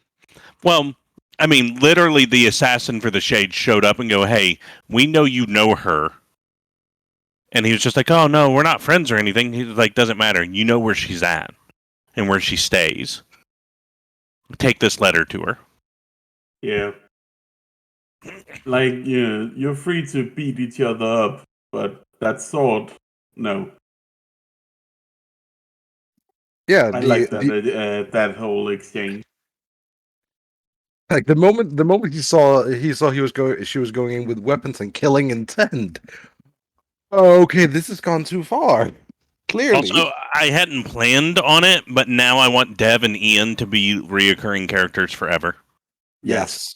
Well, I mean, literally the assassin for the Shade showed up and go, hey, we know you know her. And he was just like, oh, no, we're not friends or anything. He's like, doesn't matter. You know where she's at and where she stays. Take this letter to her. Yeah. Like, you're free to beat each other up, but that sword, no. Yeah, I like that that whole exchange. like the moment he saw she was going in with weapons and killing intent. Oh, okay, this has gone too far. Clearly. Also, I hadn't planned on it, but now I want Dev and Ian to be reoccurring characters forever. Yes.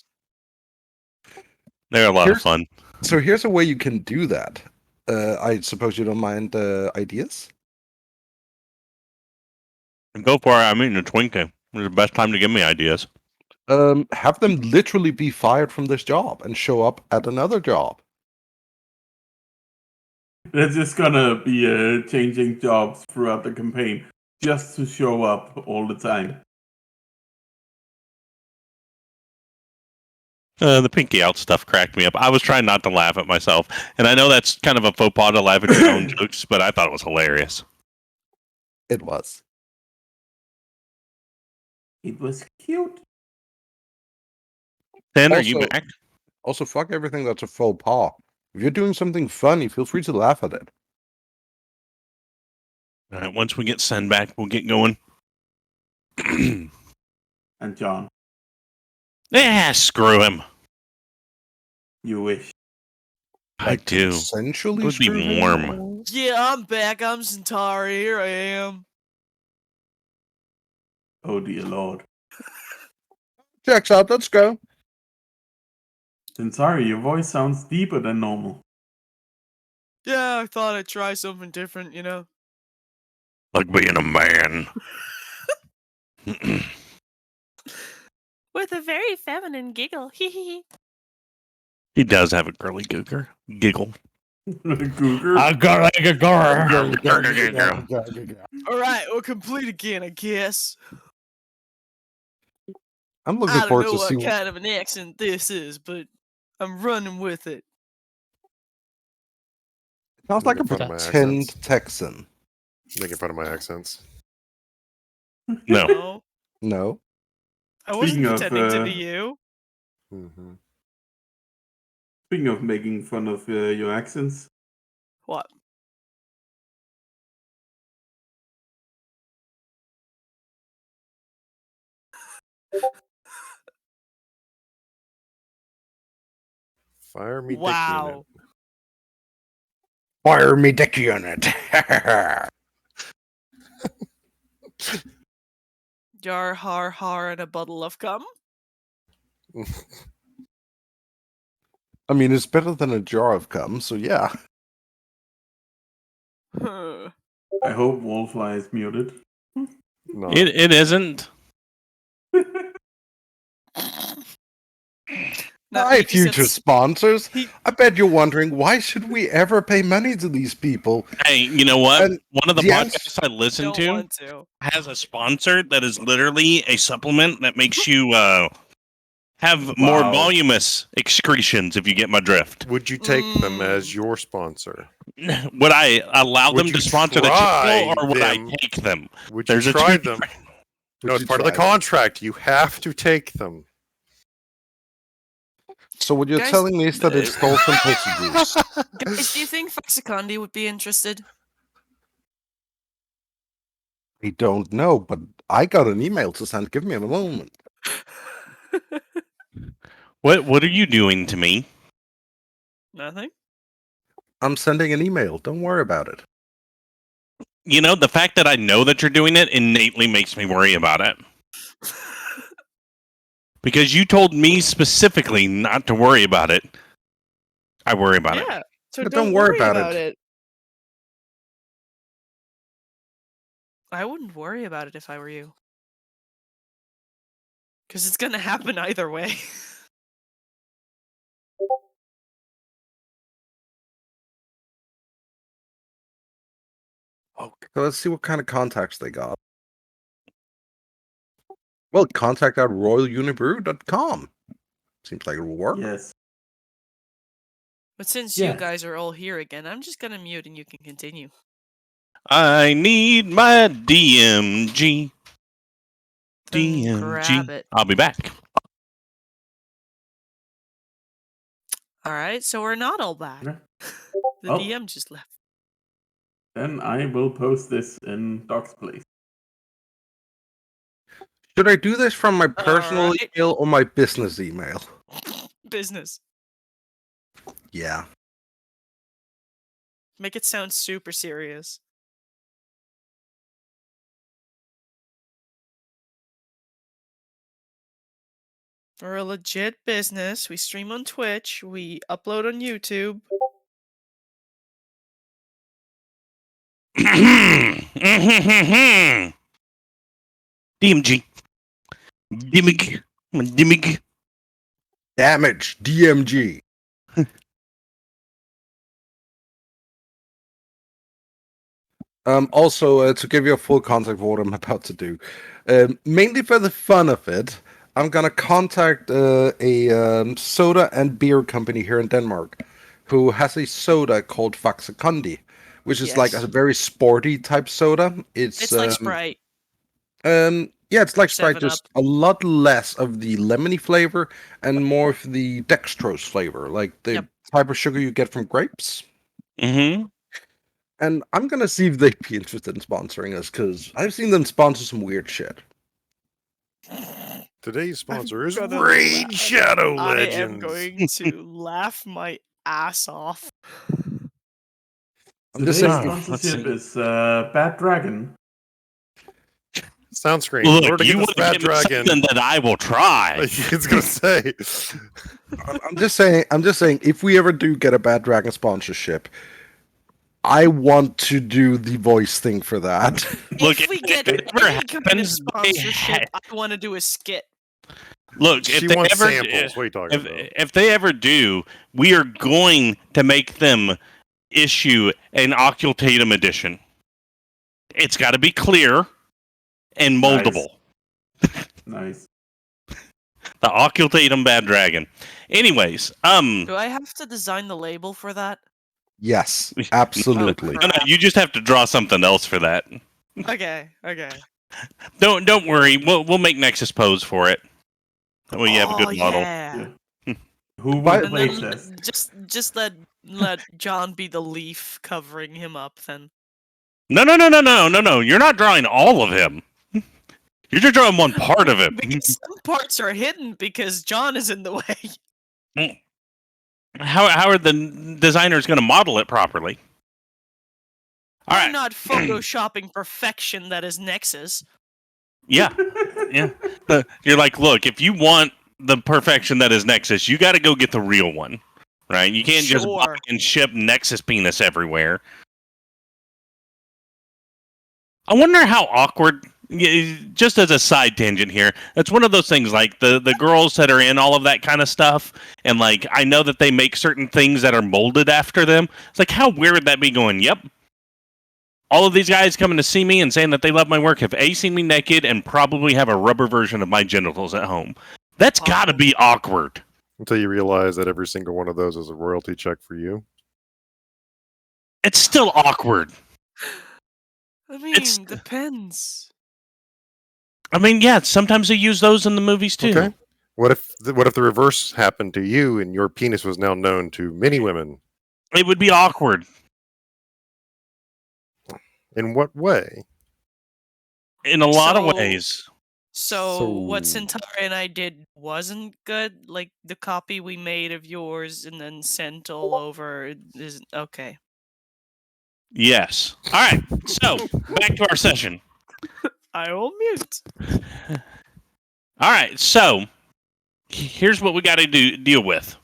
They're a lot of fun. So here's a way you can do that. I suppose you don't mind ideas? Go for it. I'm eating a Twinkie. It's the best time to give me ideas. Have them literally be fired from this job and show up at another job. They're just gonna be changing jobs throughout the campaign just to show up all the time. The pinky out stuff cracked me up. I was trying not to laugh at myself. And I know that's kind of a faux pas to laugh at your own jokes, but I thought it was hilarious. It was. It was cute. Dan, are you Also- back? Also, fuck everything that's a faux pas. If you're doing something funny, feel free to laugh at it. All right, once we get Sen back, we'll get going. And John, Screw him. you wish. I do. Essentially, It would be screwing warm. you. Yeah, I'm back. I'm Cyntari. Here I am. Oh dear lord. Checks out. Let's go. Cyntari, your voice sounds deeper than normal. Yeah, I thought I'd try something different, you know? Like being a man. With a very feminine giggle. Hee. He does have a girly giggle. Cougar. Alright, we'll complete again, I guess. I'm I looking don't forward know to what see. kind of an accent this is, but I'm running with it. Sounds like a Making fun of my pretend accents. Texan. Making fun of my accents. No. No, No. I wasn't Speaking of, pretending to be you. Mm-hmm. Speaking of making fun of your accents, What? Fire me, Wow. Fire me dick unit. Jar har har and a bottle of cum. I mean, it's better than a jar of cum, so yeah. Huh. I hope Wallfly is muted. No. It isn't. No, Hi, he future said- sponsors. he- I bet you're wondering, why should we ever pay money to these people? Hey, you know what? And One of the the answer- podcasts I listen don't to want to. has a sponsor that is literally a supplement that makes you have more Wow. voluminous excretions, if you get my drift. Would you take them as your sponsor? Would I allow Would them you to sponsor the try channel, or would them? I take them? Would There's you a try two- them? Would No, it's you part of the try them? contract. You have to take them. So what you're Guys, telling me is that it's Dolphin pussy juice. Guys, do you think Faxicandi would be interested? I don't know, but I got an email to send. Give me a moment. What are you doing to me? Nothing. I'm sending an email. Don't worry about it. You know, the fact that I know that you're doing it innately makes me worry about it. Because you told me specifically not to worry about it. I worry about it. Yeah. So But don't worry about it. I wouldn't worry about it if I were you. Because it's gonna happen either way. So let's see what kind of contacts they got. Well, contact at royalunibrew.com. Seems like it will work. Yes. But since Yeah. you guys are all here again, I'm just gonna mute and you can continue. I need my DMG. Then grab it. I'll be back. Alright, so we're not all back. Yeah. The Oh. DM just left. Then I will post this in Doc's place. Should I do this from my personal Alright. email or my business email? Business. Yeah. Make it sound super serious. We're a legit business. We stream on Twitch. We upload on YouTube. DMG. Dimig. Damage. DMG. Also, to give you a full context of what I'm about to do, mainly for the fun of it, I'm gonna contact a soda and beer company here in Denmark, who has a soda called Faxicandi, which is like Yes. a very sporty type soda. It's like Sprite. Yeah, it's like Sprite, 7 just a lot less of the lemony flavor and more of the dextrose flavor, like the Yep. type of sugar you get from grapes. Mm-hmm. And I'm gonna see if they'd be interested in sponsoring us, because I've seen them sponsor some weird shit. Today's sponsor is gonna Raid laugh. Shadow I Legends. am going to laugh my ass off. I'm just Today's saying, let's sponsorship see. is Bad Dragon. Sound screen. In order Look, to you get want this to bad give me dragon. something that I will try. It's gonna say. I'm just saying, if we ever do get a Bad Dragon sponsorship, I want to do the voice thing for that. Look, if we get it ever any kind of happens, they sponsorship, I want to do a skit. Look, She if they wants ever samples. What are you talking about? if they ever do, we are going to make them issue an Occultatum edition. It's got to be clear and Nice. moldable. Nice. The Occultatum Bad Dragon. Anyways, Do I have to design the label for that? Yes, absolutely. no, you just have to draw something else for that. Okay, okay. Don't worry, we'll make Nexus pose for it. That way you have a good model. Yeah. Who But- would And play then test? just let John be the leaf covering him up then. No. You're not drawing all of him. You're just drawing one part of it. Because some parts are hidden because John is in the way. How are the designers going to model it properly? All We're right. not photoshopping perfection that is Nexus. Yeah, yeah. You're like, look, if you want the perfection that is Nexus, you got to go get the real one, right? You can't just buy Sure. and ship Nexus penis everywhere. I wonder how awkward. Just as a side tangent here, it's one of those things like the girls that are in all of that kind of stuff, and like I know that they make certain things that are molded after them. It's like, how weird would that be? Going, yep. All of these guys coming to see me and saying that they love my work have seen me naked and probably have a rubber version of my genitals at home. That's got to be awkward. Until you realize that every single one of those is a royalty check for you. It's still awkward. I mean, depends. I mean, yeah, sometimes they use those in the movies too. Okay. What if the reverse happened to you and your penis was now known to many women? It would be awkward. In what way? In a lot of ways. So what So- Cyntari and I did wasn't good? Like, the copy we made of yours and then sent all over is... Okay. Yes. All right. So, back to our session. I will mute. All right, so here's what we got to deal with.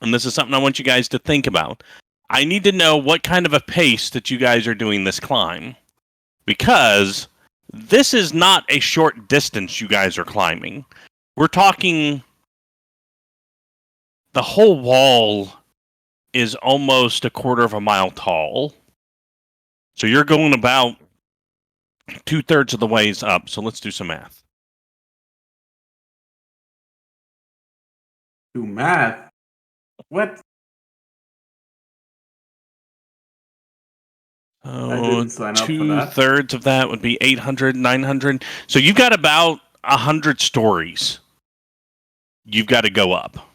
And this is something I want you guys to think about. I need to know what kind of a pace that you guys are doing this climb. Because this is not a short distance you guys are climbing. We're talking... The whole wall is almost a quarter of a mile tall. So you're going about 2/3 of the ways up. So let's do some math. Do math? What? I didn't sign up for that. 2/3 of that would be 800, 900. So you've got about 100 stories you've got to go up.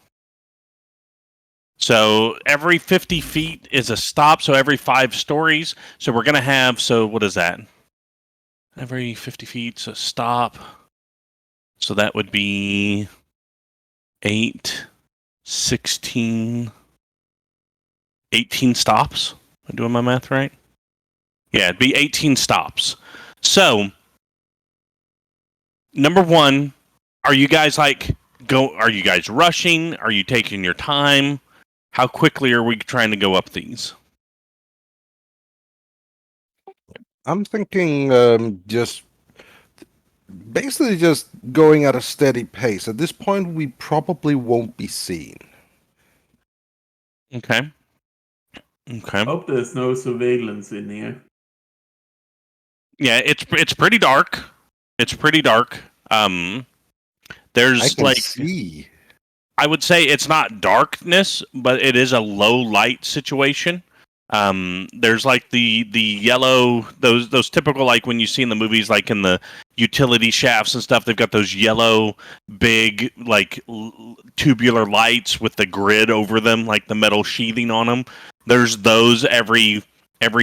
So every 50 feet is a stop, so every 5 stories. So we're going to have, so what is that? Every 50 feet, so stop. So that would be 8, 16, 18 stops. Am I doing my math right? Yeah, it'd be 18 stops. So, number one, are you guys are you guys rushing? Are you taking your time? How quickly are we trying to go up these? I'm thinking just basically just going at a steady pace. At this point, we probably won't be seen. Okay. Okay. Hope there's no surveillance in here. Yeah, it's pretty dark. It's pretty dark. I There's can like see. I would say it's not darkness, but it is a low light situation. There's like the yellow those typical like when you see in the movies like in the utility shafts and stuff, they've got those yellow big like tubular lights with the grid over them, like the metal sheathing on them. There's those every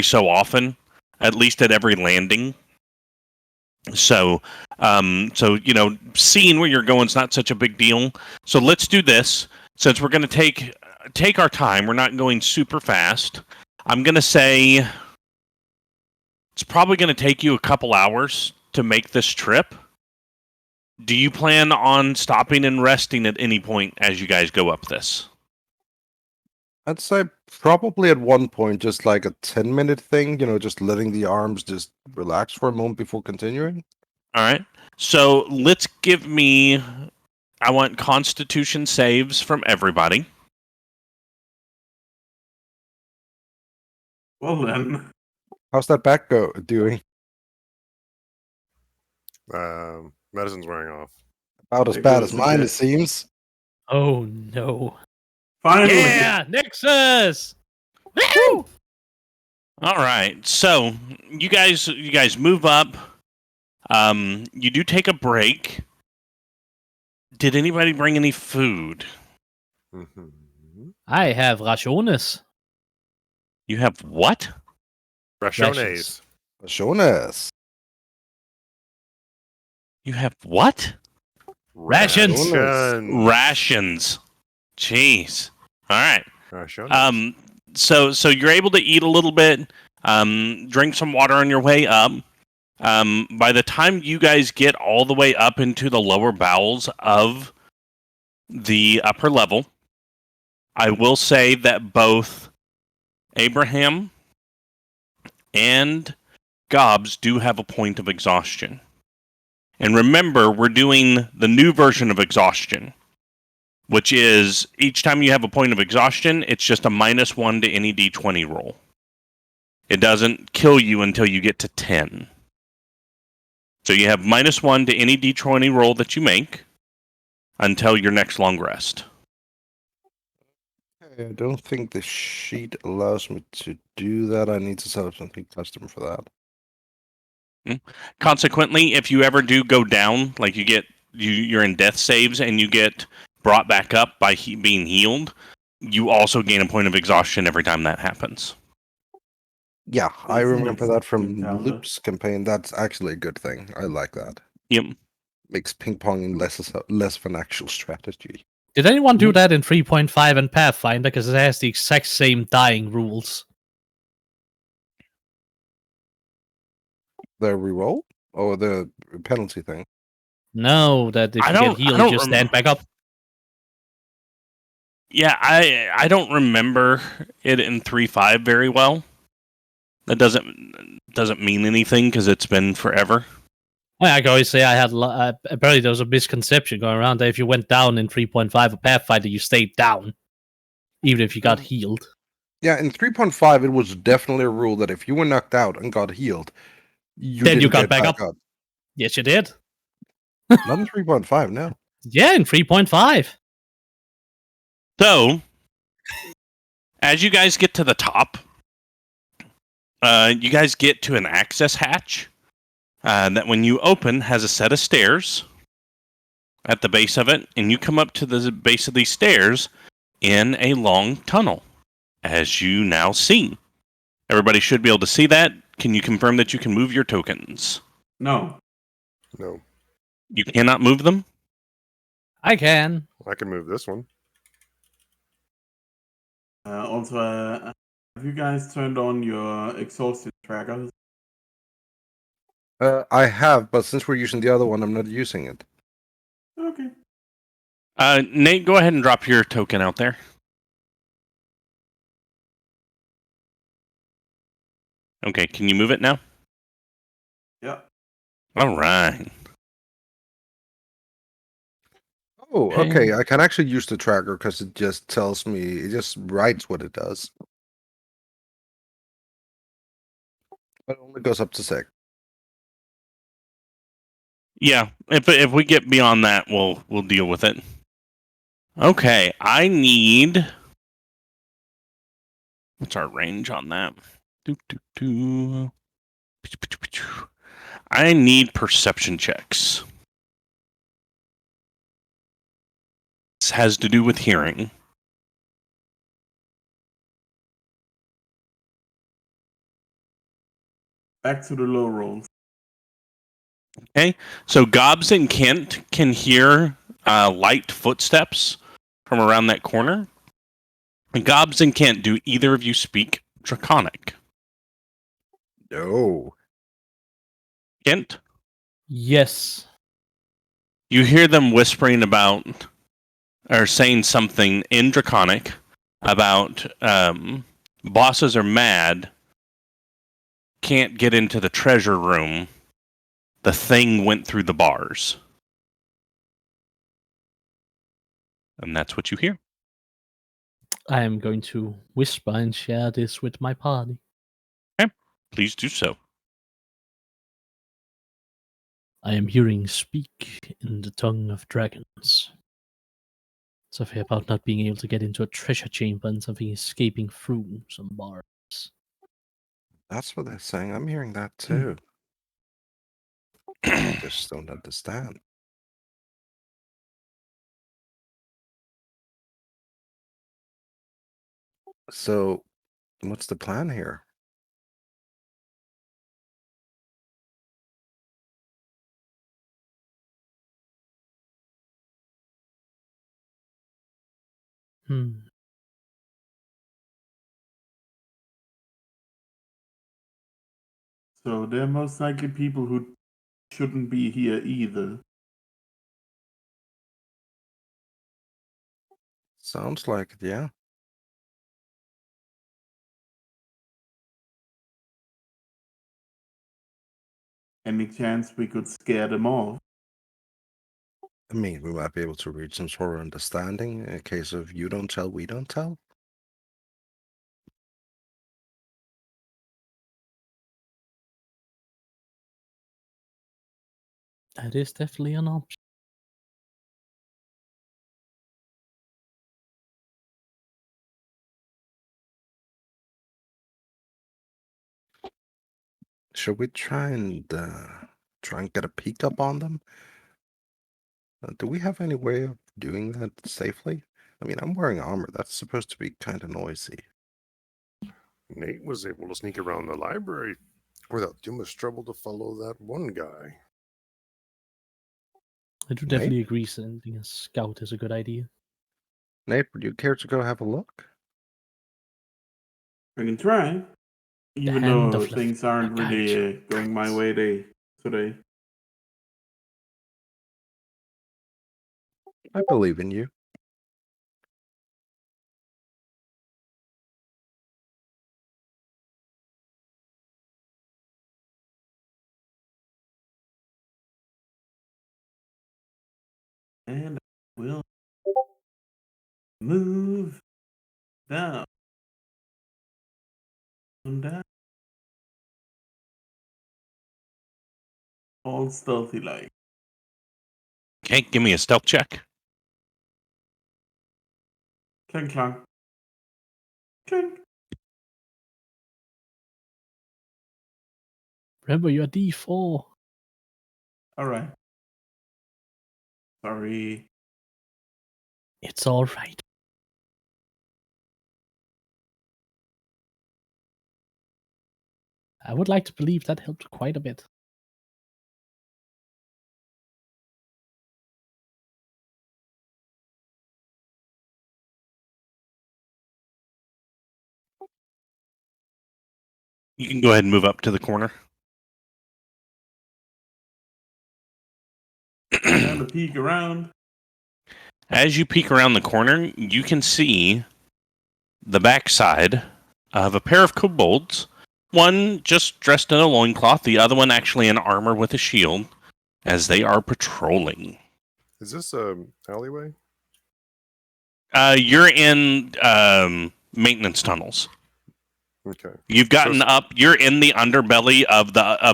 so often, at least at every landing. So you know, seeing where you're going is not such a big deal. So let's do this. Since we're going to take our time, we're not going super fast. I'm going to say it's probably going to take you a couple hours to make this trip. Do you plan on stopping and resting at any point as you guys go up this? I'd say probably at one point, just like a 10-minute thing, just letting the arms just relax for a moment before continuing. All right. So let's give me... I want Constitution saves from everybody. Well then. How's that back doing? Medicine's wearing off. About as There bad goes as the mine, death. it seems. Oh no. Finally. Yeah, Nexus! Woo! All right. So you guys move up. You do take a break. Did anybody bring any food? Mm-hmm. I have raciones. You have what? Rationes. Shonas. You have what? Rations. Rations. Jeez. All right. Rationes. So you're able to eat a little bit, drink some water on your way up. By the time you guys get all the way up into the lower bowels of the upper level, I will say that both Abraham and Gobs do have a point of exhaustion. And remember, we're doing the new version of exhaustion, which is each time you have a point of exhaustion, it's just a -1 to any d20 roll. It doesn't kill you until you get to 10. So you have -1 to any d20 roll that you make until your next long rest. I don't think the sheet allows me to do that. I need to set up something custom for that. Consequently, if you ever do go down, like you're in death saves and you get brought back up by being healed, you also gain a point of exhaustion every time that happens. Yeah, I It's an remember that from executive Loop's campaign. That's actually a good thing. I like that. Yep. Makes ping ponging less of an actual strategy. Did anyone do Mhm. that in 3.5 and Pathfinder? Because it has the exact same dying rules. The reroll or the penalty thing? No, that if I you get don't- I healed, don't you just stand back up. Yeah, I don't remember it in 3.5 very well. That doesn't mean anything because it's been forever. Well, I can always say I had apparently there was a misconception going around that if you went down in 3.5 or Pathfinder, you stayed down, even if you got healed. Yeah, in 3.5, it was definitely a rule that if you were knocked out and got healed, you Then you didn't got get back back up. Yes, you did. Not in 3.5, no. Yeah, in 3.5. So, as you guys get to the top, you guys get to an access hatch that when you open has a set of stairs at the base of it, and you come up to the base of these stairs in a long tunnel, as you now see. Everybody should be able to see that. Can you confirm that you can move your tokens? No. No, You cannot move them? I can. I can move this one. Also, have you guys turned on your exhaustion trackers? I have, but since we're using the other one, I'm not using it. Okay. Nate, go ahead and drop your token out there. Okay, can you move it now? Yeah. All right. Oh, okay. I can actually use the tracker because it just tells me, it just writes what it does. But it only goes up to 6. Yeah, if we get beyond that, we'll deal with it. Okay, I need. What's our range on that? I need perception checks. This has to do with hearing. Back to the low rolls. Okay, so Gobs and Kent can hear light footsteps from around that corner. Gobs and Kent, do either of you speak Draconic? No. Kent? Yes. You hear them whispering about, or saying something in Draconic about bosses are mad, can't get into the treasure room. The thing went through the bars. And that's what you hear. I am going to whisper and share this with my party. Please do so. I am hearing speak in the tongue of dragons. Something about not being able to get into a treasure chamber and something escaping through some bars. That's what they're saying. I'm hearing that too. I just don't understand. So, what's the plan here? Hmm. So they're most likely people who shouldn't be here either. Sounds like it, yeah. Any chance we could scare them off? I mean, we might be able to reach some sort of understanding in case of you don't tell, we don't tell. That is definitely an option. Should we try and get a peek up on them? Do we have any way of doing that safely? I mean, I'm wearing armor. That's supposed to be kind of noisy. Nate was able to sneak around the library without too much trouble to follow that one guy. I do Nate? definitely agree sending a scout is a good idea. Nate, would you care to go have a look? I can try. Even hand though of things aren't really going my way today. I believe in you. And I will move down. Down. All stealthy like. Okay, give me a stealth check. Clink clunk. Clink. Remember, you're D4. Alright. Sorry. It's all right. I would like to believe that helped quite a bit. You can go ahead and move up to the corner. Time to peek around. As you peek around the corner, you can see the backside of a pair of kobolds. One just dressed in a loincloth, the other one actually in armor with a shield, as they are patrolling. Is this a alleyway? You're in maintenance tunnels. Okay. You've gotten So- up. You're in the underbelly of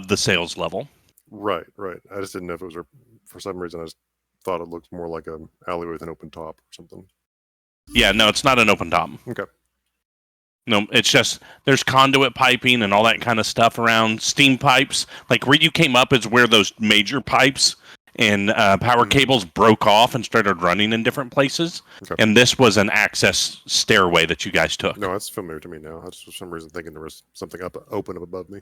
the sales level. Right. I just didn't know if it was for some reason I just thought it looked more like an alleyway with an open top or something. Yeah, no, it's not an open top. Okay. No, it's just there's conduit piping and all that kind of stuff around. Steam pipes, like where you came up, is where those major pipes and power cables broke off and started running in different places. Okay. And this was an access stairway that you guys took. No, that's familiar to me now. I was for some reason thinking there was something open up above me.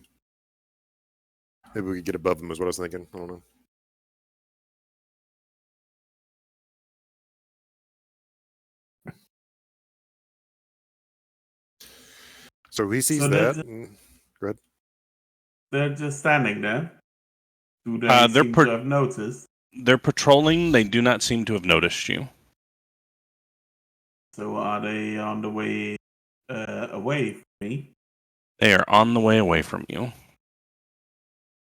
Maybe we could get above them is what I was thinking. I don't know. So he sees So that. that's- Go ahead. They're just standing there. Do they They're seem to have noticed? They're patrolling. They do not seem to have noticed you. So are they on the way away from me? They are on the way away from you.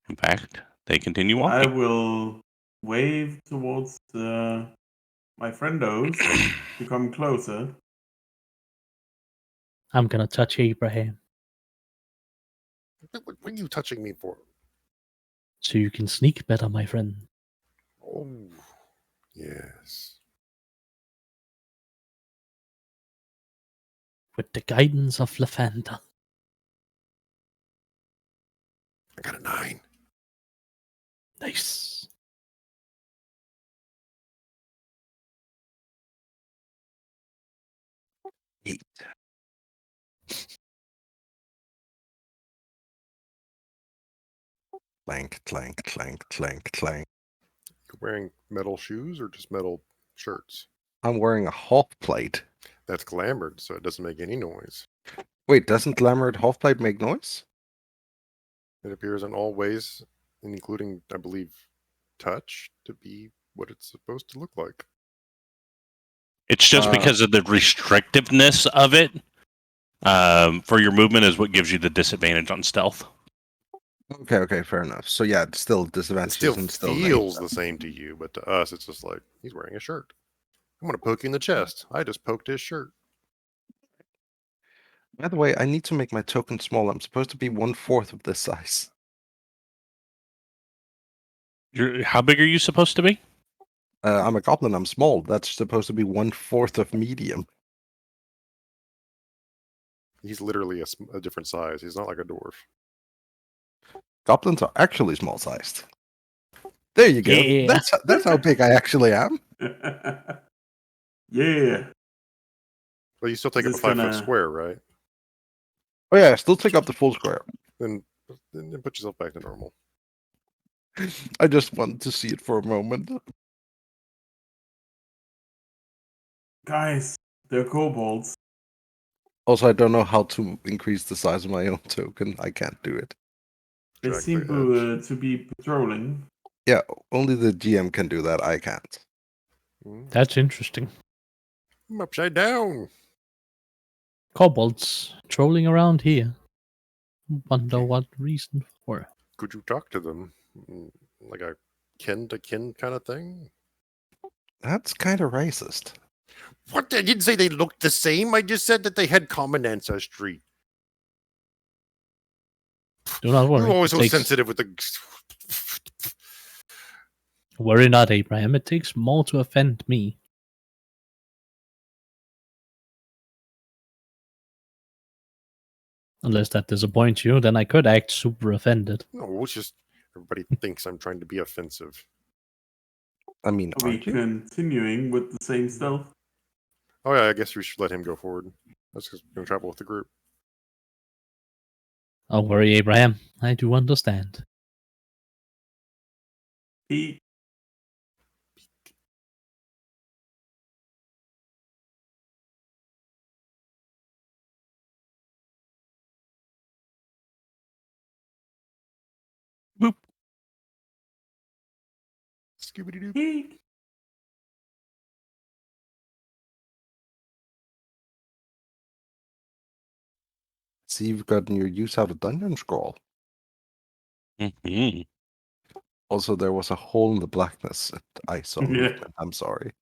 In fact, they continue I walking. will wave towards my friendos to come closer. I'm gonna touch Abraham What are you touching me for? so you can sneak better, my friend. Oh, yes. With the guidance of Lavanda. I got a 9. Nice. Eat. Clank, clank, clank, clank, clank. You're wearing metal shoes or just metal shirts? I'm wearing a half plate. That's glamored, so it doesn't make any noise. Wait, doesn't glamored half plate make noise? It appears in all ways, including, I believe, touch, to be what it's supposed to look like. It's just because of the restrictiveness of it for your movement is what gives you the disadvantage on stealth. Okay, fair enough. So yeah, it's still It disadvantages still and still feels the same to you, but to us, it's just like, he's wearing a shirt. I'm going to poke you in the chest. I just poked his shirt. By the way, I need to make my token small. I'm supposed to be 1/4 of this size. How big are you supposed to be? I'm a goblin. I'm small. That's supposed to be 1/4 of medium. He's literally a different size. He's not like a dwarf. Goblins are actually small sized. There you go. Yeah. That's how big I actually am. Yeah. But you still take up a Just 5 foot gonna- square, right? Oh yeah, I still take up the full square. Then put yourself back to normal. I just wanted to see it for a moment. Guys, they're kobolds. Also, I don't know how to increase the size of my own token. I can't do it. They Drag seem the to be patrolling. Yeah, only the GM can do that. I can't. That's interesting. I'm upside down. Kobolds trolling around here. Wonder what reason for. Could you talk to them? Like a kin to kin kind of thing? That's kind of racist. What? I didn't say they looked the same. I just said that they had common ancestry. Do not worry. You're always It so takes- sensitive with the. Worry not, Abraham. It takes more to offend me. Unless that disappoints you, then I could act super offended. No, it's just everybody thinks I'm trying to be offensive. I mean, Are we aren't you? continuing with the same stealth? Oh yeah, I guess we should let him go forward. That's because we're gonna travel with the group. Don't worry, Abraham. I do understand. He Scooby Doo. he See, you've gotten your use out of dungeon scroll. Mm-hmm. Also, there was a hole in the blackness. I saw Yeah. movement. I'm sorry.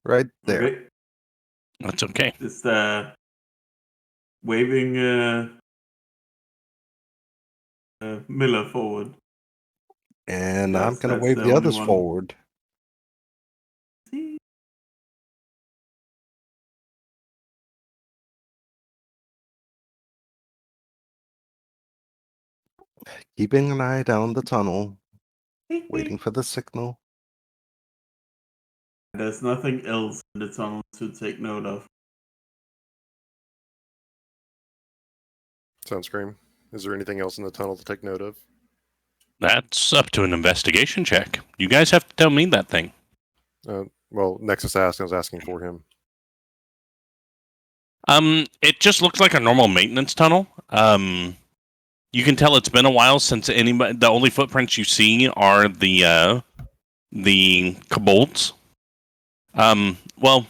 Right there. Okay. That's okay. Just waving Milla forward. And I'm Yes, gonna that's wave the the only others one. forward. Keeping an eye down the tunnel, waiting for the signal. There's nothing else in the tunnel to take note of. Sunscreen. Is there anything else in the tunnel to take note of? That's up to an investigation check. You guys have to tell me that thing. Well, Nexus asked. I was asking for him. It just looks like a normal maintenance tunnel. You can tell it's been a while since anybody. The only footprints you see are the kobolds. Well,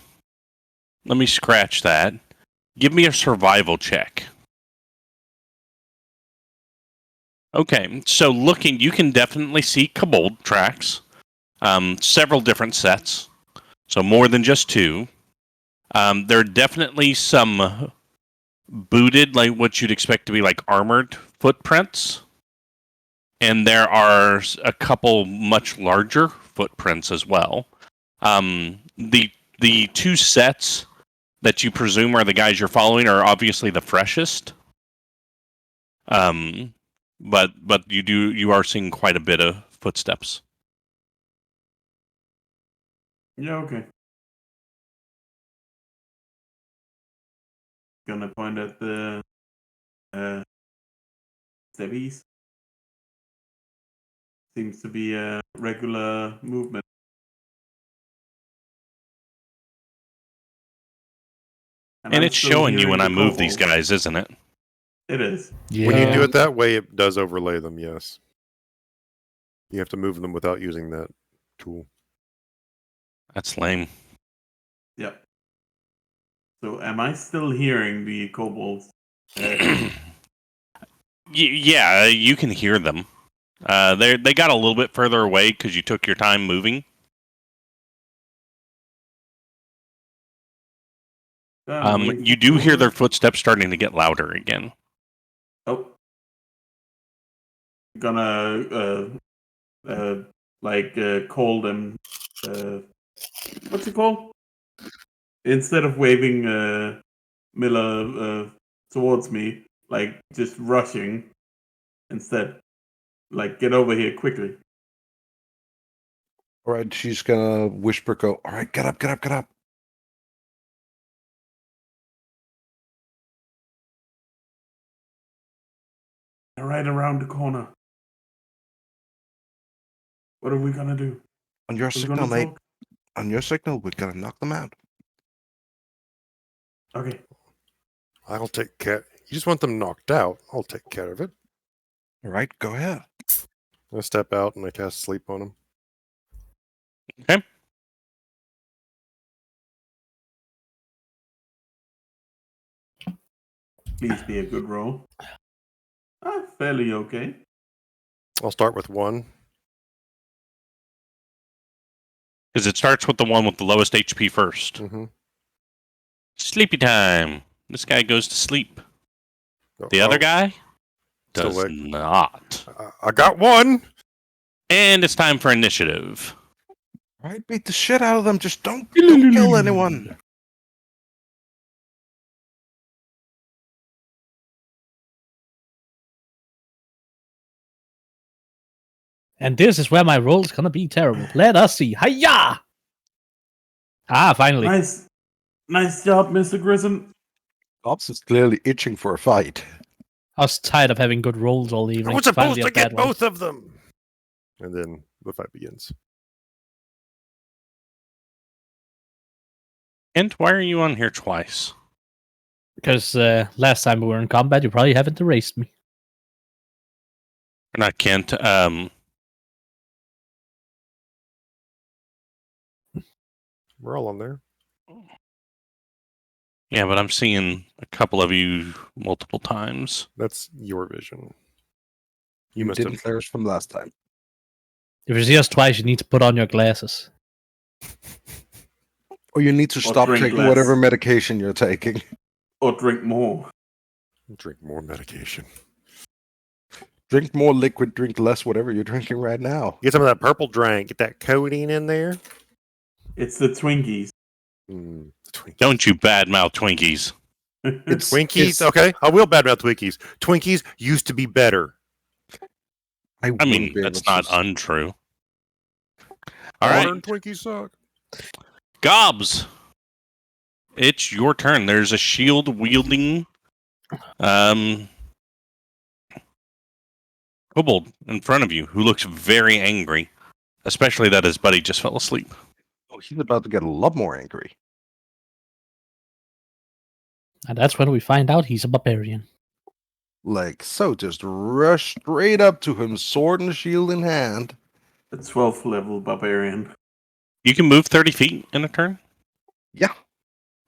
let me scratch that. Give me a survival check. Okay, so looking, you can definitely see kobold tracks. Several different sets, so more than just two. There are definitely some booted, like what you'd expect to be like armored footprints. And there are a couple much larger footprints as well. The two sets that you presume are the guys you're following are obviously the freshest. But you are seeing quite a bit of footsteps. Yeah, okay. Gonna point at the steppies. Seems to be a regular movement. And I'm it's still showing you hearing when the I move these kobolds. guys, isn't it? It is. Yeah. When you do it that way, it does overlay them, yes. You have to move them without using that tool. That's lame. Yep. So am I still hearing the kobolds? Yeah, you can hear them. They got a little bit further away because you took your time moving. You do hear their footsteps starting to get louder again. Oh. Gonna call them what's it called? Instead of waving Milla towards me, like just rushing instead. Like get over here quickly. All right, she's gonna whisper, go, all right, get up, get up, get up. They're right around the corner. What are we gonna do? On your We're signal, gonna mate. talk? On your signal, we're gonna knock them out. Okay. I'll take care. You just want them knocked out. I'll take care of it. All right, go ahead. I step out and I cast sleep on them. Okay. Please be a good roll. Fairly okay. I'll start with one. Because it starts with the one with the lowest HP first. Mm-hmm. Sleepy time. This guy goes to sleep. The other guy Still does awake. not. I got one. And it's time for initiative. All right, beat the shit out of them. Just don't kill anyone. And this is where my roll's gonna be terrible. Let us see. Hiya! Ah, finally. Nice job, Mr. Grissom. Ops is clearly itching for a fight. I was tired of having good rolls all evening. I was supposed Finally, to a bad get one. both of them. And then the fight begins. Kent, why are you on here twice? Because last time we were in combat, you probably haven't erased me. Or not Kent. We're all on there. Yeah, but I'm seeing a couple of you multiple times. That's your vision. You must didn't have. clear us from last time. If you see us twice, you need to put on your glasses. Or you need to stop drink taking less. whatever medication you're taking. Or drink more. Drink more medication. Drink more liquid, drink less whatever you're drinking right now. Get some of that purple drink. Get that codeine in there. It's the Twinkies. Twinkies. Don't you badmouth Twinkies. It's Twinkies? Okay, I will badmouth Twinkies. Twinkies used to be better. I mean, that's not untrue. All right, Modern Twinkies suck. Gobs. It's your turn. There's a shield wielding kobold in front of you who looks very angry, especially that his buddy just fell asleep. Oh, he's about to get a lot more angry. And that's when we find out he's a barbarian. Like, so just rush straight up to him, sword and shield in hand. A 12th level barbarian. You can move 30 feet in a turn? Yeah.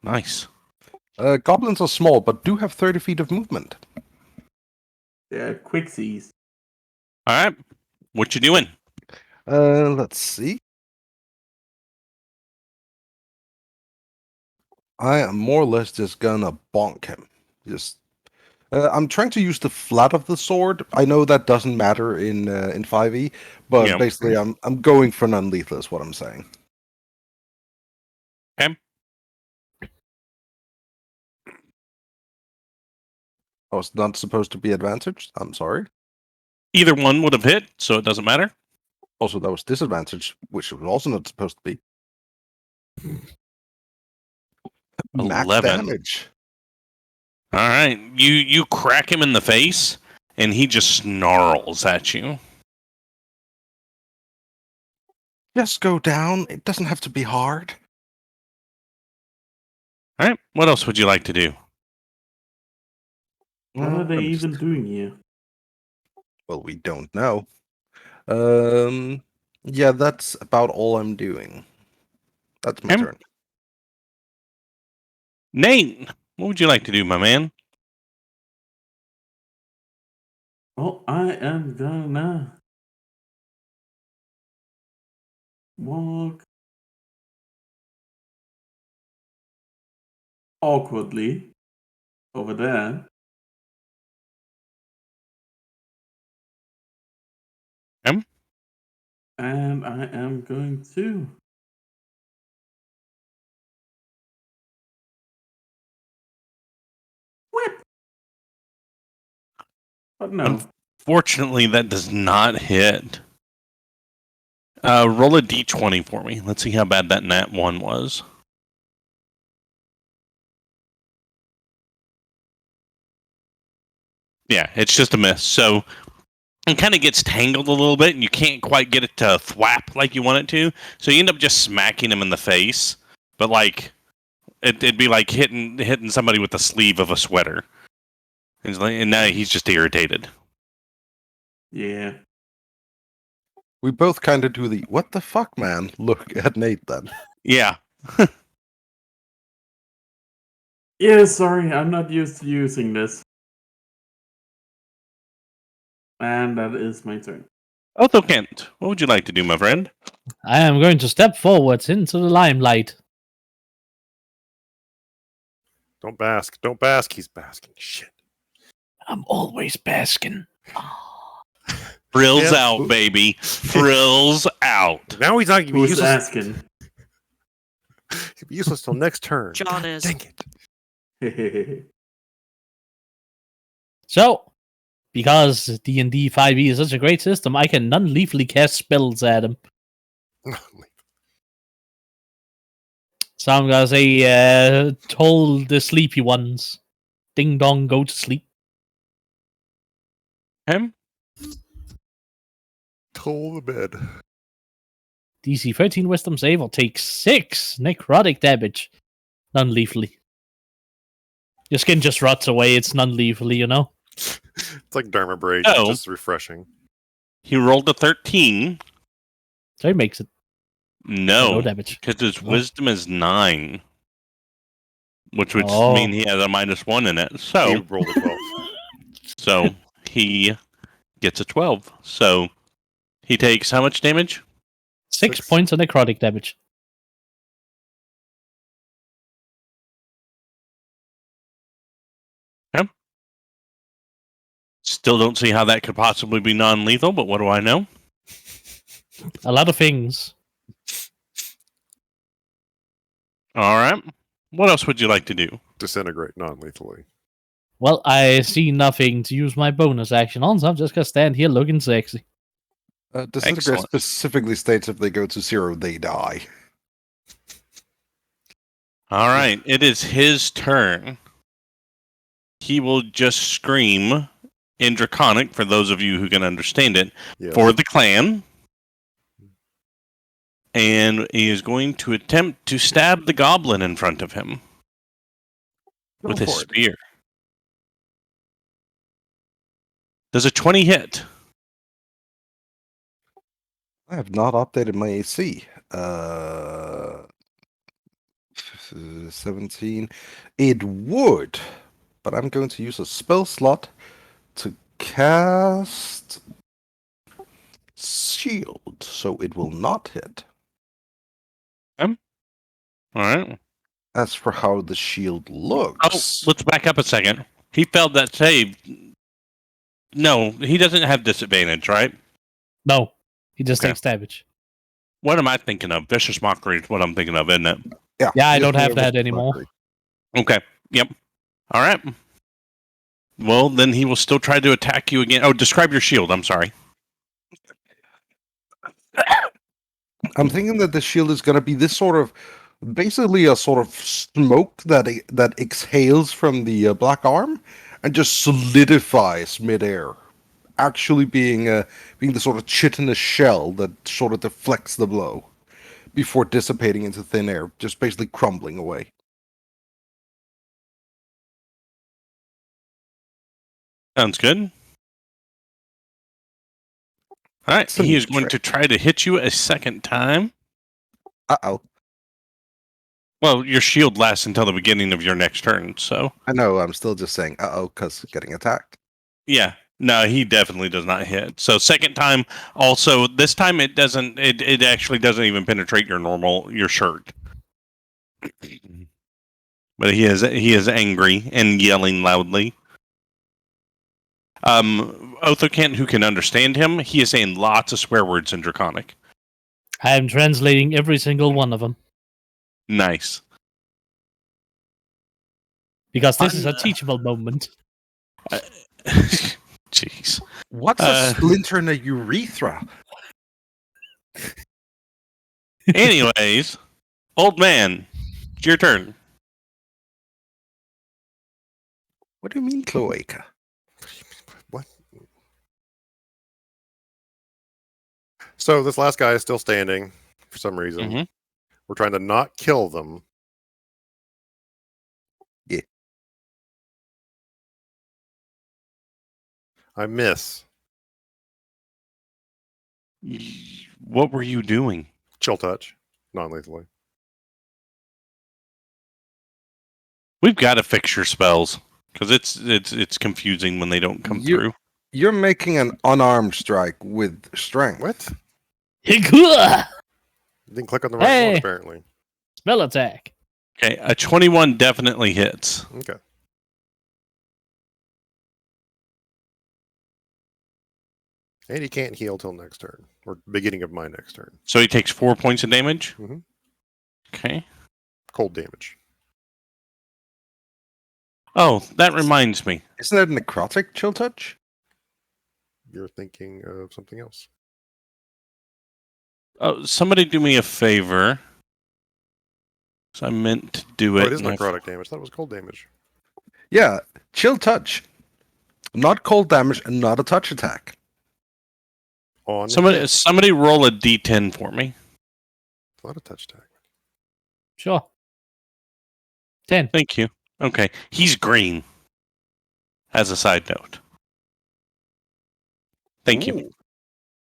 Nice. Goblins are small, but do have 30 feet of movement. They're quixies. All right. What you doing? Let's see. I am more or less just gonna bonk him. I'm trying to use the flat of the sword. I know that doesn't matter in 5e, but Yeah. basically I'm going for non-lethal is what I'm saying. Okay. Oh, it's not supposed to be advantaged? I'm sorry. Either one would have hit, so it doesn't matter. Also, that was disadvantage, which was also not supposed to be. Max 11. damage. All right. You crack him in the face, and he just snarls at you. Just go down. It doesn't have to be hard. All right. What else would you like to do? What are they I'm just- even doing here? Well, we don't know. Yeah, that's about all I'm doing. That's my Okay. turn. Nate, what would you like to do, my man? Oh, I am gonna walk awkwardly over there. Okay. And I am going to whip. But no. Unfortunately, that does not hit. Roll a d20 for me. Let's see how bad that nat 1 was. Yeah, it's just a miss. So it kind of gets tangled a little bit, and you can't quite get it to thwap like you want it to. So you end up just smacking him in the face. But like, it'd be like hitting somebody with the sleeve of a sweater. And now he's just irritated. Yeah. We both kind of do the "what the fuck, man" look at Nate then. Yeah. Yeah, sorry, I'm not used to using this. And that is my turn. Othokent, what would you like to do, my friend? I am going to step forwards into the limelight. Don't bask. Don't bask. He's basking. Shit. I'm always basking. Frills Yeah. out, baby. Frills out. Now he's not going to be Who's useless. asking? He'll be useless till next turn. John God is. Dang it. So, because D&D 5e is such a great system, I can non-lethally cast spells at him. So I'm gonna say, toll the sleepy ones. Ding dong, go to sleep. Him? Toll the bed. DC 13 wisdom save will take 6 necrotic damage. Non-lethally. Your skin just rots away, it's non-lethally, you know? It's like Dharma Break. Oh. It's just refreshing. He rolled a 13. So he makes it. No No, damage. because his No. wisdom is 9. Which would Oh. mean he has a -1 in it. He So, rolled a 12. so he gets a 12. So he takes how much damage? 6 Six. points of necrotic damage. Still don't see how that could possibly be non-lethal, but what do I know? A lot of things. All right. What else would you like to do? Disintegrate non-lethally. Well, I see nothing to use my bonus action on, so I'm just gonna stand here looking sexy. Disintegrate Excellent. specifically states if they go to 0, they die. All right. It is his turn. He will just scream in Draconic, for those of you who can understand it, Yes. for the clan. And he is going to attempt to stab the goblin in front of him Go with his for it. spear. Does a 20 hit? I have not updated my AC. 17. It would, but I'm going to use a spell slot to cast shield, so it will not hit. All right. As for how the shield Oh, looks, let's back up a second. He failed that save. No, he doesn't have disadvantage, right? No, he just Okay. takes damage. What am I thinking of? Vicious Mockery is what I'm thinking of, isn't it? Yeah, I just don't have remember that the anymore. mockery. Okay. Yep. All right. Well, then he will still try to attack you again. Oh, describe your shield. I'm sorry. I'm thinking that the shield is going to be this sort of, basically a sort of smoke that exhales from the black arm and just solidifies midair, actually being the sort of chitinous shell that sort of deflects the blow before dissipating into thin air, just basically crumbling away. Sounds good. All right, Some he is going trick. to try to hit you a second time. Uh-oh. Well, your shield lasts until the beginning of your next turn, so I know, I'm still just saying uh-oh, because getting attacked. yeah. No, he definitely does not hit. So second time, also this time it doesn't. It actually doesn't even penetrate your shirt. But he is angry and yelling loudly. Othokent, who can understand him, he is saying lots of swear words in Draconic. I am translating every single one of them Nice. because this is a teachable moment. Jeez. What's a splinter in a urethra? Anyways, old man, it's your turn. What do you mean, cloaca? What? So this last guy is still standing for some reason. Mhm. We're trying to not kill them. Yeah. I miss. What were you doing? Chill touch. Non-lethally. We've got to fix your spells because it's confusing when they don't come through. You're making an unarmed strike with strength. What? Hikua! Didn't click on the right one, Hey. apparently. Spell attack. Okay, a 21 definitely hits. Okay. And he can't heal till next turn. Or beginning of my next turn. So he takes 4 points of damage. Mhm. Okay. Cold damage. Oh, that reminds me. Isn't that necrotic chill touch? You're thinking of something else. Oh, somebody do me a favor. So I meant to do Oh, it. it is and I- necrotic damage. That was cold damage. Yeah, chill touch. Not cold damage and not a touch attack. On Somebody roll a d10 for me. Not a touch attack. Sure. 10. Thank you. Okay, he's green. As a side note. Thank you. Ooh.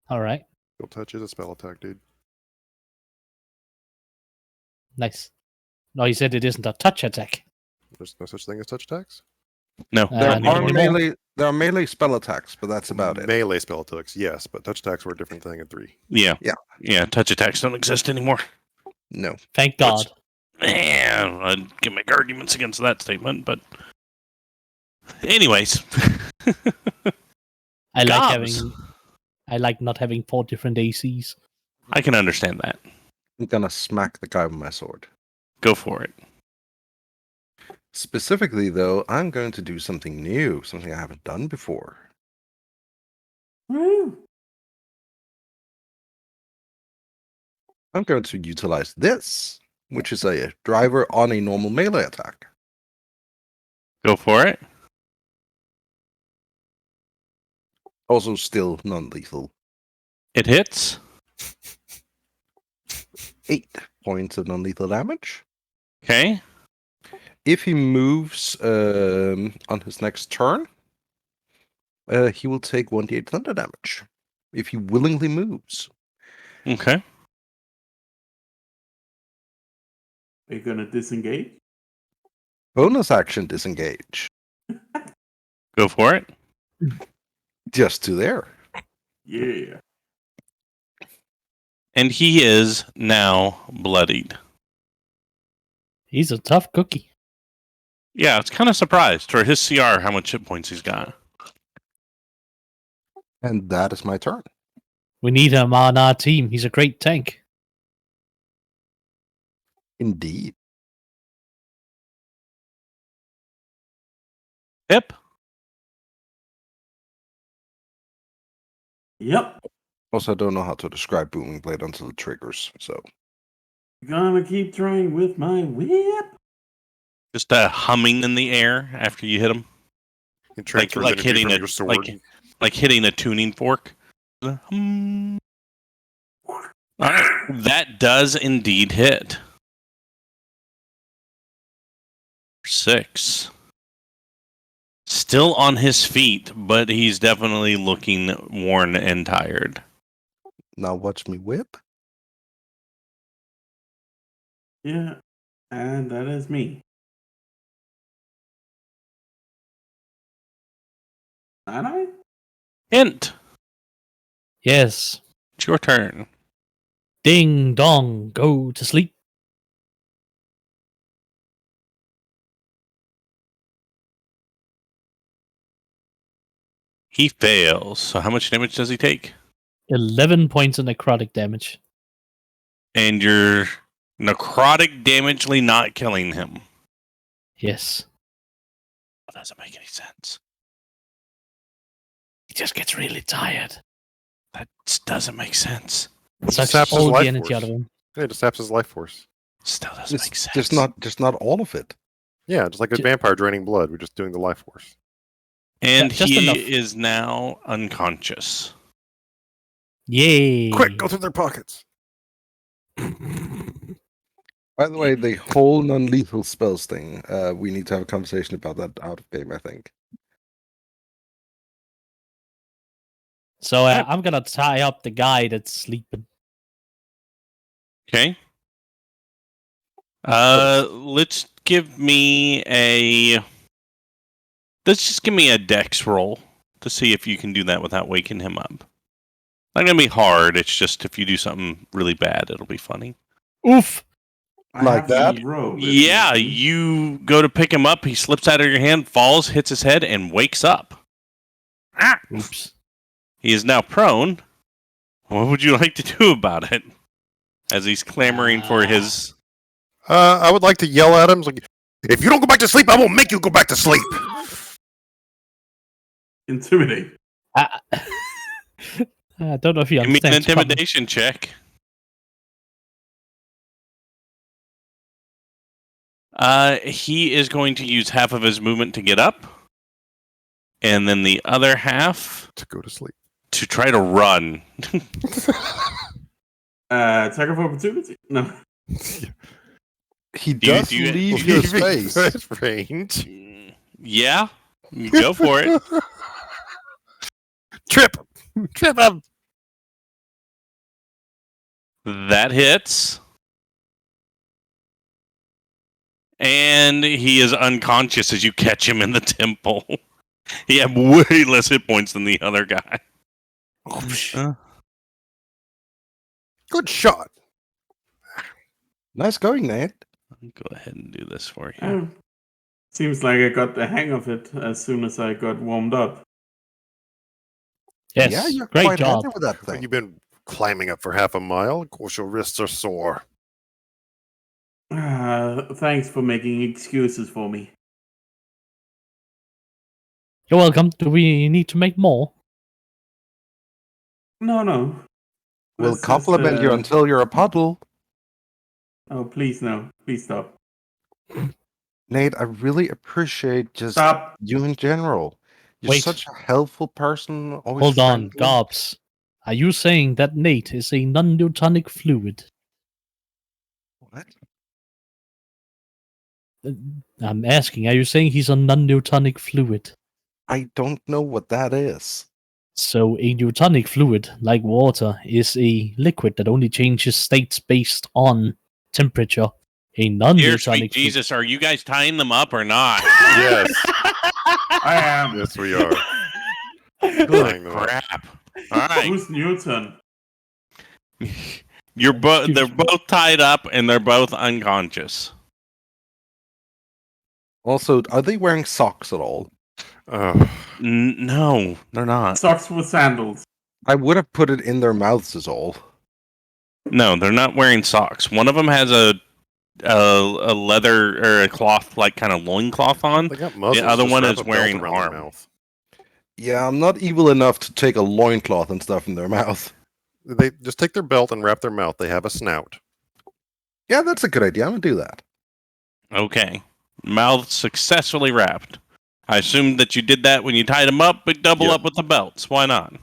All right. Chill touch is a spell attack, dude. Nice. No, he said it isn't a touch attack. There's no such thing as touch attacks. No. There not are anymore. melee spell attacks, but that's about it. Melee spell attacks, yes, but touch attacks were a different thing in 3. Yeah, touch attacks don't exist anymore. No. Thank God. Yeah, I'd give my arguments against that statement, but anyways. I Gobs. like not having 4 different ACs. I can understand that. I'm gonna smack the guy with my sword. Go for it. Specifically, though, I'm going to do something new, something I haven't done before. Woo! I'm going to utilize this, which is a driver on a normal melee attack. Go for it. Also, still non-lethal. It hits. 8 points of non-lethal damage. Okay. If he moves on his next turn, he will take 1d8 thunder damage. If he willingly moves. Okay. Are you gonna disengage? Bonus action disengage. Go for it. Just to there. Yeah. And he is now bloodied. He's a tough cookie. Yeah, it's kind of surprised for his CR how much hit points he's got. And that is my turn. We need him on our team. He's a great tank. Indeed. Hip. Yep. Also, I don't know how to describe Booming Blade until it triggers, so. Gonna keep trying with my whip. Just humming in the air after you hit him. It transfers like energy hitting from it, your sword. like hitting a tuning fork. Alright, that does indeed hit. 6. Still on his feet, but he's definitely looking worn and tired. Now watch me whip. Yeah, and that is me. And I? Hint, Yes. it's your turn. Ding dong, go to sleep. He fails. So how much damage does he take? 11 points of necrotic damage. And you're necrotic damagely not killing him. Yes. That doesn't make any sense. He just gets really tired. That doesn't make sense. Sucks saps his all life the energy force. out of him. Yeah, it just saps his life force. Still doesn't make It's sense. just not all of it. Yeah, just like a Ju- vampire draining blood. We're just doing the life force. And Yeah, just he enough. is now unconscious. Yay. Quick, go through their pockets. By the way, the whole non-lethal spells thing, we need to have a conversation about that out of game, I think. So I'm gonna tie up the guy that's sleeping. Okay. Let's give me a. Let's just give me a dex roll to see if you can do that without waking him up. Not gonna be hard. It's just if you do something really bad, it'll be funny. Oof. I Like have that? a robe, if Yeah, need be. you go to pick him up. He slips out of your hand, falls, hits his head, and wakes up. Ah! Oops. He is now prone. What would you like to do about it? As he's clamoring for his. I would like to yell at him. Like, if you don't go back to sleep, I will make you go back to sleep. Intimidate. I don't know if you Give me an understand. Scrum. intimidation check. He is going to use half of his movement to get up, and then the other half To go to sleep. to try to run. Attack of opportunity? No. He Do you- does do you- leave your Leaving space. that range. Yeah, go for it. Trip him. That hits. And he is unconscious as you catch him in the temple. He had way less hit points than the other guy. Good shot. Nice going, Nate. I'll go ahead and do this for you. Oh. Seems like I got the hang of it as soon as I got warmed up. Yes. Yeah, you're Great quite job. happy with that When thing. you've been climbing up for half a mile, of course your wrists are sore. Thanks for making excuses for me. You're welcome. Do we need to make more? No. We'll This is, compliment you until you're a puddle. Oh, please no. Please stop. Nate, I really appreciate just Stop. you in general. You're Wait. such a helpful person. Always Hold on, friendly. Gobs. Are you saying that Nate is a non-Newtonic fluid? What? I'm asking, are you saying he's a non-Newtonic fluid? I don't know what that is. So a Newtonic fluid, like water, is a liquid that only changes states based on temperature. A Dear non-Newtonic sweet fluid. Jesus, are you guys tying them up or not? Yes, I am. yes, we are. Good Tying them up. crap. All right. Who's Newton? You're both. They're both tied up and they're both unconscious. Also, are they wearing socks at all? No, they're not. Socks with sandals. I would have put it in their mouths is all. No, they're not wearing socks. One of them has a leather or a cloth, like kind of loincloth on. They got muzzles. other just one wrap is a belt wearing around their arm. mouth. Yeah, I'm not evil enough to take a loincloth and stuff in their mouth. They just take their belt and wrap their mouth. They have a snout. Yeah, that's a good idea. I'm gonna do that. Okay. Mouth successfully wrapped. I assumed that you did that when you tied them up, but double Yep. up with the belts. Why not?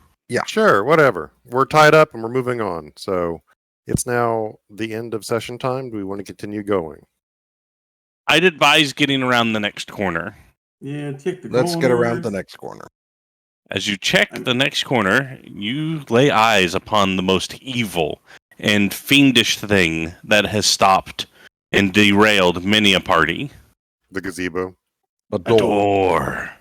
Sure, whatever. We're tied up and we're moving on. So it's now the end of session time. Do we want to continue going? I'd advise getting around the next corner. Yeah, check the Let's get around the corners. next corner. As you check I'm- the next corner, you lay eyes upon the most evil and fiendish thing that has stopped and derailed many a party. The gazebo. A A door. door.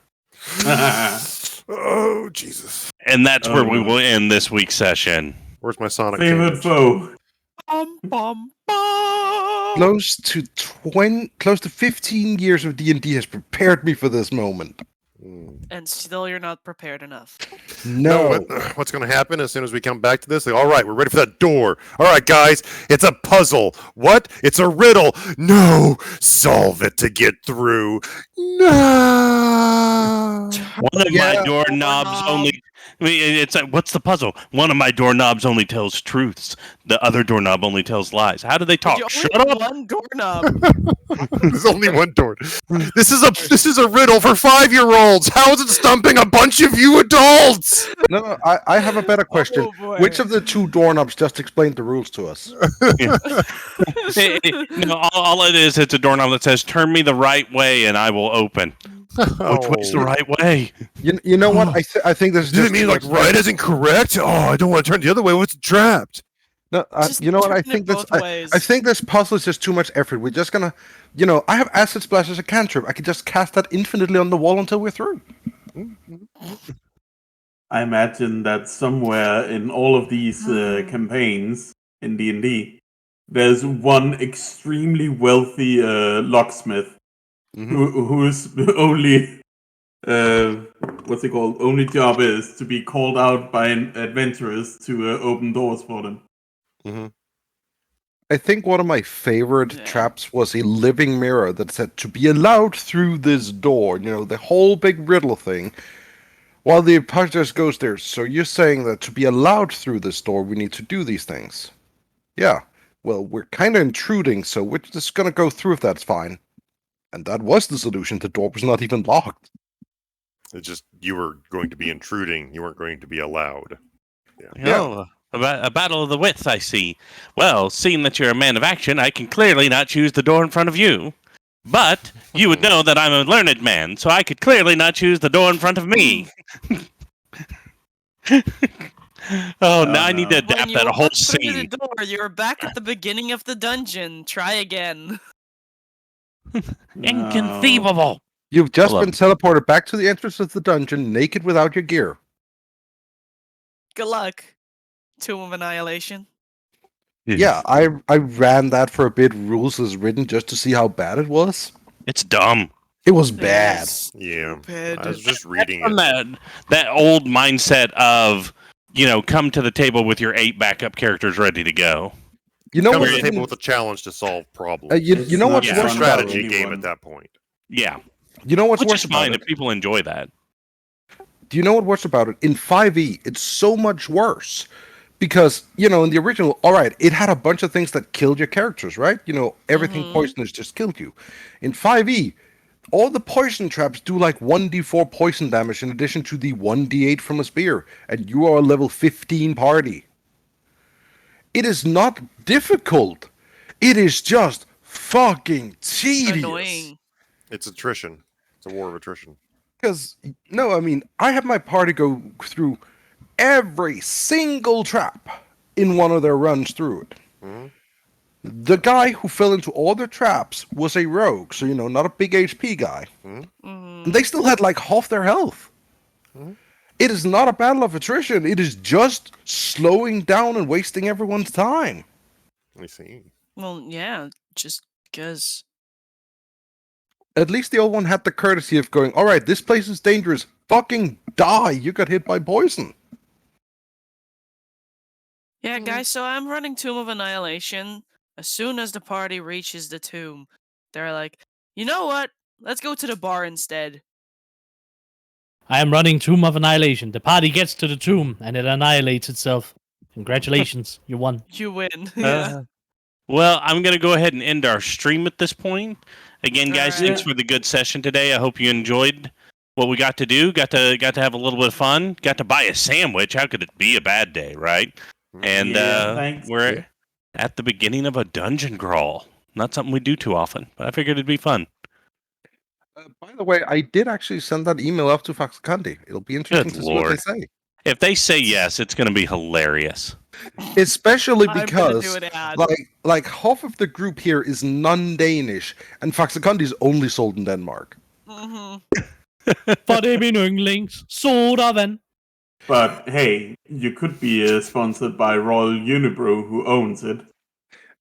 Oh, Jesus. And that's where Oh, we no. will end this week's session. Where's my Sonic Favorite cage? foe. Bum, bum, bum. Close to 15 years of D&D has prepared me for this moment. And still you're not prepared enough. No. What's going to happen as soon as we come back to this? Like, all right, we're ready for that door. All right, guys, it's a puzzle. What? It's a riddle. No, solve it to get through. No. One of my doorknobs Doorknob. only. I mean, it's like, what's the puzzle? One of my doorknobs only tells truths. The other doorknob only tells lies. How do they talk? You only Shut have up! one doorknob. There's only one door. This is a riddle for 5-year-olds. How is it stumping a bunch of you adults? No, I have a better question. Oh, boy. Which of the two doorknobs just explained the rules to us? No, all it is, it's a doorknob that says, "Turn me the right way, and I will open." Which way's the right way? You know what? I think this is Does just it mean too like much- right isn't correct? Oh, I don't want to turn the other way. What's trapped? No, Just you know what? I turn it think this. both ways. I think this puzzle is just too much effort. We're just gonna, I have acid splash as a cantrip. I could just cast that infinitely on the wall until we're through. I imagine that somewhere in all of these campaigns in D&D, there's one extremely wealthy locksmith whose only what's it called? Only job is to be called out by adventurers to open doors for them. I think one of my favorite Yeah. traps was a living mirror that said to be allowed through this door. The whole big riddle thing. While the imposter goes there. So you're saying that to be allowed through this door, we need to do these things. Yeah. Well, we're kind of intruding, so we're just gonna go through if that's fine. And that was the solution. The door was not even locked. It's just you were going to be intruding. You weren't going to be allowed. Oh, a battle of the wits, I see. Well, seeing that you're a man of action, I can clearly not choose the door in front of you. But you would know that I'm a learned man, so I could clearly not choose the door in front of me. Now I need to no. adapt When you that whole walk through the scene. door, you're back at the beginning of the dungeon. Try again. Inconceivable. You've just Hello. been teleported back to the entrance of the dungeon, naked without your gear. Good luck. Tomb of Annihilation. Yeah, I ran that for a bit, rules as written, just to see how bad it was. It's dumb. It was bad. Yeah. Stupid. I was just reading From it. that old mindset of, come to the table with your 8 backup characters ready to go. You know Come what? to the table with a challenge to solve problems. You know what's not It's a worse fun about strategy it? game anyone. at that point. Yeah. You know what's Which worse is fine about if it? people enjoy that. Do you know what worse about it? In 5e, it's so much worse. Because, in the original, alright, it had a bunch of things that killed your characters, right? Everything poisonous just killed you. In 5e, all the poison traps do like 1d4 poison damage in addition to the 1d8 from a spear. And you are a level 15 party. It is not difficult. It is just fucking tedious. Annoying. It's attrition. It's a war of attrition. Because, no, I mean, I have my party go through every single trap in one of their runs through it. The guy who fell into all their traps was a rogue, so, not a big HP guy. And they still had like half their health. It is not a battle of attrition. It is just slowing down and wasting everyone's time. Let me see. Well, yeah, just because. At least the old one had the courtesy of going, alright, this place is dangerous. Fucking die. You got hit by poison. Yeah, guys, so I'm running Tomb of Annihilation. As soon as the party reaches the tomb, they're like, you know what? Let's go to the bar instead. I am running Tomb of Annihilation. The party gets to the tomb and it annihilates itself. Congratulations, you won. You win. Yeah. Well, I'm going to go ahead and end our stream at this point. Again, guys, Alright. thanks for the good session today. I hope you enjoyed what we got to do. Got to have a little bit of fun. Got to buy a sandwich. How could it be a bad day, right? And Yeah, thanks. we're at the beginning of a dungeon crawl. Not something we do too often, but I figured it'd be fun. By the way, I did actually send that email up to Faxakandi. It'll be interesting Good to see what they lord. say. If they say yes, it's going to be hilarious. Especially I'm gonna because, do an ad. like half of the group here is non-Danish, and Faxakandi is only sold in Denmark. For det min yndlings. Sodavand. But hey, you could be sponsored by Royal Unibrew, who owns it.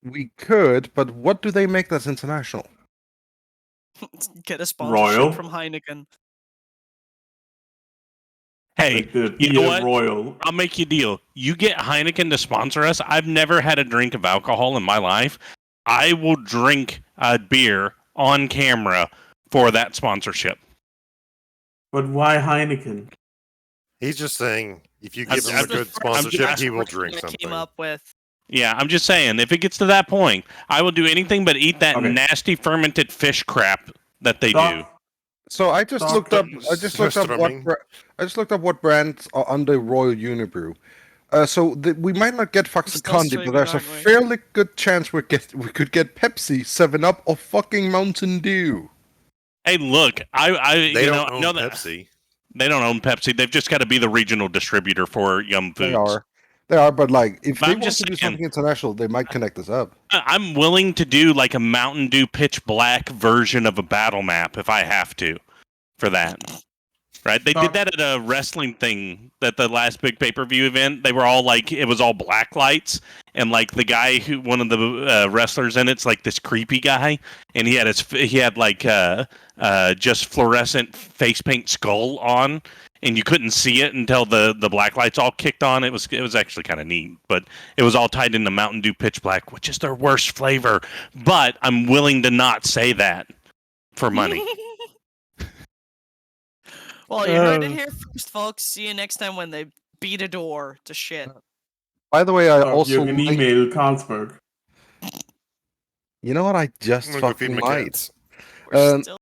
We could, but what do they make that's international? Get a sponsorship Royal? from Heineken. Hey, Like the you know beer what? Royal. I'll make you a deal. You get Heineken to sponsor us. I've never had a drink of alcohol in my life. I will drink a beer on camera for that sponsorship. But why Heineken? He's just saying if you I'm give him a just- good I'm sponsorship, just- he will What drink I something. came up with. Yeah, I'm just saying, if it gets to that point, I will do anything but eat that Okay. nasty fermented fish crap that they do. So I just Stop looked up. it. I just looked up what. Surströmming. I just looked up what brands are under Royal Unibrew. So we might not get still Faxakandi, but streaming, there's a aren't we? fairly good chance we could get Pepsi, 7-Up, or fucking Mountain Dew. Hey, look, I They you don't know, own know that Pepsi. they don't own Pepsi. They've just got to be the regional distributor for Yum Foods. They are, but like if But they I'm want just to do saying. something international, they might connect us up. I'm willing to do like a Mountain Dew pitch black version of a battle map if I have to for that. Right? They did that at a wrestling thing at the last big pay-per-view event. They were all like, it was all black lights, and like the guy who, one of the wrestlers in it's like this creepy guy, and he had like just fluorescent face paint skull on, and you couldn't see it until the black lights all kicked on. It was actually kind of neat, but it was all tied into Mountain Dew Pitch Black, which is their worst flavor. But I'm willing to not say that for money. Well, you heard it here first, folks. See you next time when they beat a door to shit. By the way, I Or also you can linked- email Carlsberg. You know what? I just I'm gonna go feed fucking my might. cats. We're Um, still